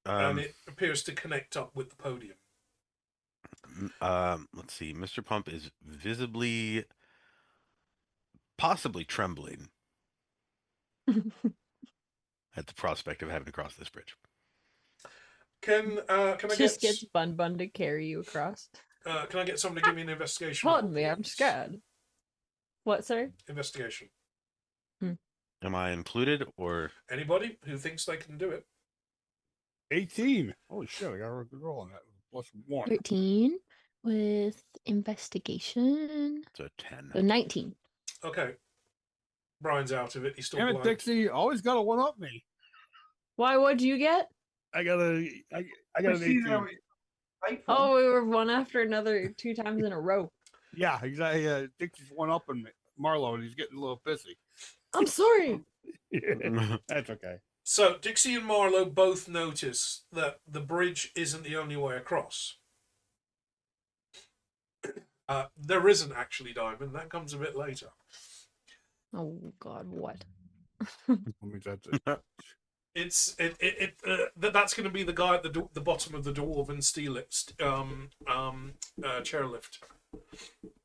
S1: and it appears to connect up with the podium.
S5: Let's see. Mr. Pump is visibly, possibly trembling at the prospect of having to cross this bridge.
S1: Can I
S6: Just
S1: get
S6: gets Bun Bun to carry you across.
S1: can I get someone to give me an investigation?
S6: Pardon
S1: roll,
S6: me, I'm
S1: please?
S6: scared. What, sir?
S1: Investigation.
S5: Am I included, or
S1: Anybody who thinks they can do it?
S7: 18. Holy shit, I got a good roll on that. Plus 1.
S6: 13 with investigation.
S5: it's a 10?
S6: So 19.
S1: Okay. Brian's out of it. He's still
S7: Damn it,
S1: blind.
S7: Dixie, always got to one up me.
S6: Why, what'd you get?
S7: I got an
S4: I see that
S7: 18.
S4: was spiteful.
S6: Oh, we were one after another 2 times in a row.
S7: Yeah, exactly. Dixie's one up on Marlo, and he's getting a little pissy.
S6: I'm sorry.
S7: That's okay.
S1: So Dixie and Marlowe both notice that the bridge isn't the only way across. There isn't actually, Diamond. That comes a bit later.
S6: Oh God, what?
S7: I mean, that's it.
S1: That's going to be the guy at the bottom of the dwarven chairlift.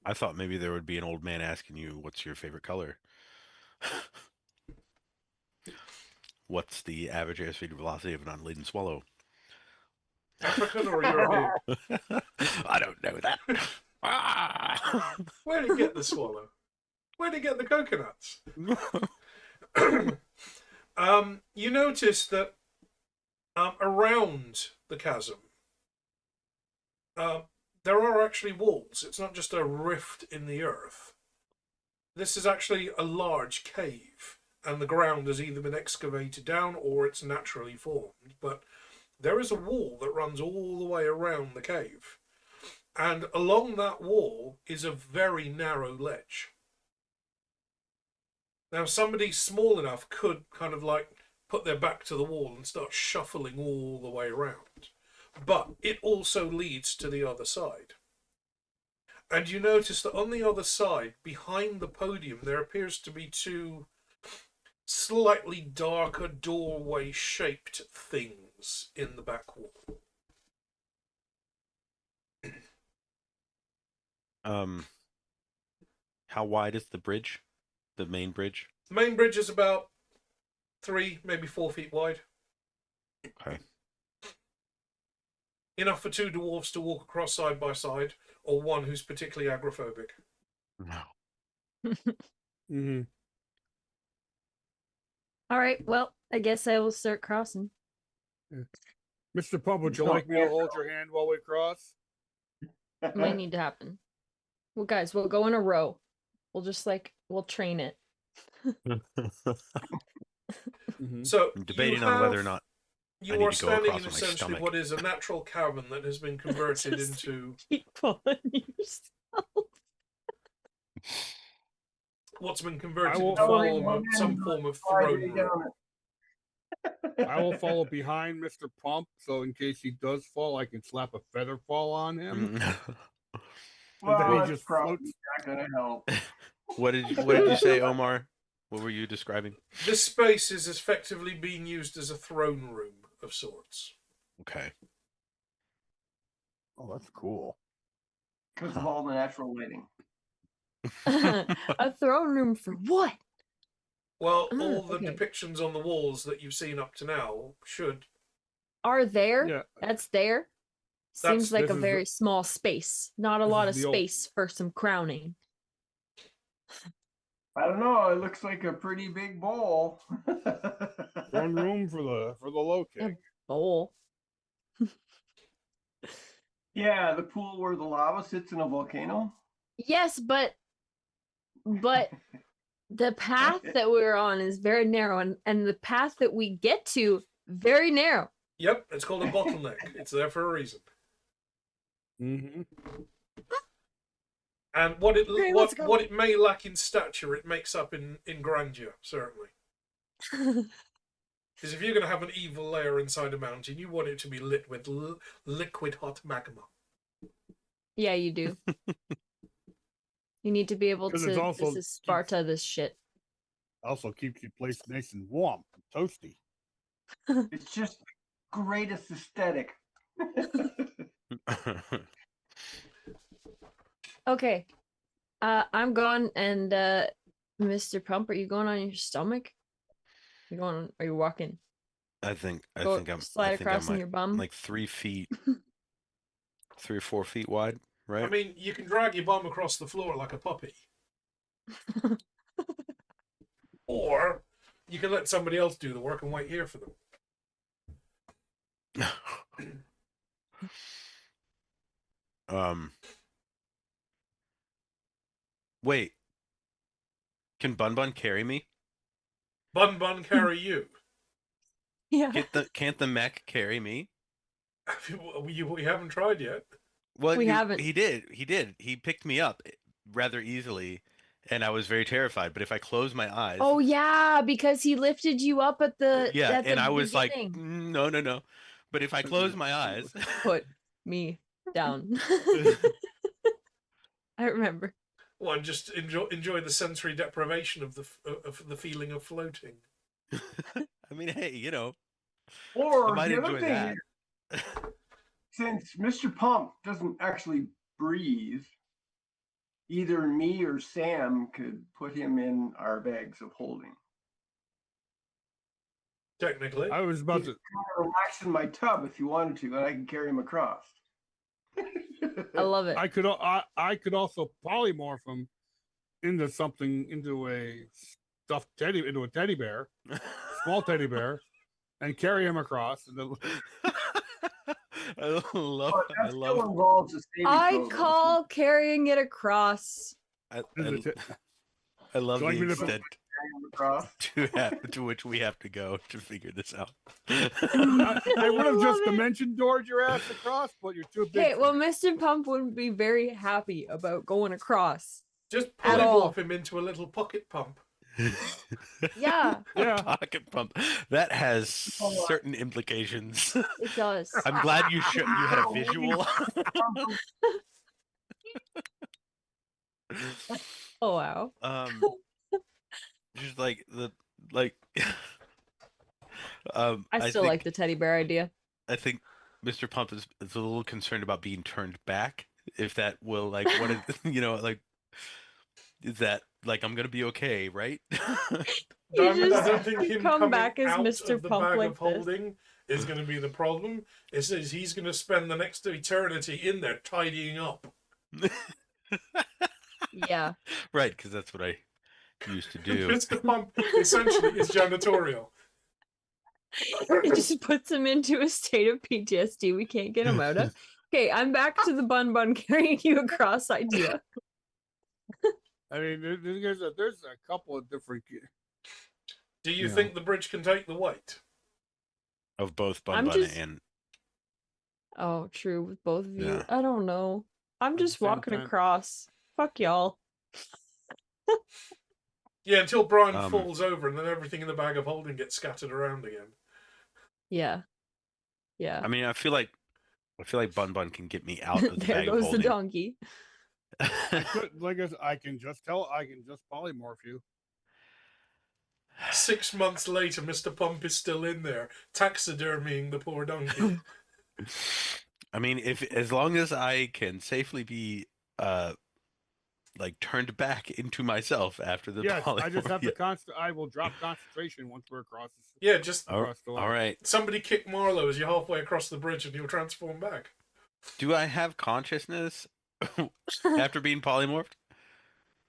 S5: I thought maybe there would be an old man asking you, "What's your favorite color?" What's the average airspeed velocity of an unladen swallow?
S1: African or European?
S5: I don't know that. Ah!
S1: Where did he get the swallow? Where did he get the coconuts? You notice that around the chasm, there are actually walls. It's not just a rift in the earth. This is actually a large cave, and the ground has either been excavated down or it's naturally formed. But there is a wall that runs all the way around the cave. And along that wall is a very narrow ledge. Now, somebody small enough could kind of like put their back to the wall and start shuffling all the way around. But it also leads to the other side. And you notice that on the other side, behind the podium, there appears to be 2 slightly darker doorway-shaped things in the back wall.
S5: How wide is the bridge? The main bridge?
S1: The main bridge is about 3, maybe 4 feet wide.
S5: Okay.
S1: Enough for 2 dwarves to walk across side by side, or one who's particularly agoraphobic.
S5: No.
S7: Mm-hmm.
S6: All right, well, I guess I will start crossing.
S7: Mr. Pump, would you like me to hold your hand while we cross?
S6: Might need to happen. Well, guys, we'll go in a row. We'll just we'll train it.
S7: Mm-hmm.
S1: So
S5: I'm debating on whether or not I
S1: you
S5: need
S1: are
S5: to go
S1: standing
S5: across
S1: in
S5: with my
S1: essentially
S5: stomach.
S1: what is a natural cavern that has been converted
S6: Just
S1: into
S6: keep pulling yourself.
S1: what's been converted
S7: I will
S1: into
S7: follow
S1: some form of
S4: Slide
S1: throne
S4: me
S1: room.
S4: down it.
S7: I will follow behind Mr. Pump, so in case he does fall, I can slap a feather fall on him. And then
S4: Well,
S7: he
S4: that's
S7: just
S4: probably
S7: floats.
S4: not going to help.
S5: What did you say, Omar? What were you describing?
S1: This space is effectively being used as a throne room of sorts.
S5: Okay.
S7: Oh, that's cool.
S4: Because of all the natural lighting.
S6: A throne room for what?
S1: Well,
S6: Ah,
S1: all the
S6: okay.
S1: depictions on the walls that you've seen up to now should.
S6: Are there?
S7: Yeah.
S6: That's there. Seems like
S7: this
S6: a
S7: is
S6: very
S7: the-
S6: small space. Not a
S7: this
S6: lot
S7: is
S6: of
S7: the old-
S6: space for some crowning.
S4: I don't know. It looks like a pretty big bowl.
S7: One room for the low kick.
S6: Bowl.
S4: Yeah, the pool where the lava sits in a volcano.
S6: Yes, but the path that we're on is very narrow, and the path that we get to very narrow.
S1: Yep, it's called a bottleneck. It's there for a reason.
S7: Mm-hmm.
S1: And what it
S6: Okay, let's go.
S1: what it may lack in stature, it makes up in grandeur, certainly. Because if you're going to have an evil layer inside a mountain, you want it to be lit with liquid hot magma.
S6: Yeah, you do. You need to be able
S7: 'Cause
S6: to.
S7: it's also
S6: This is Sparta. This shit.
S7: Also keeps your place nice and warm, and toasty.
S4: It's just the greatest aesthetic.
S6: Okay. I'm going, and Mr. Pump, are you going on your stomach? You going? Are you walking?
S5: I think
S6: Slide
S5: I think
S6: across
S5: I'm
S6: in your bum.
S5: like 3 feet, 3 or 4 feet wide, right?
S1: I mean, you can drag your bum across the floor like a puppy. Or you can let somebody else do the work and wait here for them.
S5: Wait. Can Bun Bun carry me?
S1: Bun Bun carry you.
S6: Yeah.
S5: Can't the mech carry me?
S1: We haven't tried yet.
S5: Well,
S6: We haven't.
S5: He did. He picked me up rather easily, and I was very terrified. But if I close my eyes,
S6: Oh yeah, because he lifted you up at the
S5: yeah,
S6: at the
S5: and I was like,
S6: beginning.
S5: no. But if I close my eyes,
S6: Put me down. I remember.
S1: Well, and just enjoy the sensory deprivation of the feeling of floating.
S5: I mean, hey, you know, I
S4: Or
S5: might
S4: the other
S5: enjoy
S4: thing
S5: that.
S4: is, since Mr. Pump doesn't actually breathe, either me or Sam could put him in our bags of holding.
S1: Technically.
S7: I was about
S4: He's
S7: to.
S4: kind of relax in my tub if you wanted to, and I can carry him across.
S6: I love it.
S7: I could also polymorph him into a stuffed teddy, into a teddy bear, small teddy bear, and carry him across. And then,
S5: I love.
S4: But that
S5: I
S4: still
S5: love.
S4: involves a saving
S6: I
S4: throw, though.
S6: call carrying it across.
S5: I
S7: Would
S5: love
S7: you like
S5: the
S7: me to-
S5: extent
S4: Carry him across.
S5: to which we have to go to figure this out.
S7: I would have
S6: love
S7: just
S6: it.
S7: dimension doored your ass across, but you're too big.
S6: Okay,
S7: for
S6: well,
S7: me.
S6: Mr. Pump wouldn't be very happy about going across.
S1: Just
S6: At all.
S1: polymorph him into a little pocket pump.
S6: Yeah,
S7: Yeah.
S5: Pocket pump. That has certain implications.
S6: it does.
S5: I'm glad you had a visual.
S6: Oh wow.
S5: Just like
S6: I still like the teddy bear idea.
S5: I think Mr. Pump is a little concerned about being turned back. If that will what is that like I'm gonna be okay, right?
S1: Diamond, I
S6: just
S1: don't think him
S6: come
S1: coming
S6: back as
S1: out
S6: Mr.
S1: of the
S6: Pump
S1: bag
S6: like
S1: of
S6: this.
S1: holding is going to be the problem. It says he's going to spend the next eternity in there tidying up.
S6: Yeah.
S5: Right, because that's what I used to do.
S1: Mr. Pump essentially is janitorial.
S6: It just puts him into a state of PTSD we can't get him out of. Okay, I'm back to the Bun Bun carrying you across idea.
S7: I mean, there's a couple of different.
S1: Do you
S7: Yeah.
S1: think the bridge can take the weight?
S5: Of both Bun
S6: I'm
S5: Bun
S6: just-
S5: and
S6: Oh, true, with both of you.
S5: Yeah.
S6: I don't know. I'm
S7: At the
S6: just
S7: same
S6: walking
S7: time-
S6: across. Fuck y'all.
S1: Yeah, until Brian
S5: Um,
S1: falls over and then everything in the bag of holding gets scattered around again.
S6: Yeah. Yeah.
S5: I mean, I feel like Bun Bun can get me out of the
S6: There
S5: bag of
S6: goes the
S5: holding.
S6: donkey.
S7: I could, like I can just polymorph you.
S1: 6 months later, Mr. Pump is still in there, taxidermying the poor donkey.
S5: I mean, as long as I can safely be turned back into myself after the
S7: Yes, I just have
S5: yeah.
S7: to I will drop concentration once we're across.
S1: Yeah, just
S5: All
S7: across the line.
S5: right.
S1: somebody kick Marlowe as you're halfway across the bridge and he'll transform back.
S5: Do I have consciousness after being polymorphed?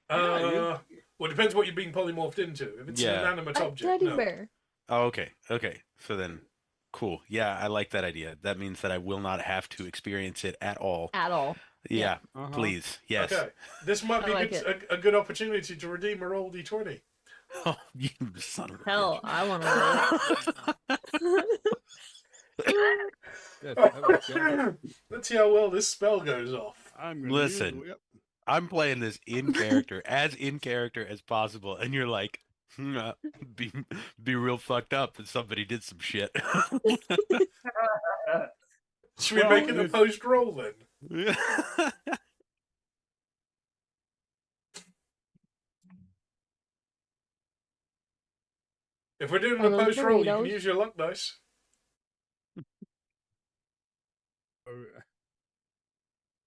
S1: Well, it depends what you're being polymorphed into. If it's an
S5: Yeah.
S1: inanimate
S6: A
S1: object,
S6: teddy
S1: no.
S6: bear.
S5: Oh, okay. Okay. So then, cool. Yeah, I like that idea. That means that I will not have to experience it at all.
S6: At all.
S5: Yeah.
S7: Uh-huh.
S5: Please. Yes.
S1: Okay, this might be
S6: I like
S1: a good opportunity to redeem a roll d20.
S5: Oh, you son of a
S6: Hell, I want to
S5: bitch.
S7: Yes, I would guess.
S1: Let's see how well this spell goes off.
S7: I'm gonna
S5: Listen.
S7: use, yep.
S5: I'm playing this in character, as possible, and you're like, be be real fucked up that somebody did some shit.
S1: Should we
S7: Well,
S1: make it a
S7: it's-
S1: post roll then? If we're doing
S6: Are
S1: a
S6: those
S1: post roll, you can
S6: burritos?
S1: use your luck dice.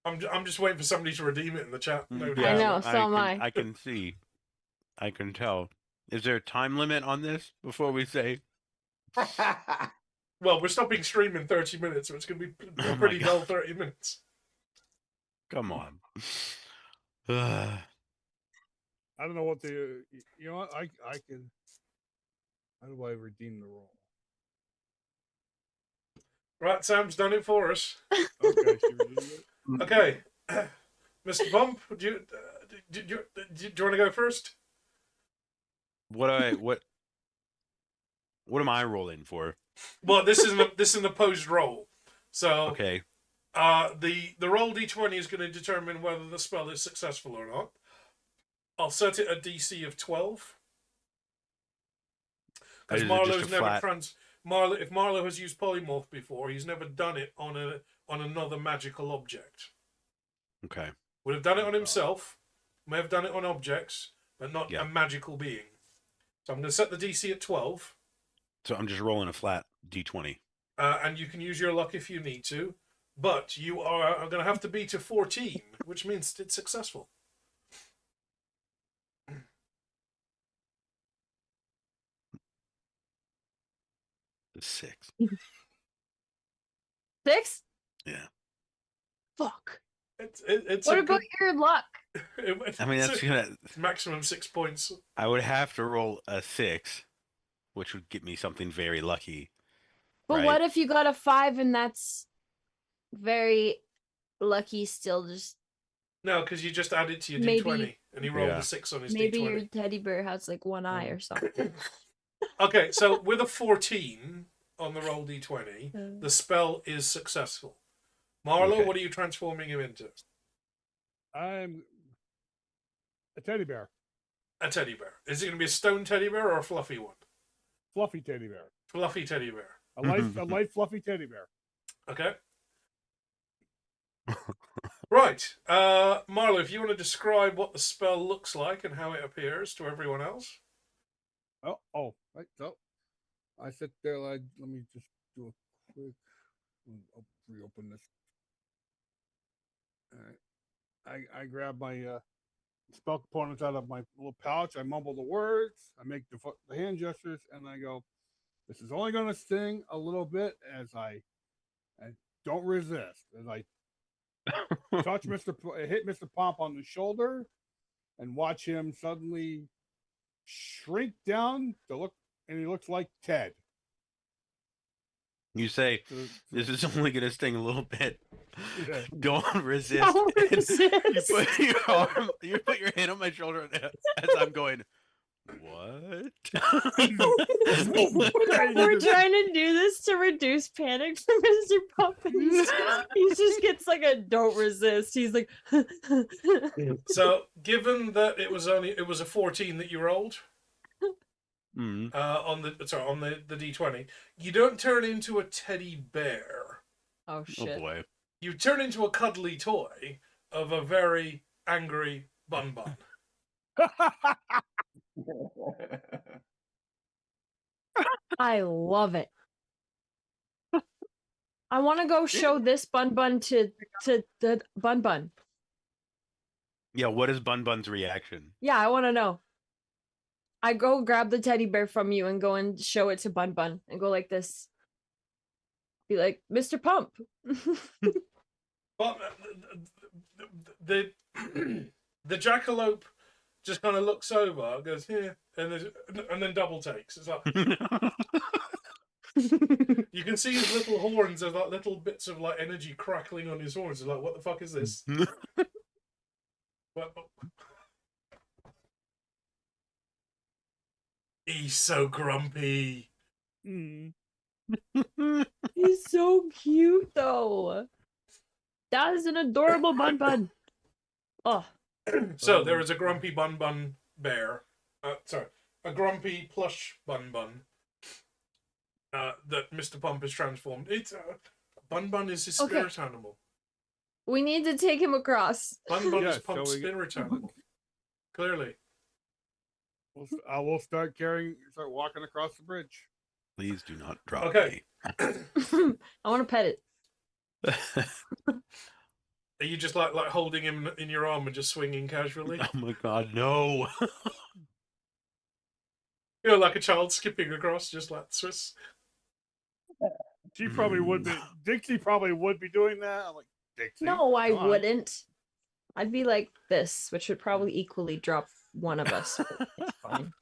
S1: I'm just waiting for somebody to redeem it in the chat. No
S6: I
S1: doubt.
S6: know, so am I.
S5: I can see. I can tell. Is there a time limit on this before we say?
S1: Well, we're stopping stream in 30 minutes, so it's going to be
S5: Oh
S1: a
S5: my
S1: pretty
S5: God.
S1: dull 30 minutes.
S5: Come on.
S7: I don't know what the. You know what? I can. How do I redeem the roll?
S1: Right, Sam's done it for us.
S7: Okay, she redeemed it.
S1: Okay, Mr. Bump, do you want to go first?
S5: what am I rolling for?
S1: Well, this isn't a post roll, so
S5: Okay.
S1: the roll d20 is going to determine whether the spell is successful or not. I'll set it a DC of 12 because
S5: Is it just
S1: Marlo's
S5: a
S1: never
S5: flat-
S1: Marlo. If Marlo has used polymorph before, he's never done it on another magical object.
S5: Okay.
S1: Would have done it on himself, may have done it on objects, but not
S5: Yeah.
S1: a magical being. So I'm going to set the DC at 12,
S5: So I'm just rolling a flat d20.
S1: and you can use your luck if you need to, but you are going to have to beat a 14, which means it's successful.
S5: It's 6.
S6: 6?
S5: Yeah.
S6: Fuck.
S1: It's
S6: What
S1: a
S6: about your luck?
S5: I mean, that's gonna.
S1: maximum 6 points.
S5: I would have to roll a 6, which would get me something very lucky.
S6: But
S5: right?
S6: what if you got a 5 and that's very lucky still? Just
S1: No, because you just added to your
S6: Maybe-
S1: d20, and he rolled
S5: Yeah.
S1: a 6 on his
S6: maybe
S1: d20.
S6: your teddy bear has like one eye or something.
S1: Okay, so with a 14 on the roll d20, the spell is successful. Marlo,
S5: Okay.
S1: what are you transforming him into?
S7: I'm a teddy bear,
S1: A teddy bear. Is it going to be a stone teddy bear or a fluffy one?
S7: fluffy teddy bear,
S1: Fluffy teddy bear.
S7: a light fluffy teddy bear.
S1: Okay. Right. Marlo, if you want to describe what the spell looks like and how it appears to everyone else.
S7: Right. So I sit there. Let me just do a quick. I'll reopen this. All right. I grab my spell components out of my little pouch. I mumble the words. I make the hand gestures, and I go, "This is only going to sting a little bit as I don't resist." As I touch hit Mr. Pomp on the shoulder, and watch him suddenly shrink down to look, and he looks like Ted.
S5: You say,
S7: So-
S5: this is only going to sting a little bit.
S7: Yeah.
S5: Don't resist.
S6: Don't
S5: And
S6: resist.
S5: you put your hand on my shoulder as I'm going, what?
S6: We're trying to do this to reduce panic for Mr. Pump. And he just gets like a don't resist. He's like,
S1: So, given that it was a 14 that you rolled
S5: Mm.
S1: on the d20, you don't turn into a teddy bear.
S6: oh
S5: Oh
S6: shit.
S5: boy.
S1: You turn into a cuddly toy of a very angry bun bun.
S6: I love it. I want to go show this bun bun to the bun bun.
S5: Yeah, what is Bun Bun's reaction?
S6: Yeah, I want to know. I go grab the teddy bear from you and go and show it to Bun Bun and go like this. Be like, Mr. Pump.
S1: But the jackalope just kind of looks over, goes here, and then double takes. It's like you can see his little horns. There's like little bits of like energy crackling on his horns. It's like, what the fuck is this? Well, He's so grumpy.
S7: Mm.
S6: He's so cute though. That is an adorable Bun Bun. Oh,
S1: So there is a grumpy Bun Bun bear. Sorry, a grumpy plush Bun Bun. That Mr. Pump has transformed. It's Bun Bun is his
S6: Okay.
S1: spirit animal.
S6: we need to take him across.
S1: Bun Bun is
S7: Yes,
S1: Pump's
S7: so we get-
S1: spirit animal. Clearly.
S7: I will start walking across the bridge.
S5: Please do not drop
S1: Okay.
S6: I want to pet it.
S5: me.
S1: Are you just like holding him in your arm and just swinging casually?
S5: Oh my god, no.
S1: You know, like a child skipping across, just like Swiss.
S7: She probably would be. Dixie probably would be doing that. I'm like, Dixie.
S6: No, I
S7: come on."
S6: wouldn't. I'd be like this, which would probably equally drop one of us. But it's fine.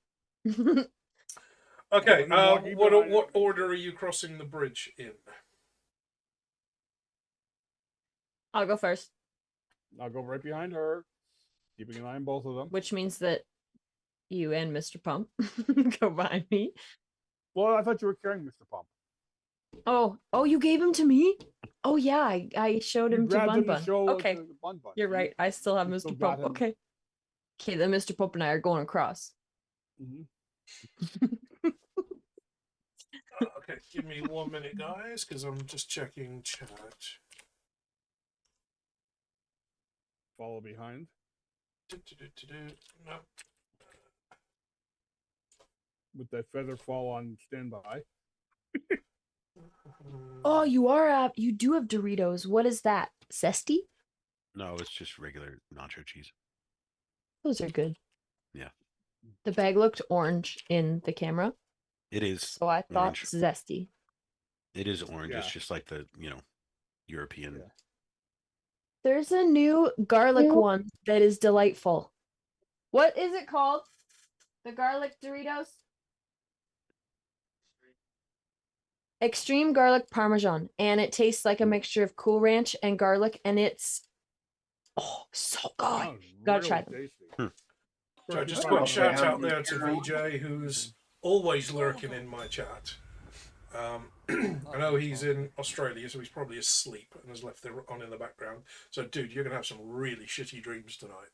S1: Okay,
S7: Well, then walking
S1: what
S7: behind
S1: what
S7: it.
S1: order are you crossing the bridge in?
S6: I'll go first,
S7: I'll go right behind her, keeping an eye on both of them.
S6: which means that you and Mr. Pump go behind me.
S7: Well, I thought you were carrying Mr. Pump.
S6: Oh, you gave him to me? Oh yeah, I showed
S7: You
S6: him to
S7: grabbed
S6: Bun
S7: him to
S6: Bun.
S7: show
S6: Okay,
S7: to the Bun Bun.
S6: you're right. I still have
S7: you still
S6: Mr.
S7: got
S6: Pump.
S7: him.
S6: Okay. Okay, then Mr. Pump and I are going across.
S7: Mhm.
S1: Okay, give me 1 minute, guys, because I'm just checking chat.
S7: Follow behind.
S1: No.
S7: With that feather fall on standby.
S6: Oh, you do have Doritos. What is that? Zesty?
S5: No, it's just regular nacho cheese.
S6: Those are good.
S5: Yeah.
S6: The bag looked orange in the camera,
S5: It is.
S6: so I thought
S5: Orange.
S6: zesty.
S5: It is orange. It's
S7: Yeah.
S5: just like the European.
S7: Yeah.
S6: There's a new garlic one that is delightful. What is it called? The garlic Doritos? Extreme garlic parmesan, and it tastes like a mixture of Cool Ranch and garlic, and it's so good.
S7: Sounds
S6: Gotta try
S7: really
S6: them.
S7: tasty.
S1: So just
S4: I
S1: quick
S4: don't
S1: shout
S4: know.
S1: out there to VJ, who's always lurking in my chat. I know he's in Australia, so he's probably asleep and has left it on in the background. So, dude, you're gonna have some really shitty dreams tonight.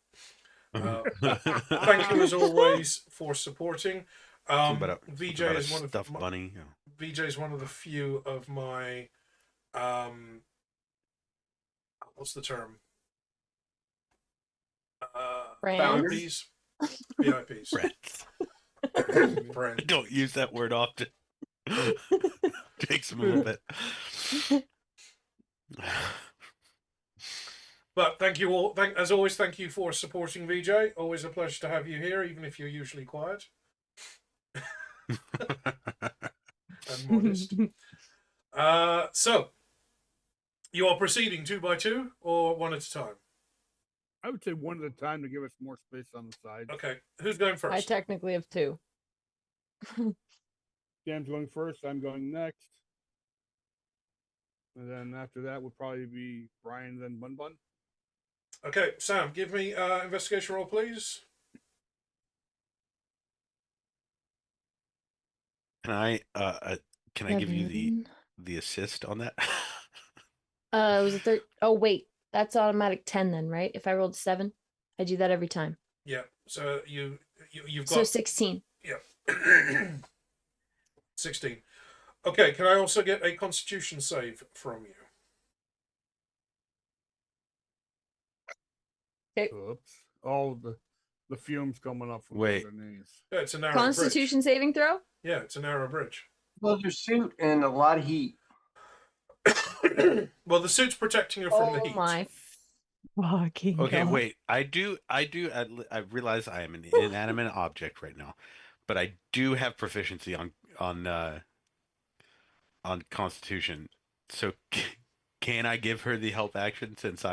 S1: Thank you as always for supporting. VJ
S5: about a
S1: is one of
S5: stuffed bunny. Yeah.
S1: VJ is one of the few of my what's the term?
S6: Friends?
S1: VIPs.
S5: Friends.
S1: Friends.
S5: I don't use that word often. Takes him a little bit.
S1: But thank you all. As always, thank you for supporting VJ. Always a pleasure to have you here, even if you're usually quiet and modest. So, you are proceeding 2 by 2 or 1 at a time?
S7: I would say one at a time to give us more space on the side.
S1: Okay, who's going
S6: I
S1: first?
S6: technically have two.
S7: Sam's going first. I'm going next. And then after that would probably be Brian, then Bun Bun.
S1: Okay, Sam, give me investigation roll, please.
S5: Can I give you
S6: Seven.
S5: the assist on that?
S6: It was a third. Oh wait, that's automatic 10 then, right? If I rolled 7, I do that every time.
S1: Yeah. So you've got
S6: So 16.
S1: Yeah. 16. Okay, can I also get a constitution save from you?
S6: Okay.
S7: Oops. Oh, the fumes coming up from
S5: Wait.
S7: underneath.
S1: Yeah, it's a narrow
S6: Constitution saving throw?
S1: bridge. Yeah, it's a narrow bridge.
S4: Leather suit and a lot of heat.
S1: Well, the suit's protecting her from the heat.
S6: Oh my fucking
S5: Okay,
S6: God.
S5: wait. I realize I am an inanimate object right now, but I do have proficiency on Constitution. So can I give her the help action since she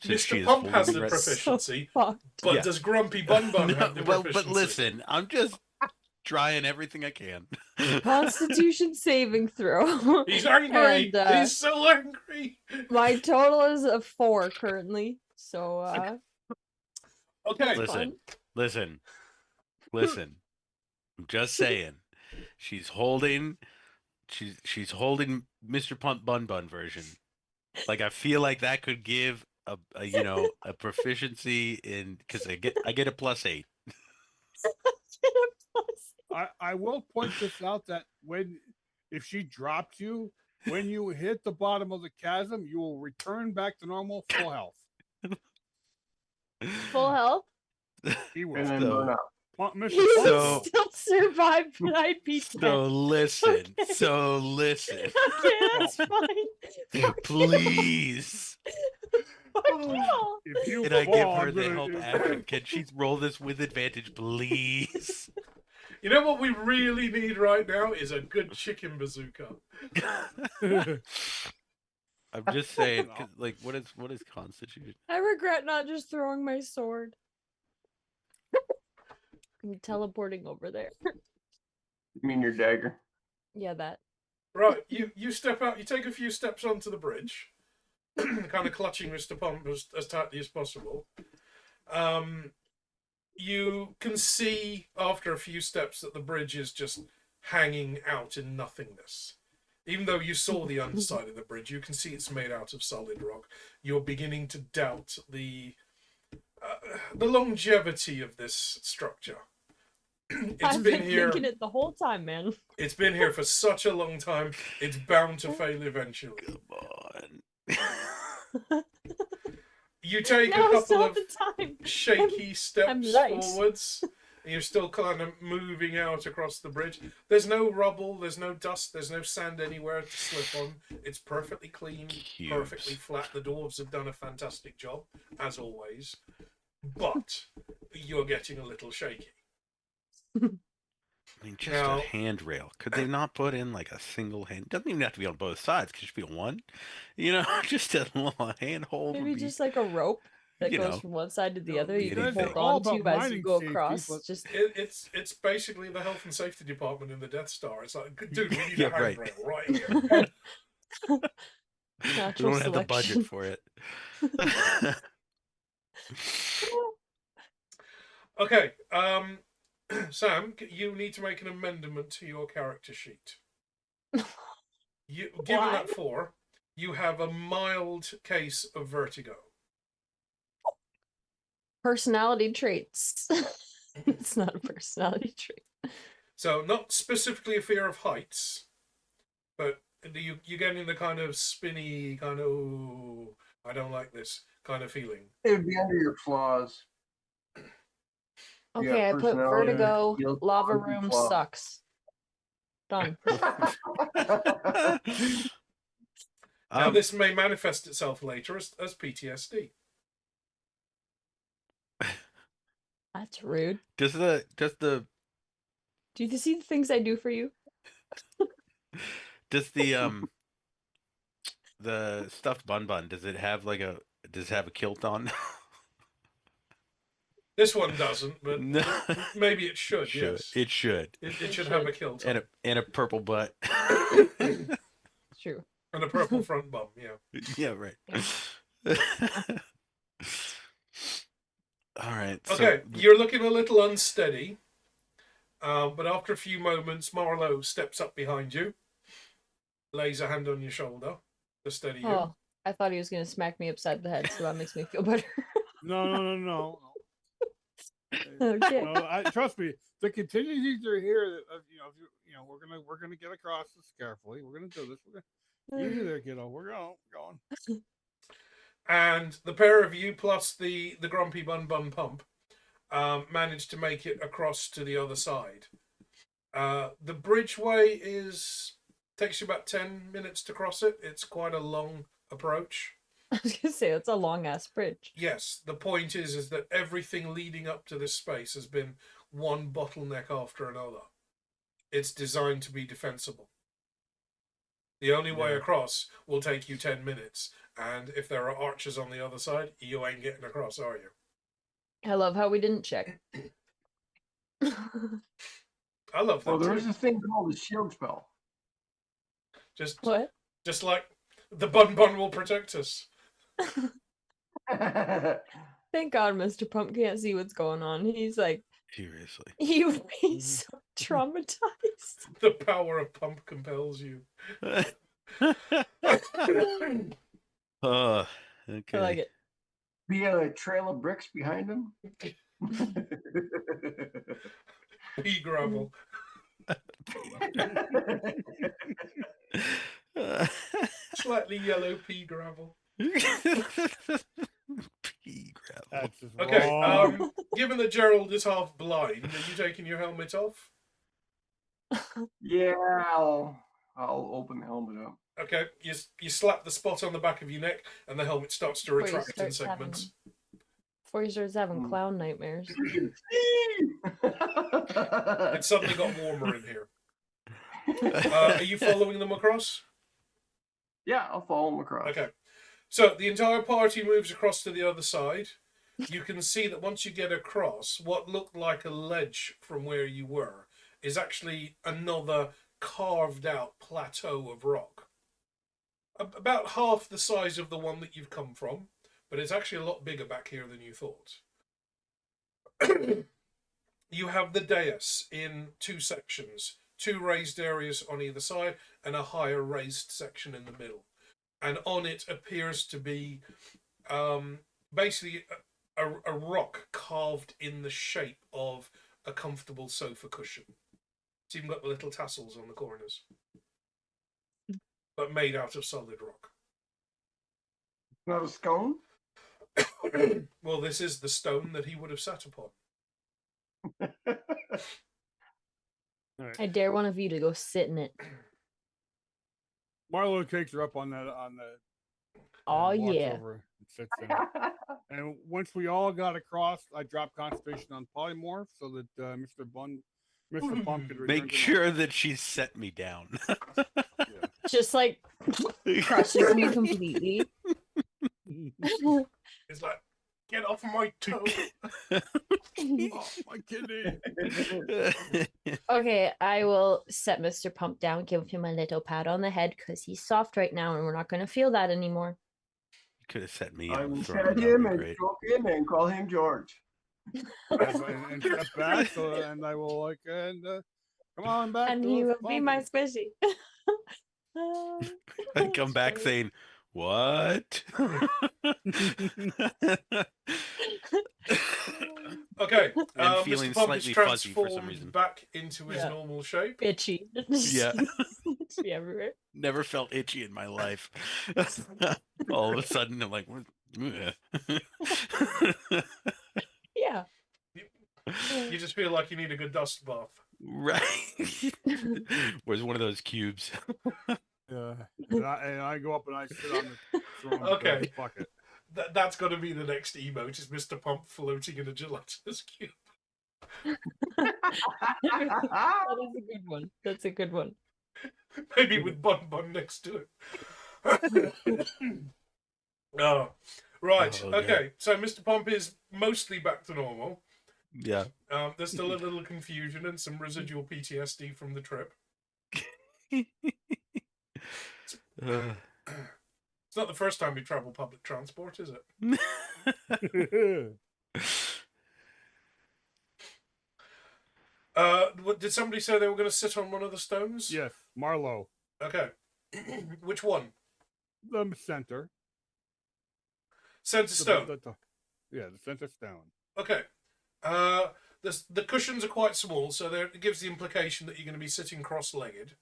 S1: Mr.
S5: is
S1: Pump
S5: fully
S1: has the
S5: dressed?
S1: proficiency,
S6: Fucked.
S1: but
S5: Yeah.
S1: does Grumpy Bun Bun
S5: No,
S1: have the
S5: well,
S1: proficiency?
S5: but listen, I'm just trying everything I can.
S6: Constitution saving throw.
S1: He's angry.
S6: And,
S1: He's so angry.
S6: my total is a 4 currently. So
S1: Okay.
S5: Listen. I'm just saying. She's holding Mr. Pump Bun Bun version. Like I feel like that could give a proficiency in because I get a +8.
S7: I will point this out that if she drops you, when you hit the bottom of the chasm, you will return back to normal full health.
S6: Full health.
S7: He will.
S4: And then
S5: So-
S4: burn out.
S7: Mr.
S6: He would
S5: So-
S6: still survive, but I'd be dead.
S5: So listen.
S6: Okay.
S5: So listen.
S6: Okay, that's fine.
S5: Please.
S6: Fuck y'all.
S7: If you
S5: Can I give
S7: fall,
S5: her
S7: I'm
S5: the
S7: gonna-
S5: help action? Can she roll this with advantage, please?
S1: You know what we really need right now is a good chicken bazooka.
S5: I'm just saying, 'cause, like, what is Constitution?
S6: I regret not just throwing my sword. I'm teleporting over there.
S4: You mean your dagger?
S6: Yeah, that.
S1: Right, you step out. You take a few steps onto the bridge, kind of clutching Mr. Pump as tightly as possible. You can see after a few steps that the bridge is just hanging out in nothingness. Even though you saw the underside of the bridge, you can see it's made out of solid rock. You're beginning to doubt the longevity of this structure. It's
S6: I've
S1: been
S6: been
S1: here.
S6: thinking it the whole time, man.
S1: It's been here for such a long time. It's bound to fail eventually.
S5: Come on.
S1: You take
S6: Now
S1: a
S6: is
S1: couple
S6: not
S1: of
S6: the time.
S1: shaky steps
S6: light.
S1: forwards. And you're still kind of moving out across the bridge. There's no rubble, there's no dust, there's no sand anywhere to slip on. It's perfectly clean,
S5: Cubes.
S1: perfectly flat. The dwarves have done a fantastic job, as always. But you're getting a little shaky.
S5: I mean, just
S1: Now-
S5: a handrail. Could they not put in like a single hand? Doesn't even have to be on both sides. Could just be on one. You know, just a little handhold.
S6: Maybe
S5: would be...
S6: just like a rope that
S5: you
S6: goes
S5: know,
S6: from one side to the
S7: No,
S6: other. You can
S5: anything.
S6: hold
S7: All
S6: on to
S7: about
S6: as you
S7: mining
S6: go
S7: safety,
S6: across.
S7: but-
S6: Just
S1: It's basically the health and safety department in the Death Star. It's like, dude, we need
S5: Yeah,
S1: a
S5: right.
S1: handrail right here.
S5: we
S6: natural
S5: don't have the budget
S6: selection.
S5: for it.
S1: Okay, Sam, you need to make an amendment to your character sheet. Given
S6: Why?
S1: that 4, you have a mild case of vertigo.
S6: Personality traits. It's not a personality trait.
S1: So not specifically a fear of heights, but you getting the kind of spinny, kind of, "Ooh, I don't like this" kind of feeling.
S4: It would be under your claws.
S6: Okay, I put
S4: personality,
S6: vertigo,
S4: skills,
S6: lava
S4: quality,
S6: room
S4: flaw.
S6: sucks. Done.
S1: Now
S5: Um,
S1: this may manifest itself later as PTSD.
S6: That's rude.
S5: does the
S6: Do you see the things I do for you?
S5: the stuffed bun bun, does it have a kilt on?
S1: This one doesn't, but
S5: No.
S1: maybe it should.
S5: Should.
S1: Yes,
S5: It should.
S1: it
S6: It
S1: should have a
S6: should.
S1: kilt
S5: And
S1: on.
S5: a purple butt.
S6: It's true.
S1: And a purple front bum. Yeah.
S5: Yeah, right. All right.
S1: Okay,
S5: So,
S1: you're looking a little unsteady, but after a few moments, Marlowe steps up behind you, lays a hand on your shoulder to steady you.
S6: Oh, I thought he was gonna smack me upside the head, so that makes me feel better.
S7: No.
S6: Okay.
S7: No, trust me. The contingencies are here. We're gonna get across this carefully. We're gonna do this. You there, kiddo. We're going.
S1: And the pair of you plus the grumpy bun pump managed to make it across to the other side. The bridgeway takes you about 10 minutes to cross it. It's quite a long approach.
S6: I was gonna say it's a long ass bridge.
S1: Yes, the point is that everything leading up to this space has been one bottleneck after another. It's designed to be defensible. The only way
S7: Yeah.
S1: across will take you 10 minutes. And if there are archers on the other side, you ain't getting across, are you?
S6: I love how we didn't check.
S1: I love that
S4: Well, there
S1: too.
S4: is a thing called a shield spell.
S1: Just
S6: What?
S1: like the bun will protect us.
S6: Thank God Mr. Pump can't see what's going on. He's like,
S5: seriously.
S6: he's so Traumatized.
S1: The power of pump compels you.
S5: Oh,
S6: I
S5: okay.
S6: like it.
S4: Be a trail of bricks behind him.
S1: Pea gravel. Slightly yellow pea gravel.
S5: Pea gravel.
S7: That's just
S1: Okay,
S7: wrong.
S1: given that Gerald is half blind, are you taking your helmet off?
S4: Yeah, I'll open the helmet up.
S1: Okay, you slap the spot on the back of your neck, and the helmet starts to
S6: Before you
S1: retract in
S6: start
S1: segments.
S6: Before you start having
S4: Hmm.
S6: clown nightmares.
S1: It suddenly got warmer in here. Are you following them across?
S4: Yeah, I'll follow him across.
S1: Okay. So the entire party moves across to the other side. You can see that once you get across, what looked like a ledge from where you were is actually another carved out plateau of rock. About half the size of the one that you've come from, but it's actually a lot bigger back here than you thought. You have the dais in two sections, two raised areas on either side, and a higher raised section in the middle. And on it appears to be basically a rock carved in the shape of a comfortable sofa cushion. It's even got the little tassels on the corners, but made out of solid rock.
S4: Not a scone?
S1: Well, this is the stone that he would have sat upon.
S6: I dare one of you to go sit in it.
S7: Marlo takes her up on the
S6: Oh
S7: and walks
S6: yeah.
S7: over and sits in it. And once we all got across, I dropped concentration on polymorph so that Mr. Pump could return
S5: Make
S7: to
S5: sure that she set me down.
S7: Yeah.
S6: Just like crushes me completely.
S1: It's like, get off my toe.
S7: Oh, my kidney.
S6: Okay, I will set Mr. Pump down, give him a little pat on the head because he's soft right now and we're not going to feel that anymore.
S5: Could have set me
S4: I
S5: up.
S4: will
S5: Thrown,
S4: pet
S5: that would
S4: him
S5: be
S4: and
S5: great.
S4: stroke him and call him George.
S7: And step back, and I will come on back.
S6: And
S7: to
S6: he
S7: us,
S6: will be
S7: Pump.
S6: my squishy.
S5: I come back
S6: Great.
S5: saying, "What?"
S1: Okay,
S5: And
S1: Mr.
S5: feeling
S1: Pump is
S5: slightly fuzzy for some
S1: transformed
S5: reason.
S1: back into his
S6: Yeah.
S1: normal shape.
S6: Itchy.
S5: Yeah.
S6: Itchy everywhere.
S5: Never felt itchy in my life. All of a sudden, I'm like, "Ugh."
S6: Yeah.
S1: You just feel like you need a good dust bath.
S5: Right. Where's one of those cubes?
S7: Yeah. And I go up and I sit on the throne.
S1: Okay.
S7: Fuck it.
S1: That's got to be the next emote, is Mr. Pump floating in a gelatinous cube.
S6: That is a good one. That's a good one.
S1: Maybe with Bun Bun next to it. Oh, right.
S5: Oh,
S1: Okay, so Mr. Pump is mostly back to normal.
S5: Yeah.
S1: There's still a little confusion and some residual PTSD from the trip.
S5: Uh,
S1: It's not the first time we travel public transport, is it? Did somebody say they were going to sit on one of the stones?
S7: Yes, Marlo.
S1: Okay. Which one?
S7: The center.
S1: Center stone.
S7: Yeah, the center stone.
S1: Okay. The cushions are quite small, so it gives the implication that you're going to be sitting cross-legged.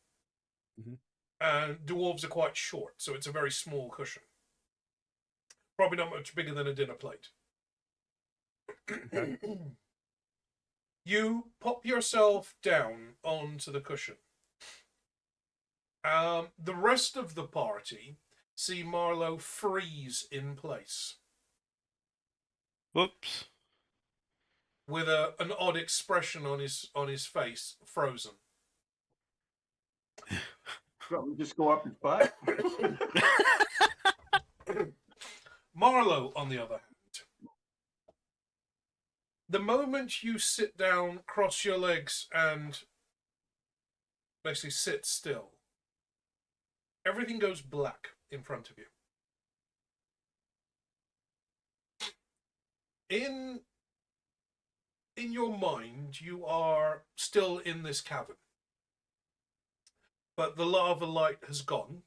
S7: Mhm.
S1: And dwarves are quite short, so it's a very small cushion. Probably not much bigger than a dinner plate.
S7: Okay.
S1: You pop yourself down onto the cushion. The rest of the party see Marlowe freeze in place
S5: whoops.
S1: with an odd expression on his face, frozen.
S4: Something just go up his butt.
S1: Marlowe, on the other hand, the moment you sit down, cross your legs, and basically sit still, everything goes black in front of you. in your mind, you are still in this cavern. But the lava light has gone.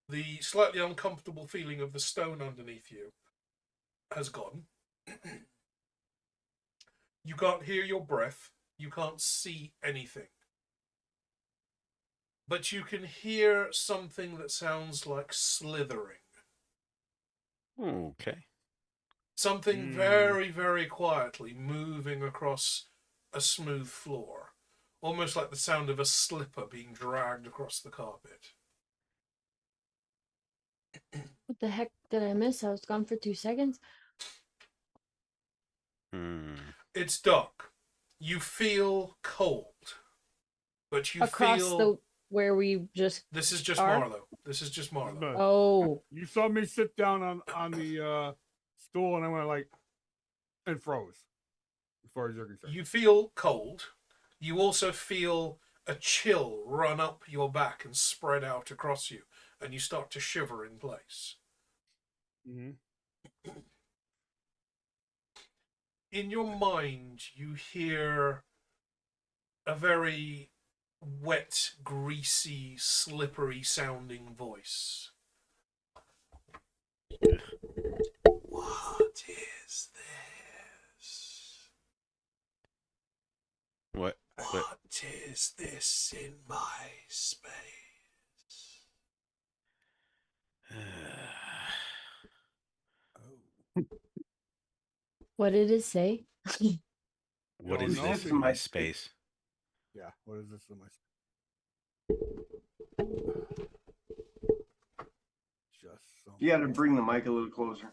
S1: The slightly uncomfortable feeling of the stone underneath you has gone. You can't hear your breath. You can't see anything. But you can hear something that sounds like slithering.
S5: Okay.
S1: Something very, very quietly moving across a smooth floor. Almost like the sound of a slipper being dragged across the carpet.
S6: What the heck did I miss? I was gone for 2 seconds.
S1: It's dark. You feel cold. But you
S6: Across
S1: feel...
S6: the where we just
S1: This is just
S6: are?
S1: Marlowe. This is just Marlowe.
S7: But
S6: Oh,
S7: you saw me sit down on the stool, and I went like, and froze. As far as you're concerned.
S1: You feel cold. You also feel a chill run up your back and spread out across you, and you start to shiver in place.
S7: Mm-hmm.
S1: In your mind, you hear a very wet, greasy, slippery sounding voice. What is this?
S5: What?
S1: What is this in my space?
S6: what did it say?
S5: What
S7: Oh,
S5: is
S7: no.
S5: this in my space?
S7: Yeah. What is this in my? Just some.
S4: You got to bring the mic a little closer.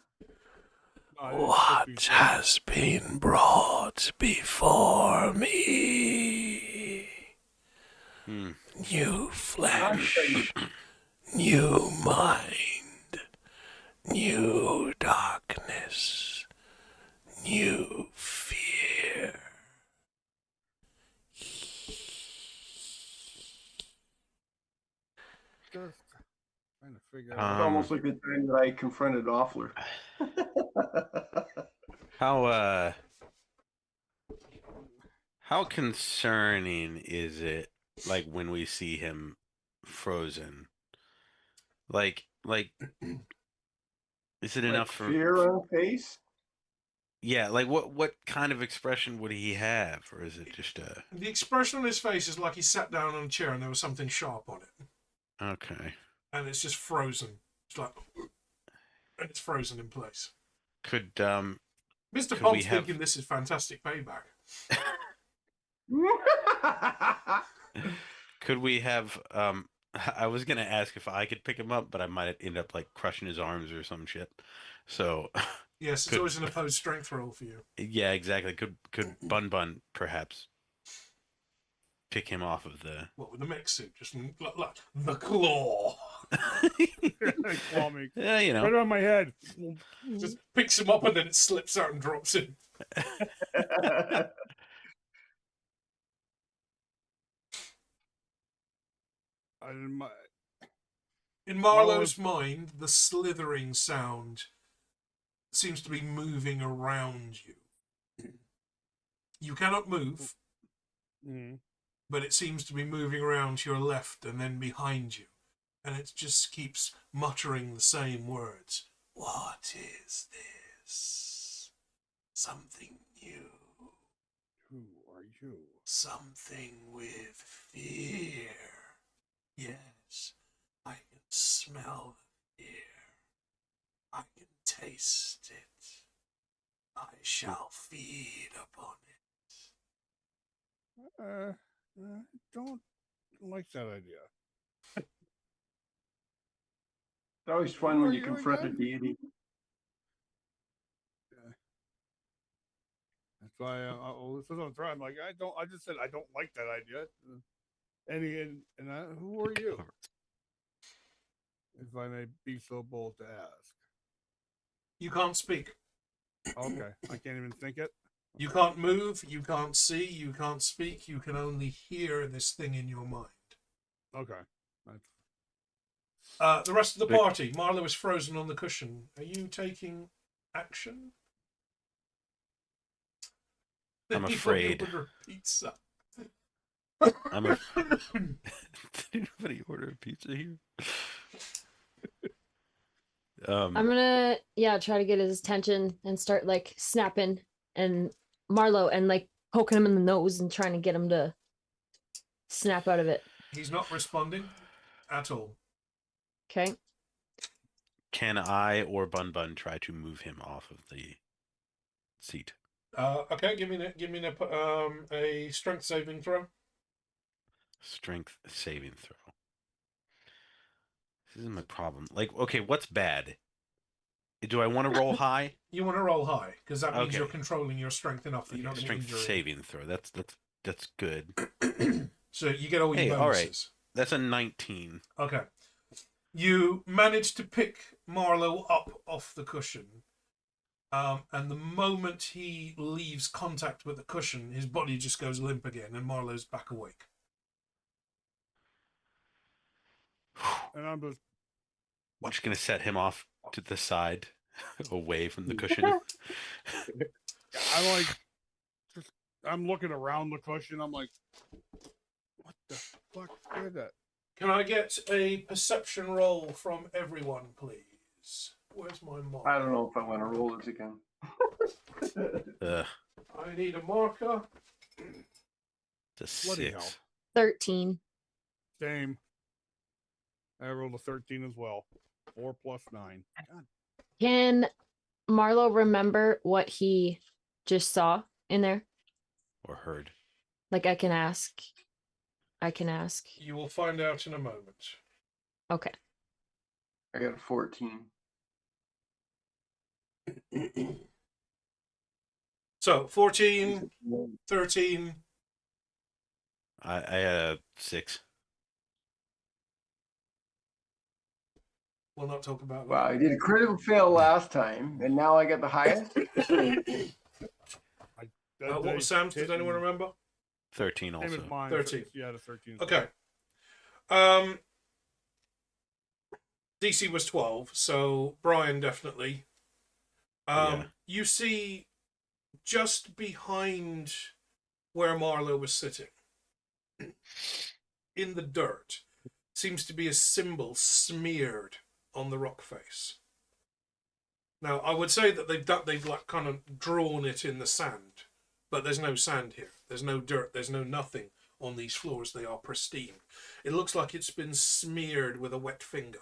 S1: What has been brought before me? New flesh, new mind, new darkness, new fear.
S7: Just trying to figure
S4: It's
S7: out.
S4: almost like the time that I confronted Offler.
S5: How concerning is it, like, when we see him frozen? Like, is it
S4: Like
S5: enough for
S4: fear on face?
S5: Yeah, like what kind of expression would he have, or is it just a
S1: The expression on his face is like he sat down on a chair and there was something sharp on it.
S5: okay?
S1: And it's just frozen. It's like, and it's frozen in place.
S5: Could
S1: Mr.
S5: Could we
S1: Pump's
S5: have-
S1: thinking this is fantastic payback.
S5: could we have I was gonna ask if I could pick him up, but I might end up like crushing his arms or some shit. So
S1: Yes, it's
S5: Could-
S1: always an opposed strength roll for you.
S5: yeah, exactly. Could Bun perhaps pick him off of the
S1: What, with the mech suit? Just like the claw.
S7: Call me.
S5: Yeah, you
S7: Right
S5: know.
S7: on my head.
S1: Just picks him up and then it slips out and drops him.
S7: I didn't.
S1: In Marlowe's mind, the slithering sound seems to be moving around you. You cannot move,
S7: Mm-hmm.
S1: but it seems to be moving around to your left and then behind you. And it just keeps muttering the same words. What is this? Something new.
S7: Who are you?
S1: Something with fear. Yes, I can smell the fear. I can taste it. I shall feed upon it.
S7: Don't like that idea.
S4: It's always fun
S7: Who
S4: when
S7: are
S4: you
S7: you
S4: confront a
S7: again?
S4: deity.
S7: That's why this is what I'm trying. Like I just said I don't like that idea. Who are you? If I may be so bold to ask.
S1: You can't speak.
S7: Okay, I can't even think it.
S1: You can't move. You can't see. You can't speak. You can only hear this thing in your mind.
S7: Okay. That's,
S1: The rest of the party, Marlo is frozen on the cushion. Are you taking action?
S5: I'm
S1: Anybody
S5: afraid.
S1: order pizza?
S5: I'm a. Did anybody order a pizza here?
S6: I'm gonna try to get his attention and start like snapping and Marlo and like poking him in the nose and trying to get him to snap out of it.
S1: He's not responding at all.
S6: Okay.
S5: Can I or Bun Bun try to move him off of the seat?
S1: Okay, give me a strength saving throw.
S5: Strength saving throw. This is my problem. Like, okay, what's bad? Do I want to roll high?
S1: You want to roll high because that means
S5: Okay.
S1: you're controlling your strength enough that
S5: Okay,
S1: you're not going to
S5: strength
S1: injure
S5: saving throw. That's good.
S1: him. So you get all your
S5: Hey,
S1: bonuses.
S5: all right. That's a 19.
S1: Okay. You manage to pick Marlowe up off the cushion. And the moment he leaves contact with the cushion, his body just goes limp again, and Marlowe's back awake.
S7: And I'm just
S5: I'm just gonna set him off to the side, away from the cushion.
S7: I'm like, I'm looking around the cushion. I'm like, what the fuck did that?
S1: Can I get a perception roll from everyone, please? Where's my marker?
S4: I don't know if I want to roll this again.
S1: I need a marker.
S5: It's a
S7: Bloody
S5: 6.
S7: hell.
S6: 13.
S7: Same. I rolled a 13 as well. 4 plus 9. God.
S6: Can Marlo remember what he just saw in there?
S5: Or heard.
S6: Like I can ask.
S1: You will find out in a moment.
S6: Okay.
S4: I got a 14.
S1: So 14, 13.
S5: I had a 6.
S1: We'll not talk about that.
S4: Wow, I did a critical fail last time, and now I get the highest.
S1: What was Sam's? Does anyone remember?
S5: 13
S7: Same
S5: also.
S7: as mine.
S1: 13.
S7: Yeah, the 13.
S1: Okay. DC was 12, so Brian definitely.
S5: Yeah.
S1: You see, just behind where Marlowe was sitting, in the dirt, seems to be a symbol smeared on the rock face. Now, I would say that they've like kind of drawn it in the sand, but there's no sand here. There's no dirt. There's no nothing on these floors. They are pristine. It looks like it's been smeared with a wet finger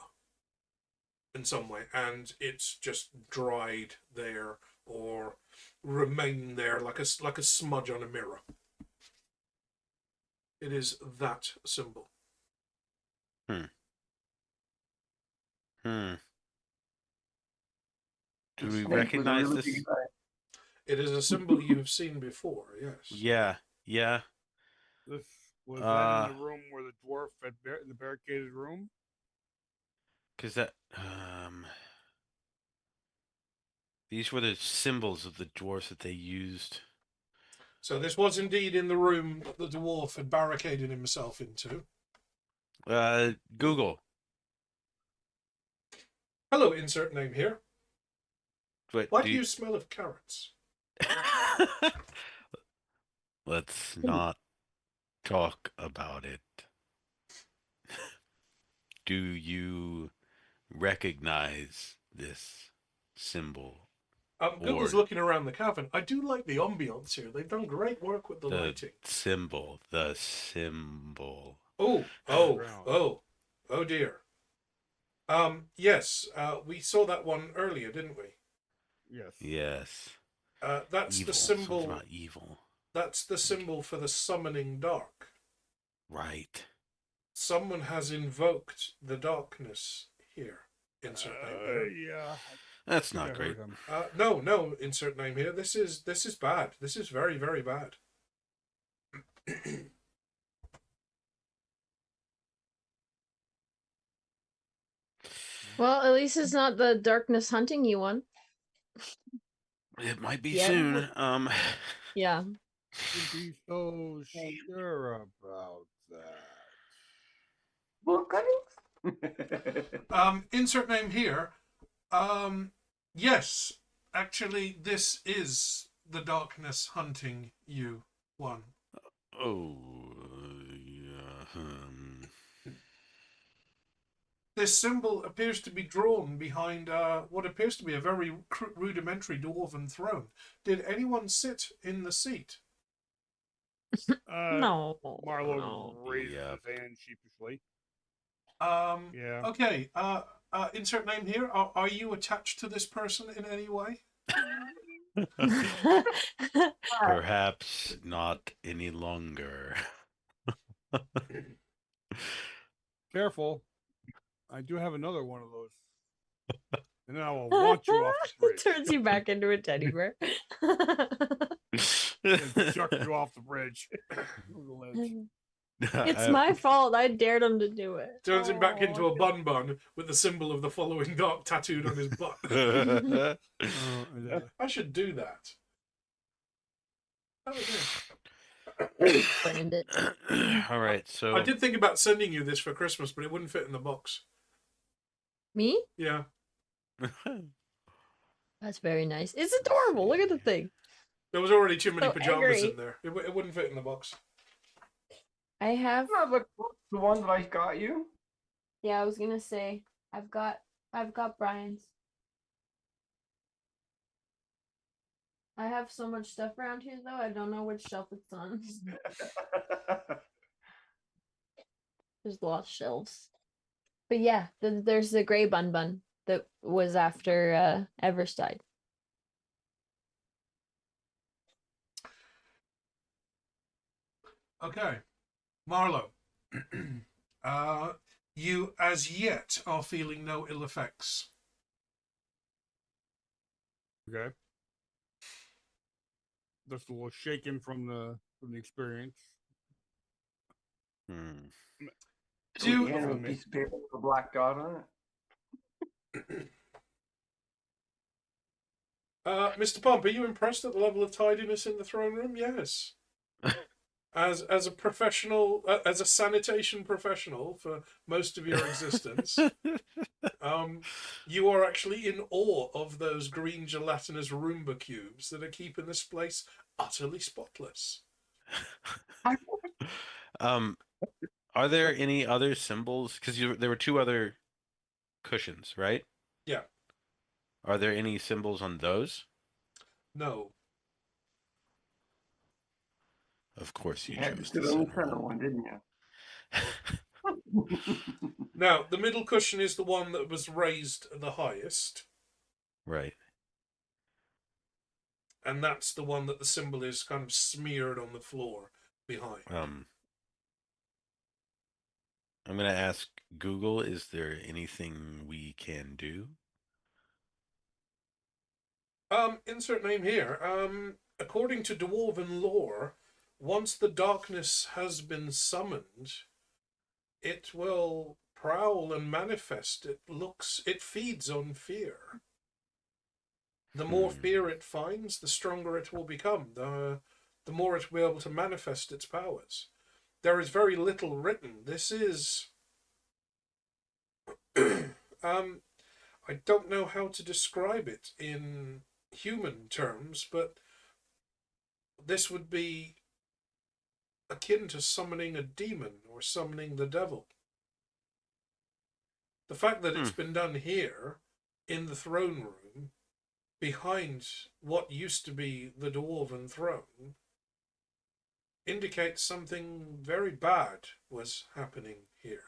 S1: in some way, and it's just dried there or remained there like a smudge on a mirror. It is that symbol.
S5: Do we
S4: Snake with a
S5: recognize
S4: really
S5: this?
S4: big eye.
S1: It is a symbol you have seen before, yes.
S5: Yeah.
S7: This was that in the room where the dwarf had in the barricaded room.
S5: Because that these were the symbols of the dwarves that they used.
S1: So this was indeed in the room that the dwarf had barricaded himself into.
S5: Google.
S1: Hello, insert name here.
S5: But
S1: Why do you smell of carrots?
S5: Let's not talk about it. Do you recognize this symbol?
S1: Google's looking around the cavern. I do like the ambiance here. They've done great work with the lighting.
S5: The symbol.
S1: Oh dear. Yes, we saw that one earlier, didn't we?
S5: Yes.
S1: That's
S5: Evil.
S1: the symbol.
S5: Something about evil.
S1: That's the symbol for the summoning dark.
S5: Right.
S1: Someone has invoked the darkness here. Insert name here.
S7: Yeah.
S5: That's not great.
S1: No, insert name here. This is bad. This is very, very bad.
S6: Well, at least it's not the darkness hunting you one.
S5: It might be
S6: Yeah.
S5: soon.
S6: Yeah.
S7: Should be so sure about that.
S4: Book cuttings?
S1: Insert name here. Yes, actually, this is the darkness hunting you, one?
S5: Oh, yeah.
S1: This symbol appears to be drawn behind what appears to be a very rudimentary dwarven throne. Did anyone sit in the seat?
S6: No.
S7: Marlowe raises
S5: Yep.
S7: his hand sheepishly. Yeah.
S1: Okay. Insert name here. Are you attached to this person in any way?
S5: Perhaps not any longer.
S7: Careful. I do have another one of those. And then I will launch you off the bridge.
S6: Turns you back into a teddy bear.
S7: And chuck you off the bridge. Over the ledge.
S6: It's my fault. I dared him to do it.
S1: Turns him back into
S6: Oh.
S1: a bun with the symbol of the following dark tattooed on his butt.
S7: Yeah.
S1: I should do that. Oh, yeah.
S6: Planned it.
S5: All right, so
S1: I did think about sending you this for Christmas, but it wouldn't fit in the box.
S6: Me?
S1: Yeah.
S6: That's very nice. It's adorable. Look at the thing.
S1: There was already too many
S6: So
S1: pajamas
S6: angry.
S1: in there. It wouldn't fit in the box.
S6: I have.
S4: The one that I got you.
S6: Yeah, I was gonna say I've got Brian's. I have so much stuff around here though. I don't know which shelf it's on. There's lost shelves. But yeah, there's the gray bun that was after Evers died.
S1: Okay. Marlowe. You as yet are feeling no ill effects.
S7: Okay. Just a little shaken from the experience.
S1: Do
S4: You have a piece of paper with a black dot on it.
S1: Mr. Pump, are you impressed at the level of tidiness in the throne room? Yes. As a professional, as a sanitation professional for most of your existence, you are actually in awe of those green gelatinous Roomba cubes that are keeping this place utterly spotless.
S5: Are there any other symbols? Because there were two other cushions, right?
S1: Yeah.
S5: Are there any symbols on those?
S1: No.
S5: Of course, you
S4: You had to
S5: chose
S4: sit
S5: the
S4: on the
S5: center
S4: center
S5: one.
S4: one, didn't you?
S1: Now, the middle cushion is the one that was raised the highest,
S5: Right.
S1: and that's the one that the symbol is kind of smeared on the floor behind.
S5: I'm gonna ask Google, is there anything we can do?
S1: Insert name here. According to Dwarven lore, once the darkness has been summoned, it will prowl and manifest. It feeds on fear. The more fear it finds, the stronger it will become. The more it will be able to manifest its powers. There is very little written. This is... I don't know how to describe it in human terms, but this would be akin to summoning a demon or summoning the devil. The fact that it's been done here in the throne room behind what used to be the dwarven throne indicates something very bad was happening here.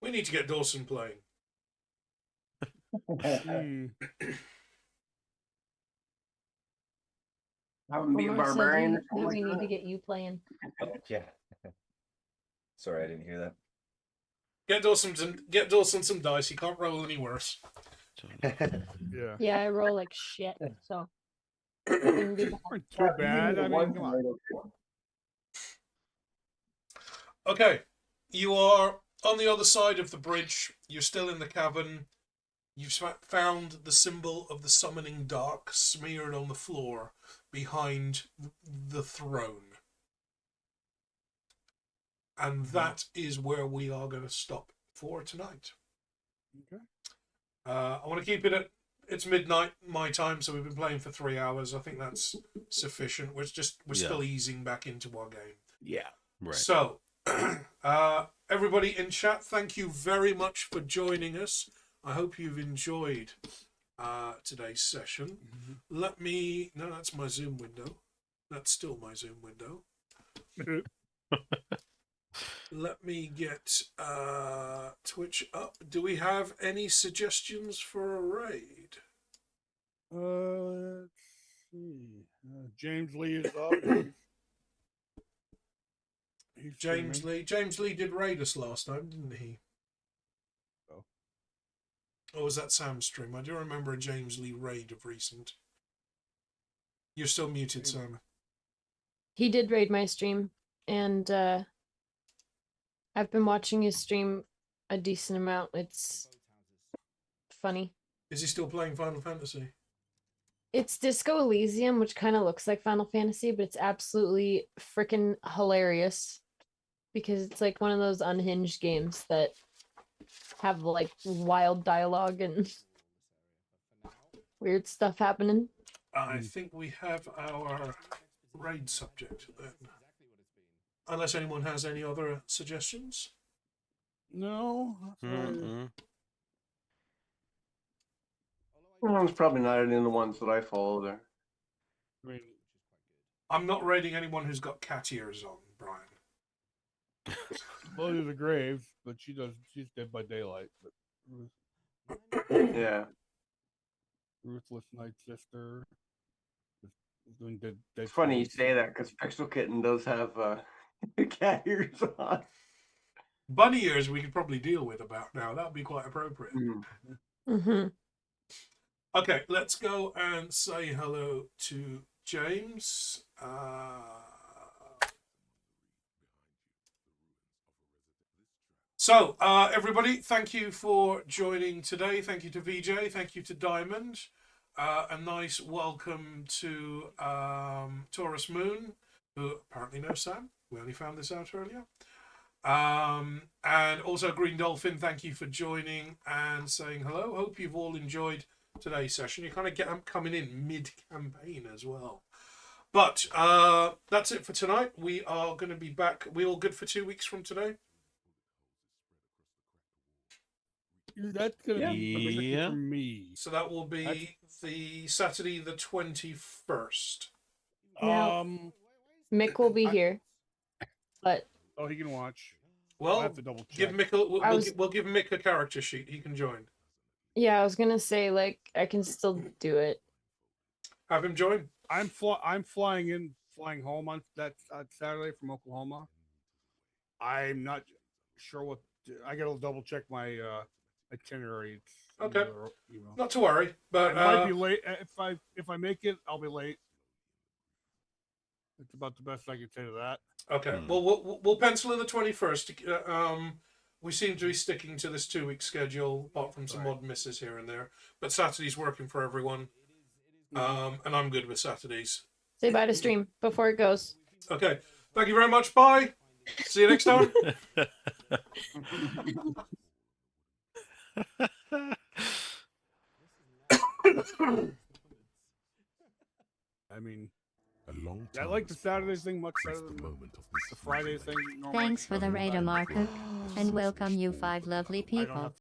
S1: We need to get Dawson playing.
S4: Have him be a
S6: Omar said
S4: barbarian.
S6: we need to get you playing.
S8: Yeah. Sorry, I didn't hear that.
S1: Get Dawson some dice. He can't roll any worse.
S7: Yeah.
S6: Yeah, I roll like shit, so wouldn't be bad.
S7: Too bad. I mean, come on.
S1: Okay, you are on the other side of the bridge. You're still in the cavern. You've found the symbol of the summoning dark smeared on the floor behind the throne. And that is where we are going to stop for tonight.
S7: Okay.
S1: I want to keep it at, it's midnight my time, so we've been playing for 3 hours. I think that's sufficient. We're still easing back into our game.
S5: Yeah. Right.
S1: So, everybody in chat, thank you very much for joining us. I hope you've enjoyed today's session. Let me... No, that's my Zoom window. That's still my Zoom window. Let me get Twitch up. Do we have any suggestions for a raid?
S7: Let's see. James Lee is up. He's
S1: James
S7: streaming.
S1: Lee. James Lee did raid us last time, didn't he?
S7: Oh.
S1: Or was that Sam's stream? I do remember a James Lee raid of recent. You're still muted, Sam.
S6: He did raid my stream, and I've been watching his stream a decent amount. It's funny.
S1: Is he still playing Final Fantasy?
S6: It's Disco Elysium, which kind of looks like Final Fantasy, but it's absolutely freaking hilarious because it's like one of those unhinged games that have like wild dialogue and weird stuff happening.
S1: I think we have our raid subject then. Unless anyone has any other suggestions.
S7: No.
S5: Mm-mm.
S4: One's probably not in the ones that I follow there.
S7: I mean,
S1: I'm not raiding anyone who's got cat ears on, Brian.
S7: Lily of the Graves, but she's Dead by Daylight. But
S4: Yeah.
S7: Ruthless Night Sister is doing Dead.
S4: It's funny you say that because Pixel Kitten does have cat ears on.
S1: Bunny ears we could probably deal with about now. That would be quite appropriate.
S6: Mm-hmm.
S1: Okay, let's go and say hello to James. So, everybody, thank you for joining today. Thank you to VJ. Thank you to Diamond. A nice welcome to Taurus Moon, who apparently knows Sam. We only found this out earlier. And also Green Dolphin, thank you for joining and saying hello. Hope you've all enjoyed today's session. You kind of coming in mid-campaign as well. But that's it for tonight. We are going to be back. We all good for 2 weeks from today?
S7: That's gonna be tricky
S5: Yeah.
S7: for me.
S1: So that will be the Saturday the 21st.
S6: Now- Mick will be here, but
S7: Oh, he can watch.
S1: Well,
S7: I'll have to double
S1: give
S7: check.
S1: Mick we'll give Mick a character sheet. He can join.
S6: yeah, I was gonna say like I can still do it.
S1: Have him join.
S7: I'm flying home on that Saturday from Oklahoma. I'm not sure what I gotta double check my itinerary. It's in
S1: Okay.
S7: the email.
S1: Not to worry, but
S7: I might be late. If I make it, I'll be late. It's about the best I can say to that.
S1: okay. Well, we'll pencil in the 21st. We seem to be sticking to this 2 week schedule, apart from some odd misses here and there. But Saturday's working for everyone, and I'm good with Saturdays.
S6: Say bye to stream before it goes.
S1: Okay. Thank you very much. Bye. See you next time.
S7: I mean,
S9: A long
S7: I
S9: time
S7: like the
S9: has
S7: Saturday
S9: passed
S7: thing much better
S9: since
S7: than
S9: the
S7: the
S9: moment of this
S7: Friday
S9: revelation.
S7: thing. normally.
S10: Thanks for the raider, Marco, and welcome you 5 lovely
S7: I don't
S10: people.
S7: have